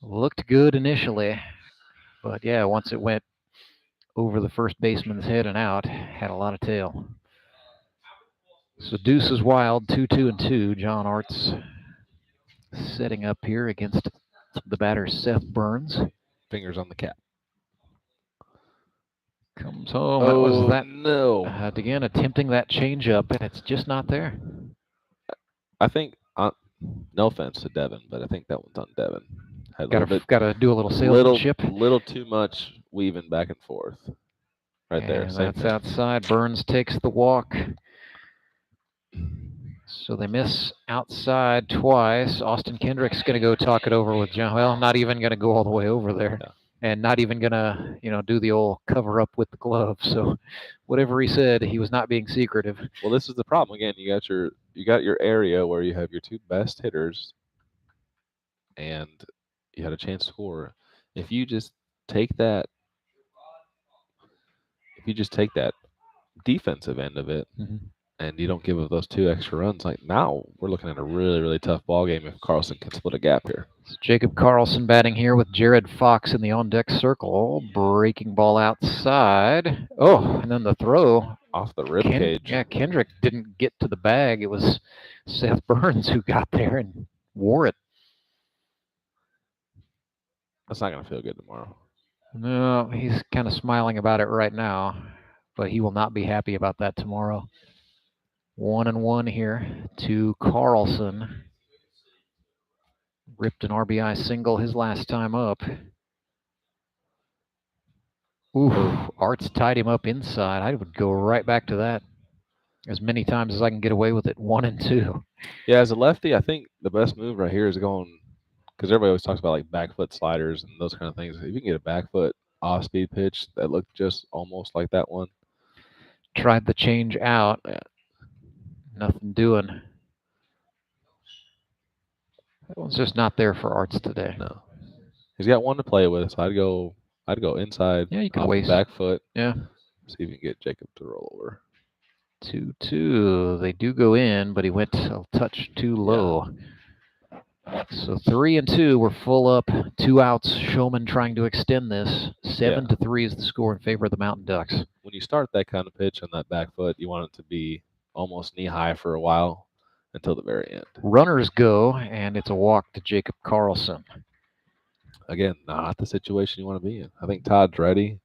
Looked good initially. But, yeah, once it went over the first baseman's head and out, had a lot of tail. So Deuce is wild, 2-2-2. John Arts setting up here against the batter Seth Burns. Fingers on the cap. Comes home. That was that. No. Again, attempting that changeup, and it's just not there. I think, no offense to Devin, but I think that one's on Devin. Got to do a little salesmanship. Little too much weaving back and forth. Right there. That's outside. Burns takes the walk. So they miss outside twice. Austin Kendrick's going to go talk it over with John. Well, not even going to go all the way over there. Yeah. And not even going to, do the old cover up with the glove. So whatever he said, he was not being secretive. Well, this is the problem. Again, you got your area where you have your 2 best hitters and you had a chance to score. If you just take that defensive end of it, and you don't give up those 2 extra runs, now we're looking at a really, really tough ball game if Carlson can split a gap here. It's Jacob Carlson batting here with Jared Fox in the on-deck circle. Breaking ball outside. Oh, and then the throw. Off the rib cage. Yeah, Kendrick didn't get to the bag. It was Seth Burns who got there and wore it. That's not going to feel good tomorrow. No, he's kind of smiling about it right now, but he will not be happy about that tomorrow. 1-1 here to Carlson. Ripped an RBI single his last time up. Ooh, Arts tied him up inside. I would go right back to that as many times as I can get away with it. 1-2. Yeah, as a lefty, I think the best move right here is going, because everybody always talks about back foot sliders and those kind of things. If you can get a back foot off-speed pitch that looked just almost like that one. Tried the change out. Yeah. Nothing doing. That one's just not there for Arts today. No. He's got one to play with, so I'd go inside. Yeah, you can off waste. The back foot. Yeah. See if you can get Jacob to roll over. 2-2. They do go in, but he went a touch too low. Yeah. So 3-2. We're full up. 2 outs. Showman trying to extend this. 7-3 is the score in favor of the Mountain Ducks. When you start that kind of pitch on that back foot, you want it to be almost knee-high for a while until the very end. Runners go, and it's a walk to Jacob Carlson. again, not the situation you want to be in. I think Todd's ready.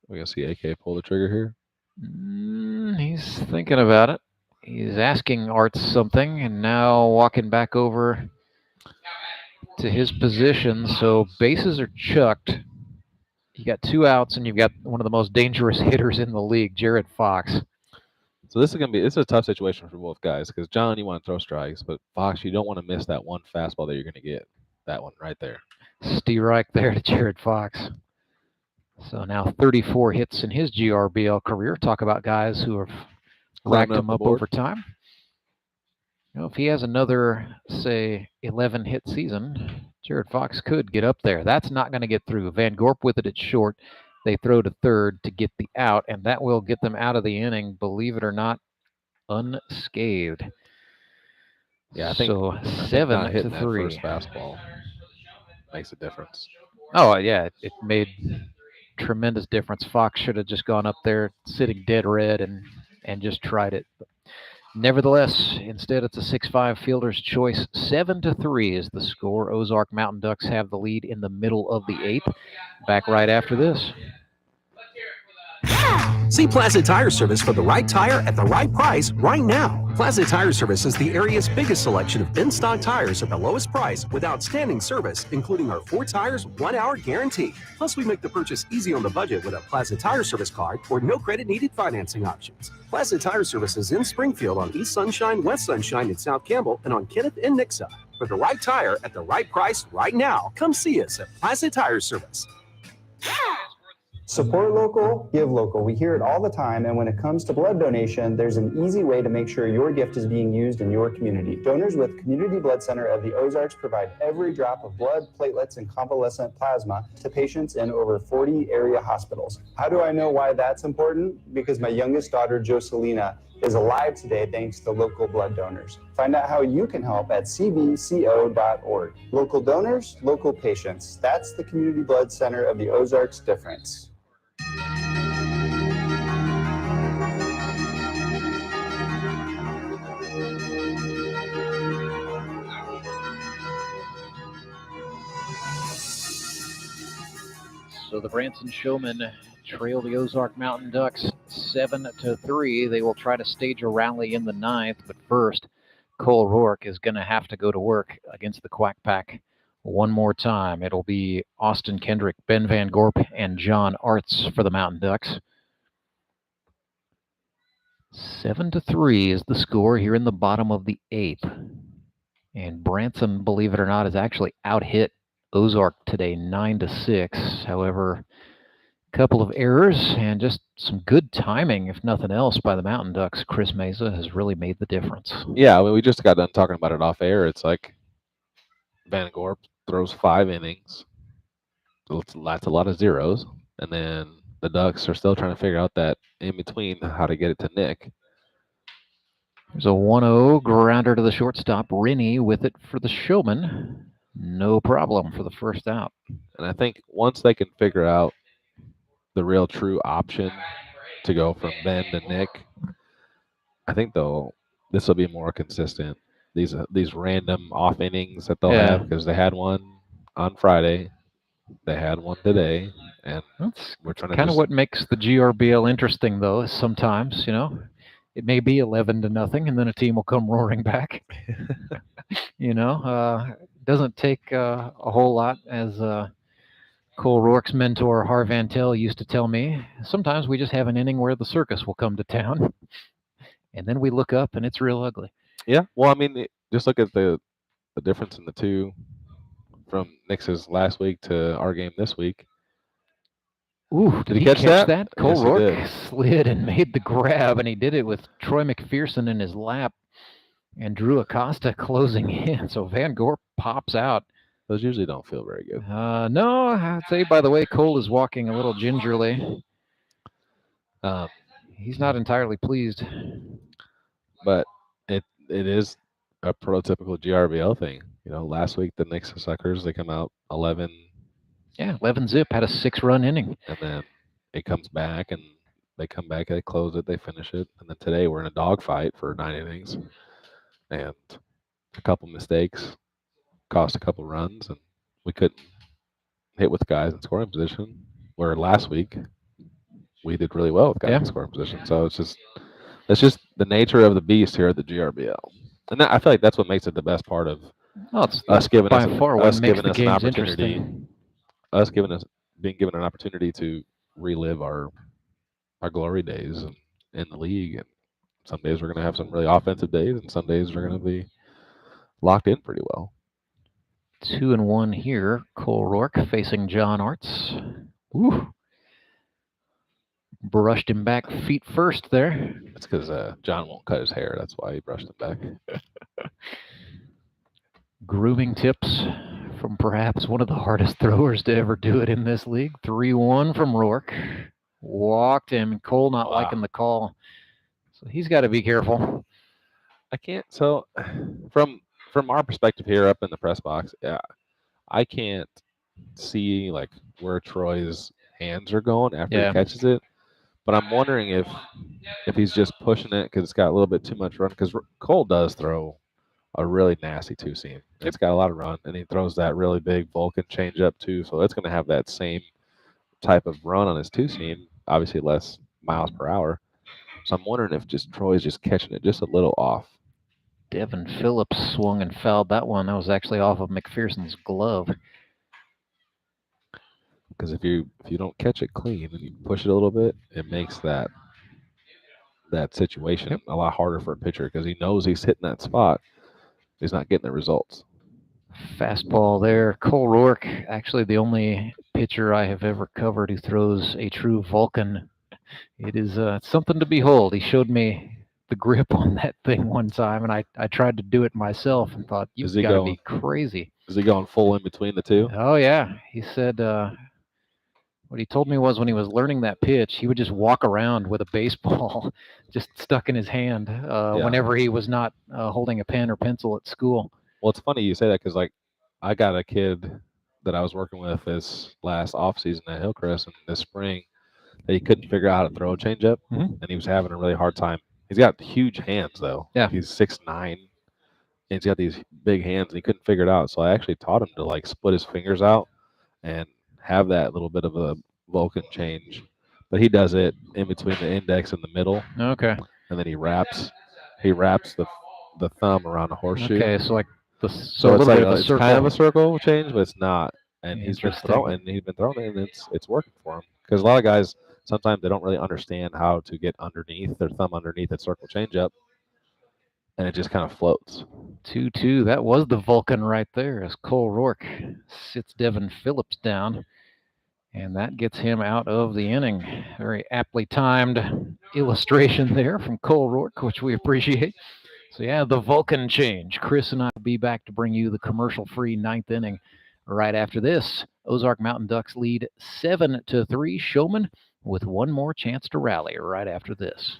We're going to see AK pull the trigger here. He's thinking about it. He's asking Arts something, and now walking back over to his position. So bases are chucked. You got 2 outs, and you've got one of the most dangerous hitters in the league, Jared Fox. So this is a tough situation for both guys because John, you want to throw strikes, but Fox, you don't want to miss that one fastball that you're going to get. That one right there. Strike there to Jared Fox. So now 34 hits in his GRBL career. Talk about guys who have racked him up over time. You know, if he has another, say, 11-hit season, Jared Fox could get up there. That's not going to get through. Van Gorp with it at short. They throw to third to get the out, and that will get them out of the inning, believe it or not, unscathed. Yeah, I think so. I think 7 not hitting to that 3. first fastball makes a difference. Oh yeah, it made tremendous difference. Fox should have just gone up there sitting dead red and just tried it. But nevertheless, instead it's a 6-5 fielder's choice. 7 to 3 is the score. Ozark Mountain Ducks have the lead in the middle of the 8th. Back right after this. See Plaza Tire Service for the right tire at the right price right now. Plaza Tire Service is the area's biggest selection of in-stock tires at the lowest price with outstanding service, including our 4 tires, 1-hour guarantee. Plus, we make the purchase easy on the budget with a Plaza Tire Service card or no credit needed financing options. Plaza Tire Service is in Springfield on East Sunshine, West Sunshine, and South Campbell, and on Kenneth and Nixa. For the right tire at the right price right now, come see us at Plaza Tire Service. Support local, give local. We hear it all the time, and when it comes to blood donation, there's an easy way to make sure your gift is being used in your community. Donors with Community Blood Center of the Ozarks provide every drop of blood, platelets, and convalescent plasma to patients in over 40 area hospitals. How do I know why that's important? Because my youngest daughter, Joselina, is alive today thanks to local blood donors. Find out how you can help at cbco.org. Local donors, local patients. That's the Community Blood Center of the Ozarks difference. So the Branson Showmen trail the Ozark Mountain Ducks 7 to 3. They will try to stage a rally in the 9th, but first, Cole Rourke is going to have to go to work against the Quack Pack one more time. It'll be Austin Kendrick, Ben Van Gorp, and John Arts for the Mountain Ducks. 7 to 3 is the score here in the bottom of the 8th. And Branson, believe it or not, has actually out-hit Ozark today 9 to 6. However, a couple of errors and just some good timing, if nothing else, by the Mountain Ducks. Chris Mesa has really made the difference. Yeah, I mean, we just got done talking about it off air. It's like Van Gorp throws 5 innings. That's a lot of zeros. And then the Ducks are still trying to figure out that in between how to get it to Nick. There's a 1-0 grounder to the shortstop. Rennie with it for the Showman. No problem for the first out. And I think once they can figure out the real true option to go from Ben to Nick, I think this will be more consistent. These random off innings that they'll have, because they had one on Friday, they had one today, and we're trying to kind of what makes the GRBL interesting, though, is sometimes, it may be 11 to nothing, and then a team will come roaring back. Doesn't take a whole lot, as Cole Rourke's mentor, Harv Tell, used to tell me. Sometimes we just have an inning where the circus will come to town, and then we look up, and it's real ugly. Yeah, well, I mean, just look at the difference in the two from Nix's last week to our game this week. Ooh, did he catch that? Cole Rourke slid and made the grab, and he did it with Troy McPherson in his lap and Drew Acosta closing in. So Van Gorp pops out. Those usually don't feel very good. No, I'd say, by the way, Cole is walking a little gingerly. He's not entirely pleased. But it is a prototypical GRBL thing. Last week the Nixa Suckers, they come out 11. Yeah, 11 zip, had a 6-run inning. And then it comes back, and they come back, they close it, they finish it. And then today we're in a dogfight for 9 innings. And a couple mistakes cost a couple runs, and we couldn't hit with guys in scoring position. Where last week we did really well with guys in scoring position. So it's just the nature of the beast here at the GRBL, and I feel like that's what makes it the best part of us giving us an opportunity, being given an opportunity to relive our glory days in the league. And some days we're going to have some really offensive days, and some days we're going to be locked in pretty well. 2-1 here. Cole Rourke facing John Arts. Woo. Brushed him back feet first there. That's because John won't cut his hair. That's why he brushed him back. Grooming tips from perhaps one of the hardest throwers to ever do it in this league. 3-1 from Rourke. Walked him, and Cole not liking the call. So he's got to be careful. I can't. So from our perspective here up in the press box, I can't see like where Troy's hands are going after he catches it. But I'm wondering if he's just pushing it because it's got a little bit too much run. Because Cole does throw a really nasty two-seam. It's got a lot of run, and he throws that really big Vulcan changeup too. So it's going to have that same type of run on his two-seam. Obviously less miles per hour. So I'm wondering if just Troy's just catching it just a little off. Devin Phillips swung and fouled that one. That was actually off of McPherson's glove. Because if you don't catch it clean and you push it a little bit, it makes that situation a lot harder for a pitcher because he knows he's hitting that spot. He's not getting the results. Fastball there. Cole Rourke, actually the only pitcher I have ever covered who throws a true Vulcan. It is something to behold. He showed me the grip on that thing one time, and I tried to do it myself and thought, you've got to be crazy. Is he going full in between the two? Oh, yeah. He said what he told me was when he was learning that pitch, he would just walk around with a baseball just stuck in his hand whenever he was not holding a pen or pencil at school. Well, it's funny you say that because, like, I got a kid that I was working with this last offseason at Hillcrest and this spring that he couldn't figure out how to throw a changeup, and he was having a really hard time. He's got huge hands, though. Yeah. He's 6'9", and he's got these big hands, and he couldn't figure it out. So I actually taught him to, like, split his fingers out and have that little bit of a Vulcan change. But he does it in between the index and the middle. Okay. And then he wraps the thumb around a horseshoe. Okay, so like so it's like it's kind of a circle change, but it's not. And he's been throwing it, and it's working for him. Because a lot of guys sometimes they don't really understand how to get underneath their thumb underneath that circle changeup, and it just kind of floats. 2-2. That was the Vulcan right there as Cole Rourke sits Devin Phillips down. And that gets him out of the inning. Very aptly timed illustration there from Cole Rourke, which we appreciate. So, yeah, the Vulcan change. Chris and I will be back to bring you the commercial-free ninth inning right after this. Ozark Mountain Ducks lead 7-3. Showmen with one more chance to rally right after this.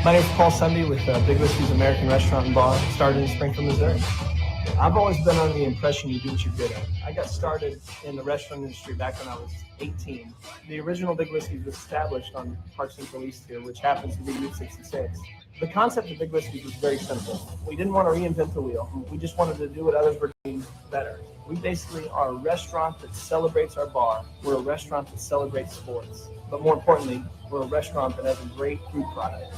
My name is Paul Sunday with Big Whiskey's American Restaurant and Bar, started in Springfield, Missouri. I've always been under the impression you do what you're good at. I got started in the restaurant industry back when I was 18. The original Big Whiskey's was established on Park Central East here, which happens to be Route 66. The concept of Big Whiskey's was very simple. We didn't want to reinvent the wheel. We just wanted to do what others were doing better. We basically are a restaurant that celebrates our bar. We're a restaurant that celebrates sports. But more importantly, we're a restaurant that has a great food product.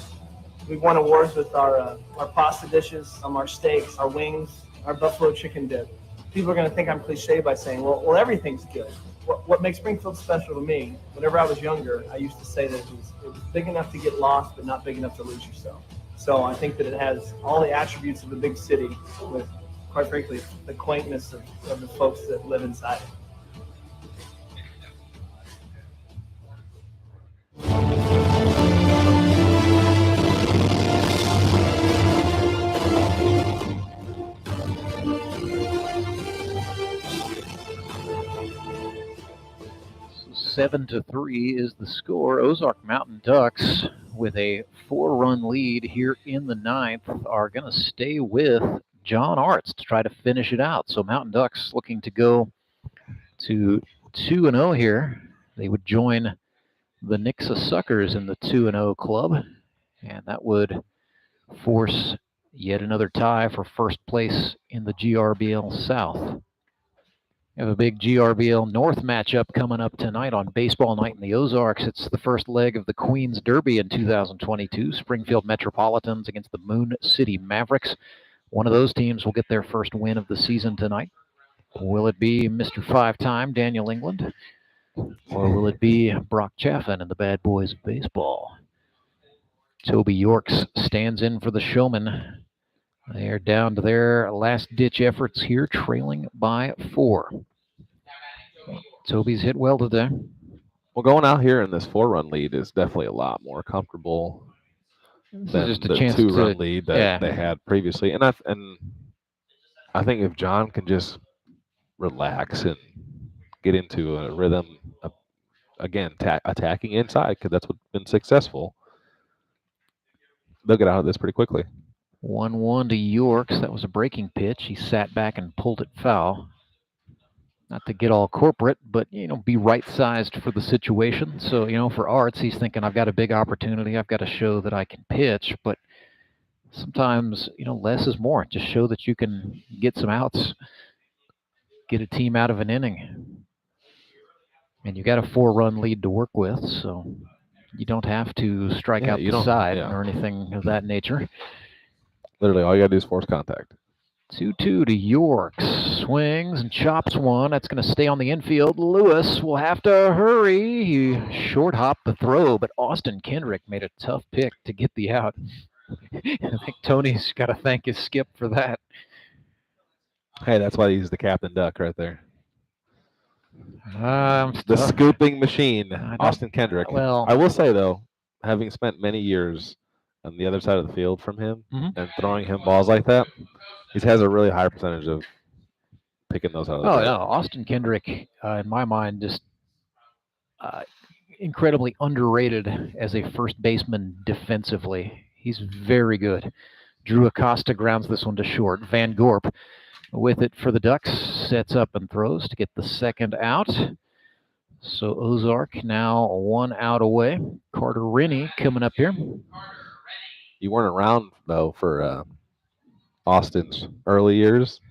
We've won awards with our pasta dishes, our steaks, our wings, our buffalo chicken dip. People are going to think I'm cliche by saying, well, everything's good. What makes Springfield special to me, whenever I was younger, I used to say that it was big enough to get lost, but not big enough to lose yourself. So I think that it has all the attributes of a big city with, quite frankly, the quaintness of the folks that live inside it. So 7-3 is the score. Ozark Mountain Ducks with a 4-run lead here in the ninth are going to stay with John Arts to try to finish it out. So Mountain Ducks looking to go to 2-0 here. They would join the Nixa Suckers in the 2-0 club, and that would force Yet another tie for first place in the GRBL South. We have a big GRBL North matchup coming up tonight on Baseball Night in the Ozarks. It's the first leg of the Queens Derby in 2022. Springfield Metropolitans against the Moon City Mavericks. One of those teams will get their first win of the season tonight. Will it be Mr. Five-time Daniel England? Or will it be Brock Chaffin and the Bad Boys of Baseball? Toby Yorks stands in for the Showmen. They are down to their last-ditch efforts here, trailing by 4. Toby's hit well today. Well, going out here in this 4-run lead is definitely a lot more comfortable than just a the chance 2-run to- lead that yeah. they had previously. And I think if John can just relax and get into a rhythm, again, attacking inside, because that's what's been successful, they'll get out of this pretty quickly. 1-1 to Yorks. That was a breaking pitch. He sat back and pulled it foul. Not to get all corporate, but, be right-sized for the situation. So, for Arts, he's thinking, I've got a big opportunity. I've got to show that I can pitch. But sometimes, less is more. Just show that you can get some outs, get a team out of an inning. And you got a 4-run lead to work with, so you don't have to strike out the side or anything of that nature. Literally, all you got to do is force contact. 2-2 to Yorks. Swings and chops one. That's going to stay on the infield. Lewis will have to hurry. He short hopped the throw, but Austin Kendrick made a tough pick to get the out. I think Tony's got to thank his skip for that. Hey, that's why he's the captain duck right there. The scooping machine, Austin Kendrick. Well, I will say, though, having spent many years on the other side of the field from him and throwing him balls like that, he has a really high percentage of picking those out of the Oh, dirt. no. Austin Kendrick, in my mind, just incredibly underrated as a first baseman defensively. He's very good. Drew Acosta grounds this one to short. Van Gorp with it for the Ducks, sets up and throws to get the second out. So Ozark now 1 out away. Carter Rennie coming up here. You weren't around, though, for Austin's early years.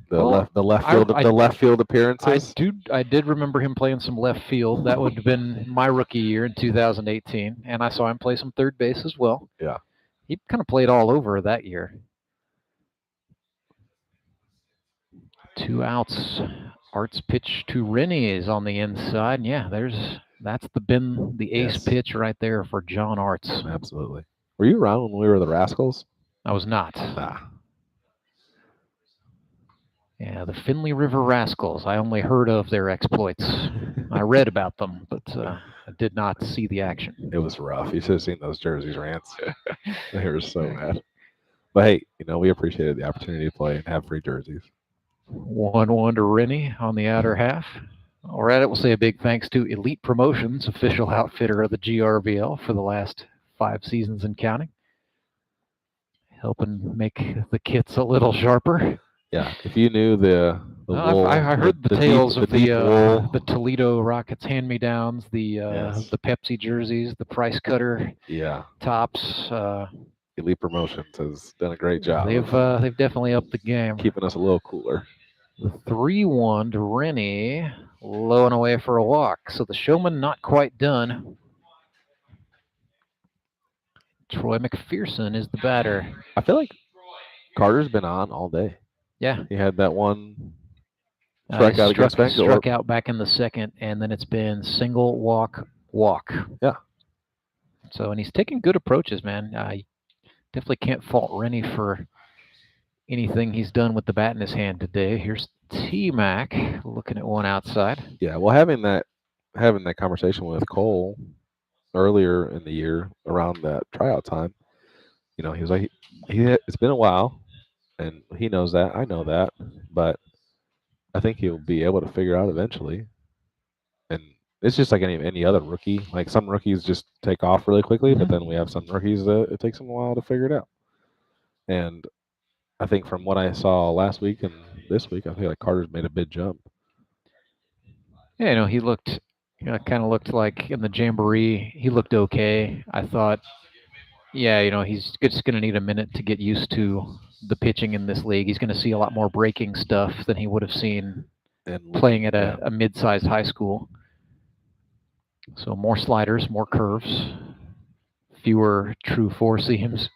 The left field appearances. I did remember him playing some left field. That would have been my rookie year in 2018, and I saw him play some third base as well. Yeah, he kind of played all over that year. 2 outs. Art's pitch to Rennie is on the inside. And yeah, that's been the ace pitch right there for John Arts. Absolutely. Were you around when we were the Rascals? I was not. Ah. Yeah, the Finley River Rascals. I only heard of their exploits. I read about them, but I did not see the action. It was rough. You should have seen those jerseys, Rance. They were so bad. But hey, we appreciated the opportunity to play and have free jerseys. 1-1 to Rennie on the outer half. All right, we'll say a big thanks to Elite Promotions, official outfitter of the GRBL for the last 5 seasons and counting. Helping make the kits a little sharper. Yeah, if you knew the wool, I heard the tales of wool. the Toledo Rockets hand-me-downs, the Pepsi jerseys, the Price Cutter tops. Elite Promotions has done a great job. They've definitely upped the game. Keeping us a little cooler. 3-1 to Rennie, low and away for a walk. So the Showman not quite done. Troy McPherson is the batter. I feel like Carter's been on all day. Yeah. He had that one strikeout against Bengals. Struck out back in the second, and then it's been single, walk. Yeah. So, and he's taking good approaches, man. Definitely can't fault Rennie for anything he's done with the bat in his hand today. Here's T-Mac looking at one outside. Yeah, well, having that conversation with Cole earlier in the year around that tryout time, he was like, it's been a while, and he knows that. I know that, but I think he'll be able to figure out eventually. And it's just like any other rookie. Like some rookies just take off really quickly, but then we have some rookies that it takes them a while to figure it out. And I think from what I saw last week and this week, I feel like Carter's made a big jump. Yeah, he looked, kind of looked like in the Jamboree, he looked okay. I thought Yeah, you know, he's just going to need a minute to get used to the pitching in this league. He's going to see a lot more breaking stuff than he would have seen playing at a mid-sized high school. So more sliders, more curves, fewer true four seams.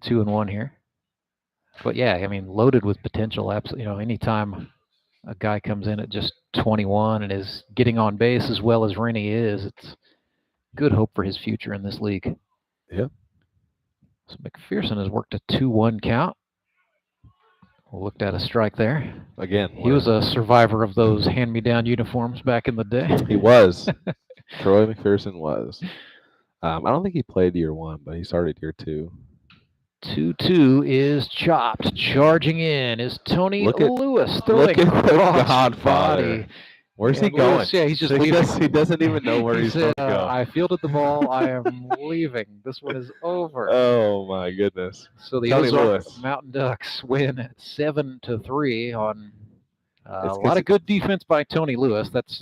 2-1 here. But yeah, I mean, loaded with potential. Absolutely, you know, anytime a guy comes in at just 21 and is getting on base as well as Rennie is, it's good hope for his future in this league. Yep. So McPherson has worked a 2-1 count. Looked at a strike there. Again, he was a survivor of those hand-me-down uniforms back in the day. He was. Troy McPherson was. I don't think he played year 1, but he started year 2. 2-2 is chopped. Charging in is Tony Lewis throwing look at the cross Godfather. body. Where's he Lewis, going? yeah, he's just So leaving. he doesn't even know where he's said, going to go. I fielded the ball. I am leaving. This one is over. Oh my goodness! So the Tony Ozark Lewis. Mountain Ducks win 7-3 on a lot of good defense by Tony Lewis. That's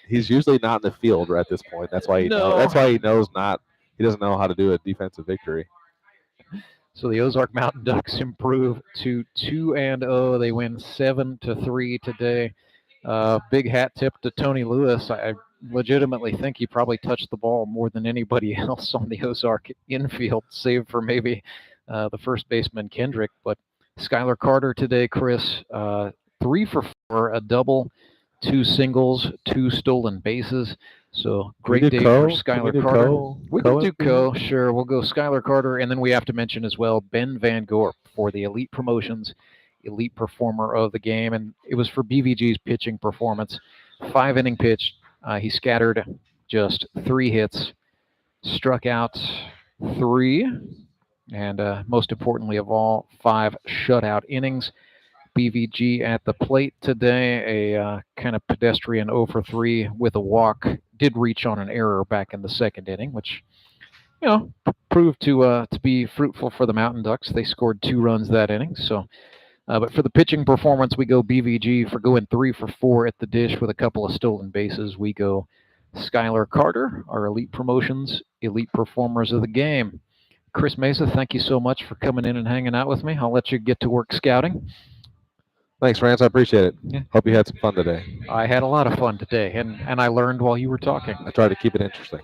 he's usually not in the field right at this point. That's why he knows not. He doesn't know how to do a defensive victory. So the Ozark Mountain Ducks improve to 2-0. They win 7-3 today. Big hat tip to Tony Lewis. I legitimately think he probably touched the ball more than anybody else on the Ozark infield, save for maybe the first baseman Kendrick. But Skylar Carter today, Chris, 3 for 4, a double, 2 singles, 2 stolen bases. So great day for Skylar Carter. We can do Co. Sure, we'll go Skylar Carter, and then we have to mention as well Ben Van Gorp for the Elite Promotions Elite Performer of the game, and it was for BVG's pitching performance. 5-inning pitch. He scattered just 3 hits, struck out 3, and most importantly of all, 5 shutout innings. BVG at the plate today, a kind of pedestrian 0 for 3 with a walk. Did reach on an error back in the 2nd inning, which, you know, proved to be fruitful for the Mountain Ducks. They scored 2 runs that inning. So, but for the pitching performance, we go BVG for going 3 for 4 at the dish with a couple of stolen bases. We go Skylar Carter, our Elite Promotions Elite Performers of the game. Chris Mesa, thank you so much for coming in and hanging out with me. I'll let you get to work scouting. Thanks, Rance. I appreciate it. Yeah. Hope you had some fun today. I had a lot of fun today, and I learned while you were talking. I tried to keep it interesting.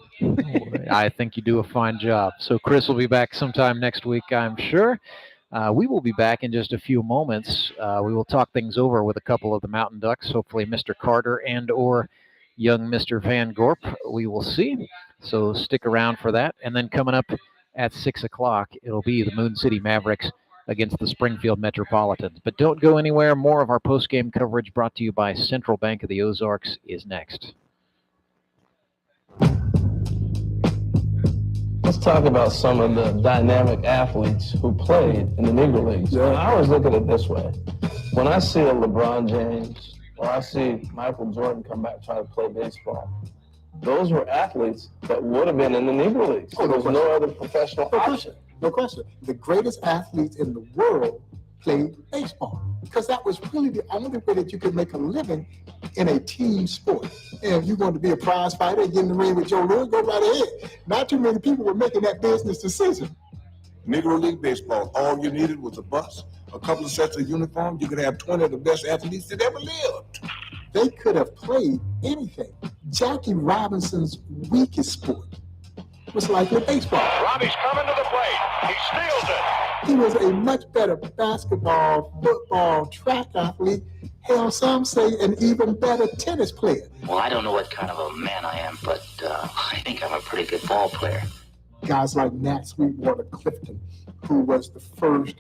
I think you do a fine job. So Chris will be back sometime next week, I'm sure. We will be back in just a few moments. We will talk things over with a couple of the Mountain Ducks, hopefully Mr. Carter and or young Mr. Van Gorp. We will see. So stick around for that. And then coming up at 6 o'clock, it'll be the Moon City Mavericks against the Springfield Metropolitans. But don't go anywhere. More of our post-game coverage brought to you by Central Bank of the Ozarks is next. Let's talk about some of the dynamic athletes who played in the Negro Leagues. Yeah. I always look at it this way. When I see a LeBron James or I see Michael Jordan come back try to play baseball, those were athletes that would have been in the Negro Leagues. Oh, There's no other professional option. No question. The greatest athletes in the world played baseball because that was really the only way that you could make a living in a team sport. And if you wanted to be a prize fighter and get in the ring with Joe Louis, go right ahead. Not too many people were making that business decision. Negro League baseball, all you needed was a bus, a couple of sets of uniforms. You could have 20 of the best athletes that ever lived. They could have played anything. Jackie Robinson's weakest sport was likely baseball. Robbie's coming to the plate. He steals it. He was a much better basketball, football, track athlete. Hell, some say an even better tennis player. Well, I don't know what kind of a man I am, but I think I'm a pretty good ball player. Guys like Nat Sweetwater Clifton, who was the first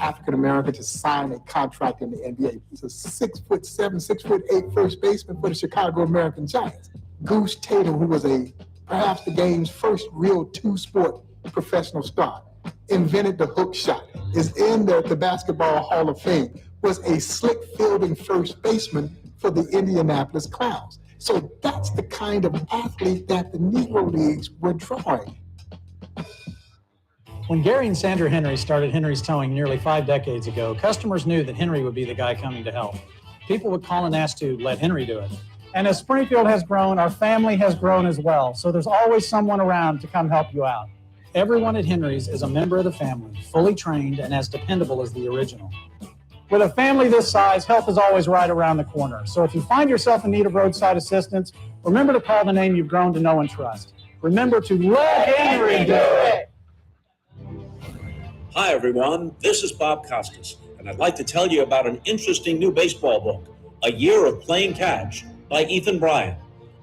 African-American to sign a contract in the NBA. He's a 6'7", 6'8" first baseman for the Chicago American Giants. Goose Tatum, who was perhaps the game's first real two-sport professional star, invented the hook shot, is in the Basketball Hall of Fame, was a slick fielding first baseman for the Indianapolis Clowns. So that's the kind of athlete that the Negro Leagues were drawing. When Gary and Sandra Henry started Henry's Towing nearly 5 decades ago, customers knew that Henry would be the guy coming to help. People would call and ask to let Henry do it. And as Springfield has grown, our family has grown as well. So there's always someone around to come help you out. Everyone at Henry's is a member of the family, fully trained and as dependable as the original. With a family this size, help is always right around the corner. So if you find yourself in need of roadside assistance, remember to call the name you've grown to know and trust. Remember to let Henry do it. Hi, everyone. This is Bob Costas, and I'd like to tell you about an interesting new baseball book, A Year of Playing Catch by Ethan Bryan.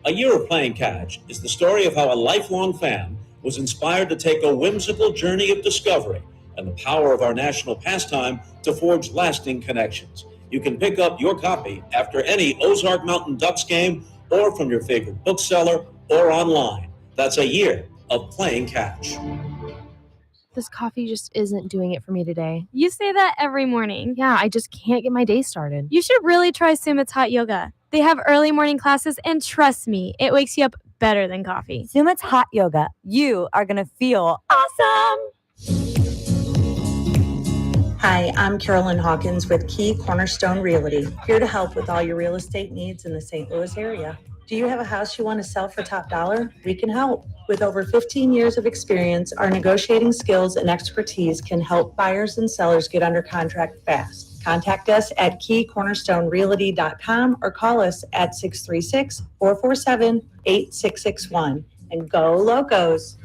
A Year of Playing Catch is the story of how a lifelong fan was inspired to take a whimsical journey of discovery and the power of our national pastime to forge lasting connections. You can pick up your copy after any Ozark Mountain Ducks game or from your favorite bookseller or online. That's A Year of Playing Catch. This coffee just isn't doing it for me today. You say that every morning. Yeah, I just can't get my day started. You should really try Sumit's Hot Yoga. They have early morning classes, and trust me, it wakes you up better than coffee. Sumit's Hot Yoga. You are going to feel awesome. Hi, I'm Carolyn Hawkins with Key Cornerstone Realty, here to help with all your real estate needs in the St. Louis area. Do you have a house you want to sell for top dollar? We can help. With over 15 years of experience, our negotiating skills and expertise can help buyers and sellers get under contract fast. Contact us at keycornerstonerealty.com or call us at 636-447-8661. And go Locos!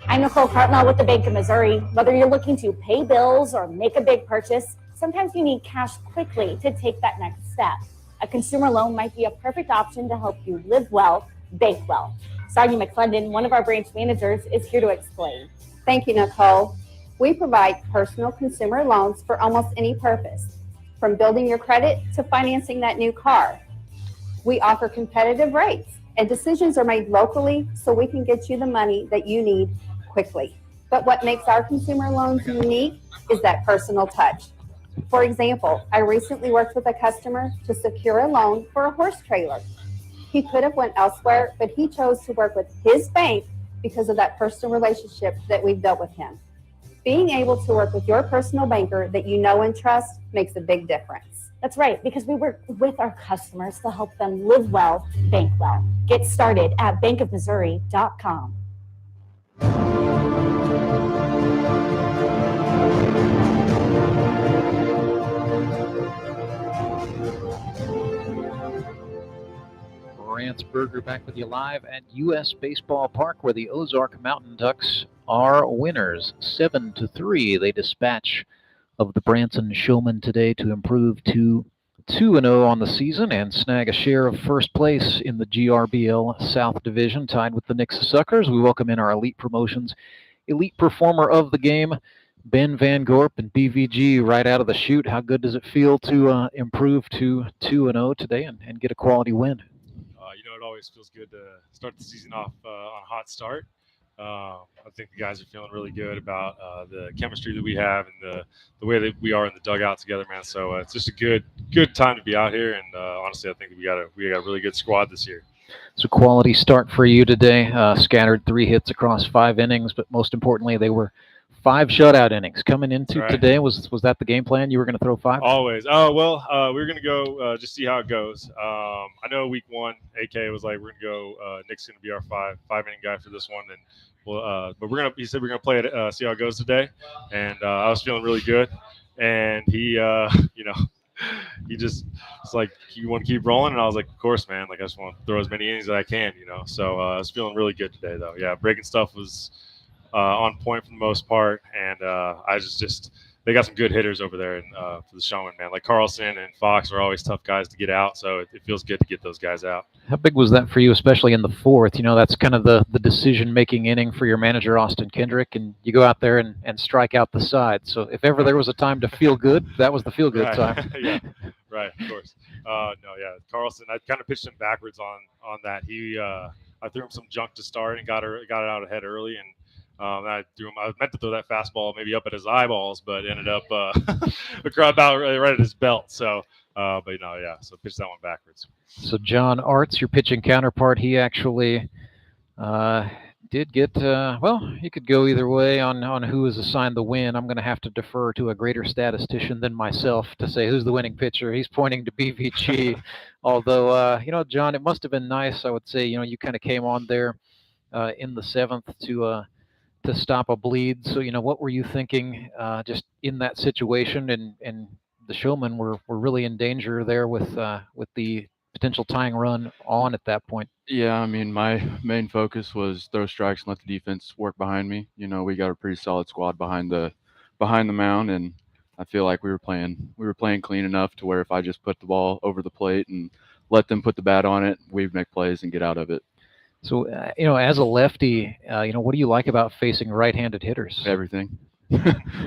I'm Nicole Cartmell with the Bank of Missouri. Whether you're looking to pay bills or make a big purchase, sometimes you need cash quickly to take that next step. A consumer loan might be a perfect option to help you live well, bank well. Sonia McClendon, one of our branch managers, is here to explain. Thank you, Nicole. We provide personal consumer loans for almost any purpose, from building your credit to financing that new car. We offer competitive rates, and decisions are made locally so we can get you the money that you need quickly. But what makes our consumer loans unique is that personal touch. For example, I recently worked with a customer to secure a loan for a horse trailer. He could have went elsewhere, but he chose to work with his bank because of that personal relationship that we've built with him. Being able to work with your personal banker that you know and trust makes a big difference. That's right, because we work with our customers to help them live well, bank well. Get started at bankofmissouri.com. Rance Berger back with you live at U.S. Baseball Park, where the Ozark Mountain Ducks are winners. 7-3, they dispatch of the Branson Showmen today to improve to 2-0 on the season and snag a share of first place in the GRBL South Division, tied with the Nixa Suckers. We welcome in our Elite Promotions Elite Performer of the game, Ben Van Gorp and BVG, right out of the chute. How good does it feel to improve to 2-0 today and get a quality win? It always feels good to start the season off on a hot start. I think the guys are feeling really good about the chemistry that we have and the way that we are in the dugout together, man. So it's just a good time to be out here. And honestly, I think we got a really good squad this year. It's a quality start for you today. Scattered 3 hits across 5 innings, but most importantly, they were 5 shutout innings coming into today. Was that the game plan? You were going to throw 5? Always. Oh, well, we were going to go just see how it goes. I know week 1, AK was like, we're going to go, Nick's going to be our 5-inning guy for this one. And we'll, but he said we're going to play it, see how it goes today. And I was feeling really good. And he, he just, it's like, you want to keep rolling? And I was like, of course, man. Like, I just want to throw as many innings as I can, So I was feeling really good today, though. Yeah, breaking stuff was on point for the most part, and I just they got some good hitters over there and for the Showman, man. Like Carlson and Fox are always tough guys to get out, so it feels good to get those guys out. How big was that for you, especially in the 4th? That's kind of the decision-making inning for your manager, Austin Kendrick, and you go out there and strike out the side. So if ever there was a time to feel good, that was the feel-good time. Yeah, right, of course. Carlson, I kind of pitched him backwards on that. I threw him some junk to start and got it out ahead early, and I was meant to throw that fastball maybe up at his eyeballs, but ended up about right at his belt. So, so pitched that one backwards. So John Arts, your pitching counterpart, he actually did get, well, you could go either way on who is assigned the win. I'm going to have to defer to a greater statistician than myself to say who's the winning pitcher. He's pointing to BVG. Although, John, it must have been nice. I would say, you kind of came on there in the 7th to stop a bleed. So, what were you thinking just in that situation? And the Showmen were really in danger there with the potential tying run on at that point. Yeah, I mean, my main focus was throw strikes and let the defense work behind me. We got a pretty solid squad behind the mound, and I feel like we were playing clean enough to where if I just put the ball over the plate and let them put the bat on it, we'd make plays and get out of it. So, as a lefty, what do you like about facing right-handed hitters? Everything.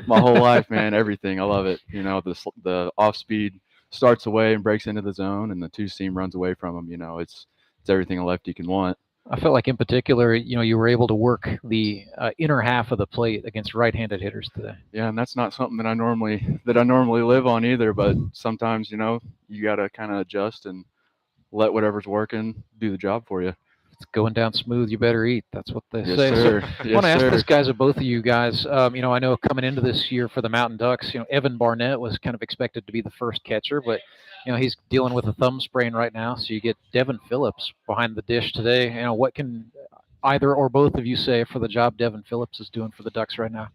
My whole life, man, everything. I love it. The off speed starts away and breaks into the zone, and the two-seam runs away from them. It's everything a lefty can want. I felt like in particular, you were able to work the inner half of the plate against right-handed hitters today. Yeah, and that's not something that I normally live on either. But sometimes, you got to kind of adjust and let whatever's working do the job for you. It's going down smooth, you better eat. That's what they Yes, say. sir. So Yes, I want to ask sir. this guys of both of you guys. I know coming into this year for the Mountain Ducks, Evan Barnett was kind of expected to be the first catcher, but he's dealing with a thumb sprain right now. So you get Devin Phillips behind the dish today. What can either or both of you say for the job Devin Phillips is doing for the Ducks right now?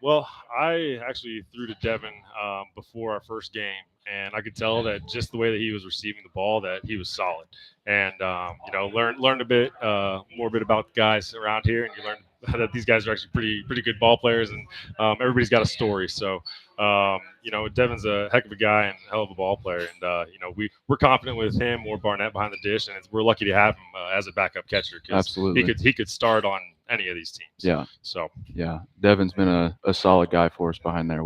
Well, I actually threw to Devin before our first game, and I could tell that just the way that he was receiving the ball, that he was solid. And learned a bit more about the guys around here, and you learn that these guys are actually pretty good ball players, and everybody's got a story. So Devin's a heck of a guy and a hell of a ball player, and we're confident with him or Barnett behind the dish, and we're lucky to have him as a backup catcher because Absolutely. he could start on any of these teams. Yeah. So yeah, Devin's been a solid guy for us behind there.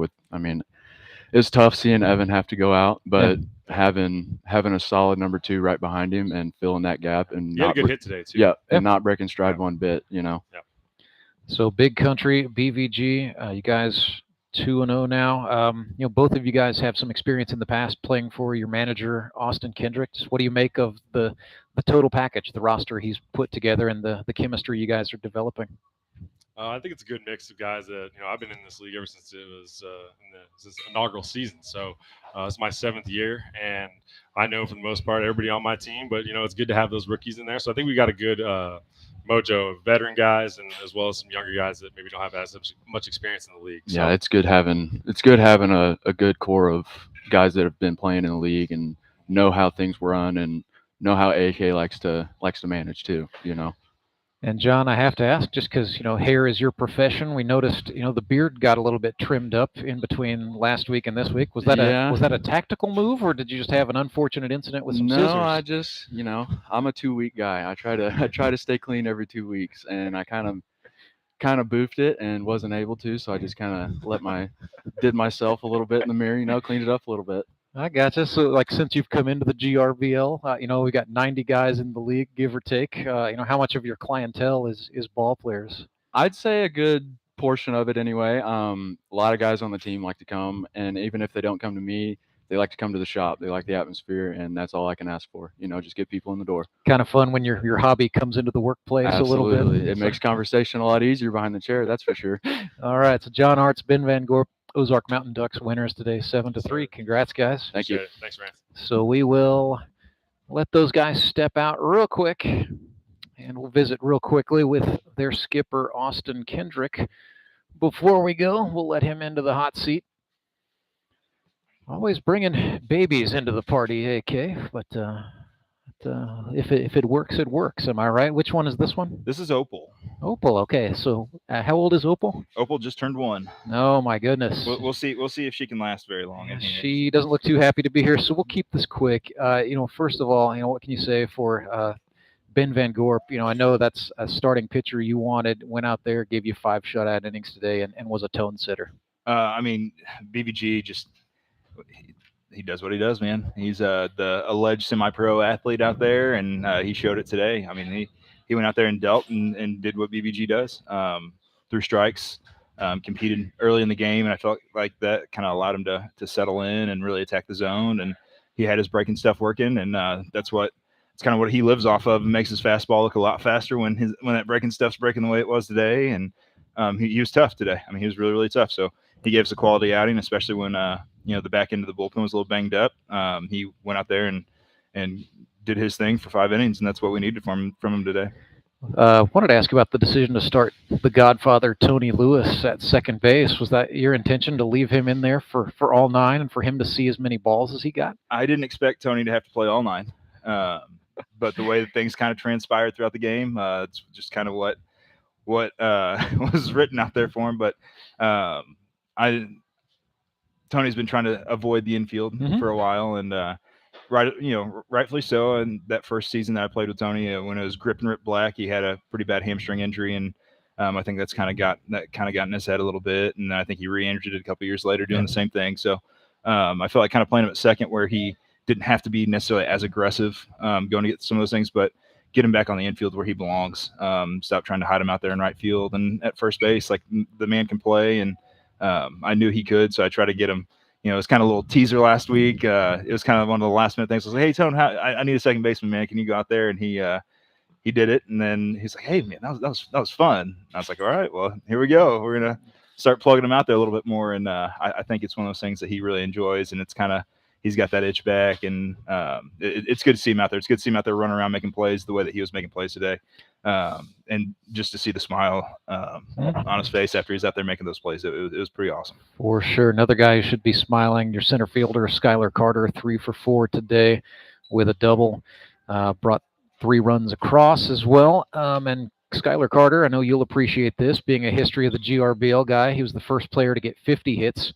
It's tough seeing Evan have to go out, but having a solid number 2 right behind him and filling that gap, and he had a good hit today too. Yeah, and not breaking stride one bit. Yeah. So Big Country, BVG, you guys 2-0 now. Both of you guys have some experience in the past playing for your manager, Austin Kendrick. What do you make of the total package, the roster he's put together, and the chemistry you guys are developing? I think it's a good mix of guys that I've been in this league ever since it was since inaugural season. So it's my 7th year, and I know for the most part everybody on my team. But it's good to have those rookies in there. So I think we got a good mojo of veteran guys, and as well as some younger guys that maybe don't have as much experience in the league. So. Yeah, it's good having a good core of guys that have been playing in the league and know how things run and know how AK likes to manage too. And John, I have to ask, just because hair is your profession, we noticed the beard got a little bit trimmed up in between last week and this week. Was that a tactical move, or did you just have an unfortunate incident with some scissors? No, I just I'm a 2-week guy. I try to stay clean every 2 weeks, and I kind of boofed it and wasn't able to, so I just kind of did myself a little bit in the mirror, cleaned it up a little bit. I gotcha. So, since you've come into the GRBL, we got 90 guys in the league, give or take. How much of your clientele is ball players? I'd say a good portion of it anyway. A lot of guys on the team like to come, and even if they don't come to me, they like to come to the shop. They like the atmosphere, and that's all I can ask for. Just get people in the door. Kind of fun when your hobby comes into the workplace. Absolutely. A little bit. It makes conversation a lot easier behind the chair, that's for sure. All right. So John Arts, Ben Van Gorp, Ozark Mountain Ducks winners today, 7-3. Congrats, guys. Thank you. Thanks, Rance. So we will let those guys step out real quick, and we'll visit real quickly with their skipper, Austin Kendrick. Before we go, we'll let him into the hot seat. Always bringing babies into the party, AK, but if it works, it works. Am I right? Which one is this one? This is Opal. Opal. Okay. So how old is Opal? Opal just turned 1. Oh my goodness. We'll see. We'll see if she can last very long. She doesn't look too happy to be here, so we'll keep this quick. First of all, what can you say for Ben Van Gorp? I know that's a starting pitcher you wanted. Went out there, gave you 5 shutout innings today, and was a tone setter. BBG just. He does what he does, man. He's the alleged semi-pro athlete out there, and he showed it today. He went out there and dealt and did what BBG does. Threw strikes, competed early in the game, and I felt like that kind of allowed him to settle in and really attack the zone. And he had his breaking stuff working, and that's what it's kind of what he lives off of and makes his fastball look a lot faster when that breaking stuff's breaking the way it was today. And he was tough today. I mean, he was really, really tough. So he gave us a quality outing, especially when the back end of the bullpen was a little banged up. He went out there and did his thing for 5 innings, and that's what we needed from him today. Wanted to ask about the decision to start the Godfather Tony Lewis at second base. Was that your intention to leave him in there for all 9 and for him to see as many balls as he got? I didn't expect Tony to have to play all 9. But the way that things kind of transpired throughout the game, it's just kind of what was written out there for him. But Tony's been trying to avoid the infield for a while, and rightfully so. And that first season that I played with Tony, when it was grip and rip black, he had a pretty bad hamstring injury, and I think that's kind of got in his head a little bit. And I think he re-injured it a couple years later doing the same thing. So I felt like kind of playing him at second, where he didn't have to be necessarily as aggressive going to get some of those things, but get him back on the infield where he belongs. Stop trying to hide him out there in right field and at first base. Like, the man can play, and I knew he could, so I tried to get him. It was kind of a little teaser last week. It was kind of one of the last minute things. I was like, "Hey, Tone, I need a second baseman, man. Can you go out there?" And he did it. And then he's like, "Hey, man, that was fun." And I was like, "All right, well, here we go. We're gonna start plugging him out there a little bit more." And I think it's one of those things that he really enjoys, and it's kind of, he's got that itch back, and it's good to see him out there. It's good to see him out there running around making plays the way that he was making plays today, and just to see the smile on his face after he's out there making those plays, it was pretty awesome. For sure. Another guy who should be smiling, your center fielder, Skylar Carter, 3 for 4 today with a double. Brought 3 runs across as well. And Skylar Carter, I know you'll appreciate this, being a history of the GRBL guy. He was the first player to get 50 hits.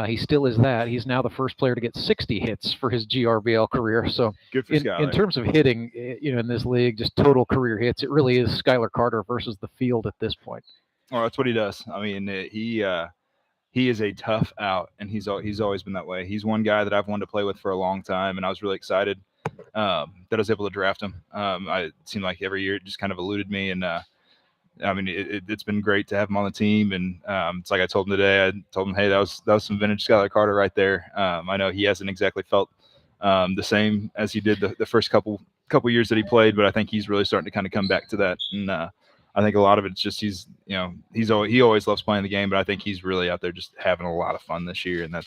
He still is that. He's now the first player to get 60 hits for his GRBL career. So good for Skylar. In terms of hitting, in this league, just total career hits, it really is Skylar Carter versus the field at this point. Well, that's what he does. I mean, he is a tough out, and he's always been that way. He's one guy that I've wanted to play with for a long time, and I was really excited that I was able to draft him. It seemed like every year it just kind of eluded me, and I mean, it's been great to have him on the team, and it's like I told him today. I told him, "Hey, that was some vintage Skylar Carter right there." I know he hasn't exactly felt the same as he did the first couple years that he played, but I think he's really starting to kind of come back to that. And I think a lot of it's just he always loves playing the game, but I think he's really out there just having a lot of fun this year, and I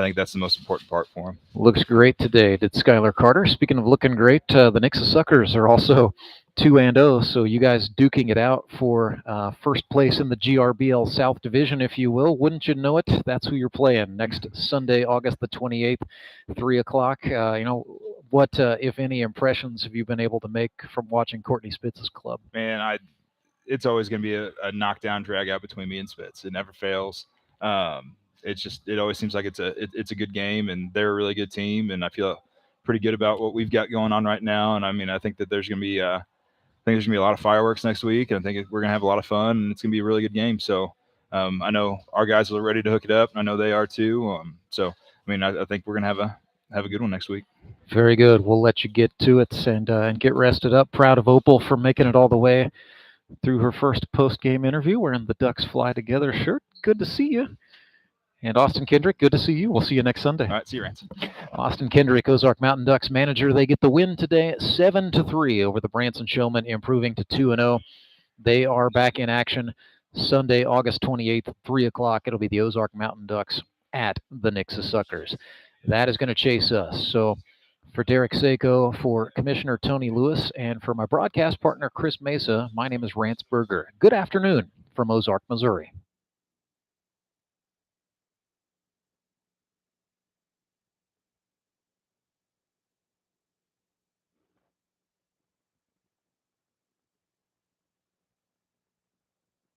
think that's the most important part for him. Looks great today, did Skylar Carter. Speaking of looking great, the Nixa Suckers are also 2-0, so you guys duking it out for first place in the GRBL South Division, if you will. Wouldn't you know it? That's who you're playing next Sunday, August the 28th, 3 o'clock. What, if any, impressions have you been able to make from watching Courtney Spitz's club? Man, it's always going to be a knockdown drag out between me and Spitz. It never fails. It always seems like it's a good game, and they're a really good team, and I feel pretty good about what we've got going on right now. And I mean, I think that there's going to be a lot of fireworks next week, and I think we're going to have a lot of fun, and it's going to be a really good game. So I know our guys are ready to hook it up, and I know they are too. So I mean, I think we're going to have a good one next week. Very good. We'll let you get to it and get rested up. Proud of Opal for making it all the way through her first post-game interview wearing the Ducks Fly Together shirt. Good to see you. And Austin Kendrick, good to see you. We'll see you next Sunday. All right, see you, Rance. Austin Kendrick, Ozark Mountain Ducks manager. They get the win today, 7-3 over the Branson Showmen, improving to 2-0. They are back in action Sunday, August 28th, 3 o'clock. It'll be the Ozark Mountain Ducks at the Nixa Suckers. That is going to chase us. So for Derek Sako, for Commissioner Tony Lewis, and for my broadcast partner, Chris Mesa, my name is Rance Berger. Good afternoon from Ozark, Missouri.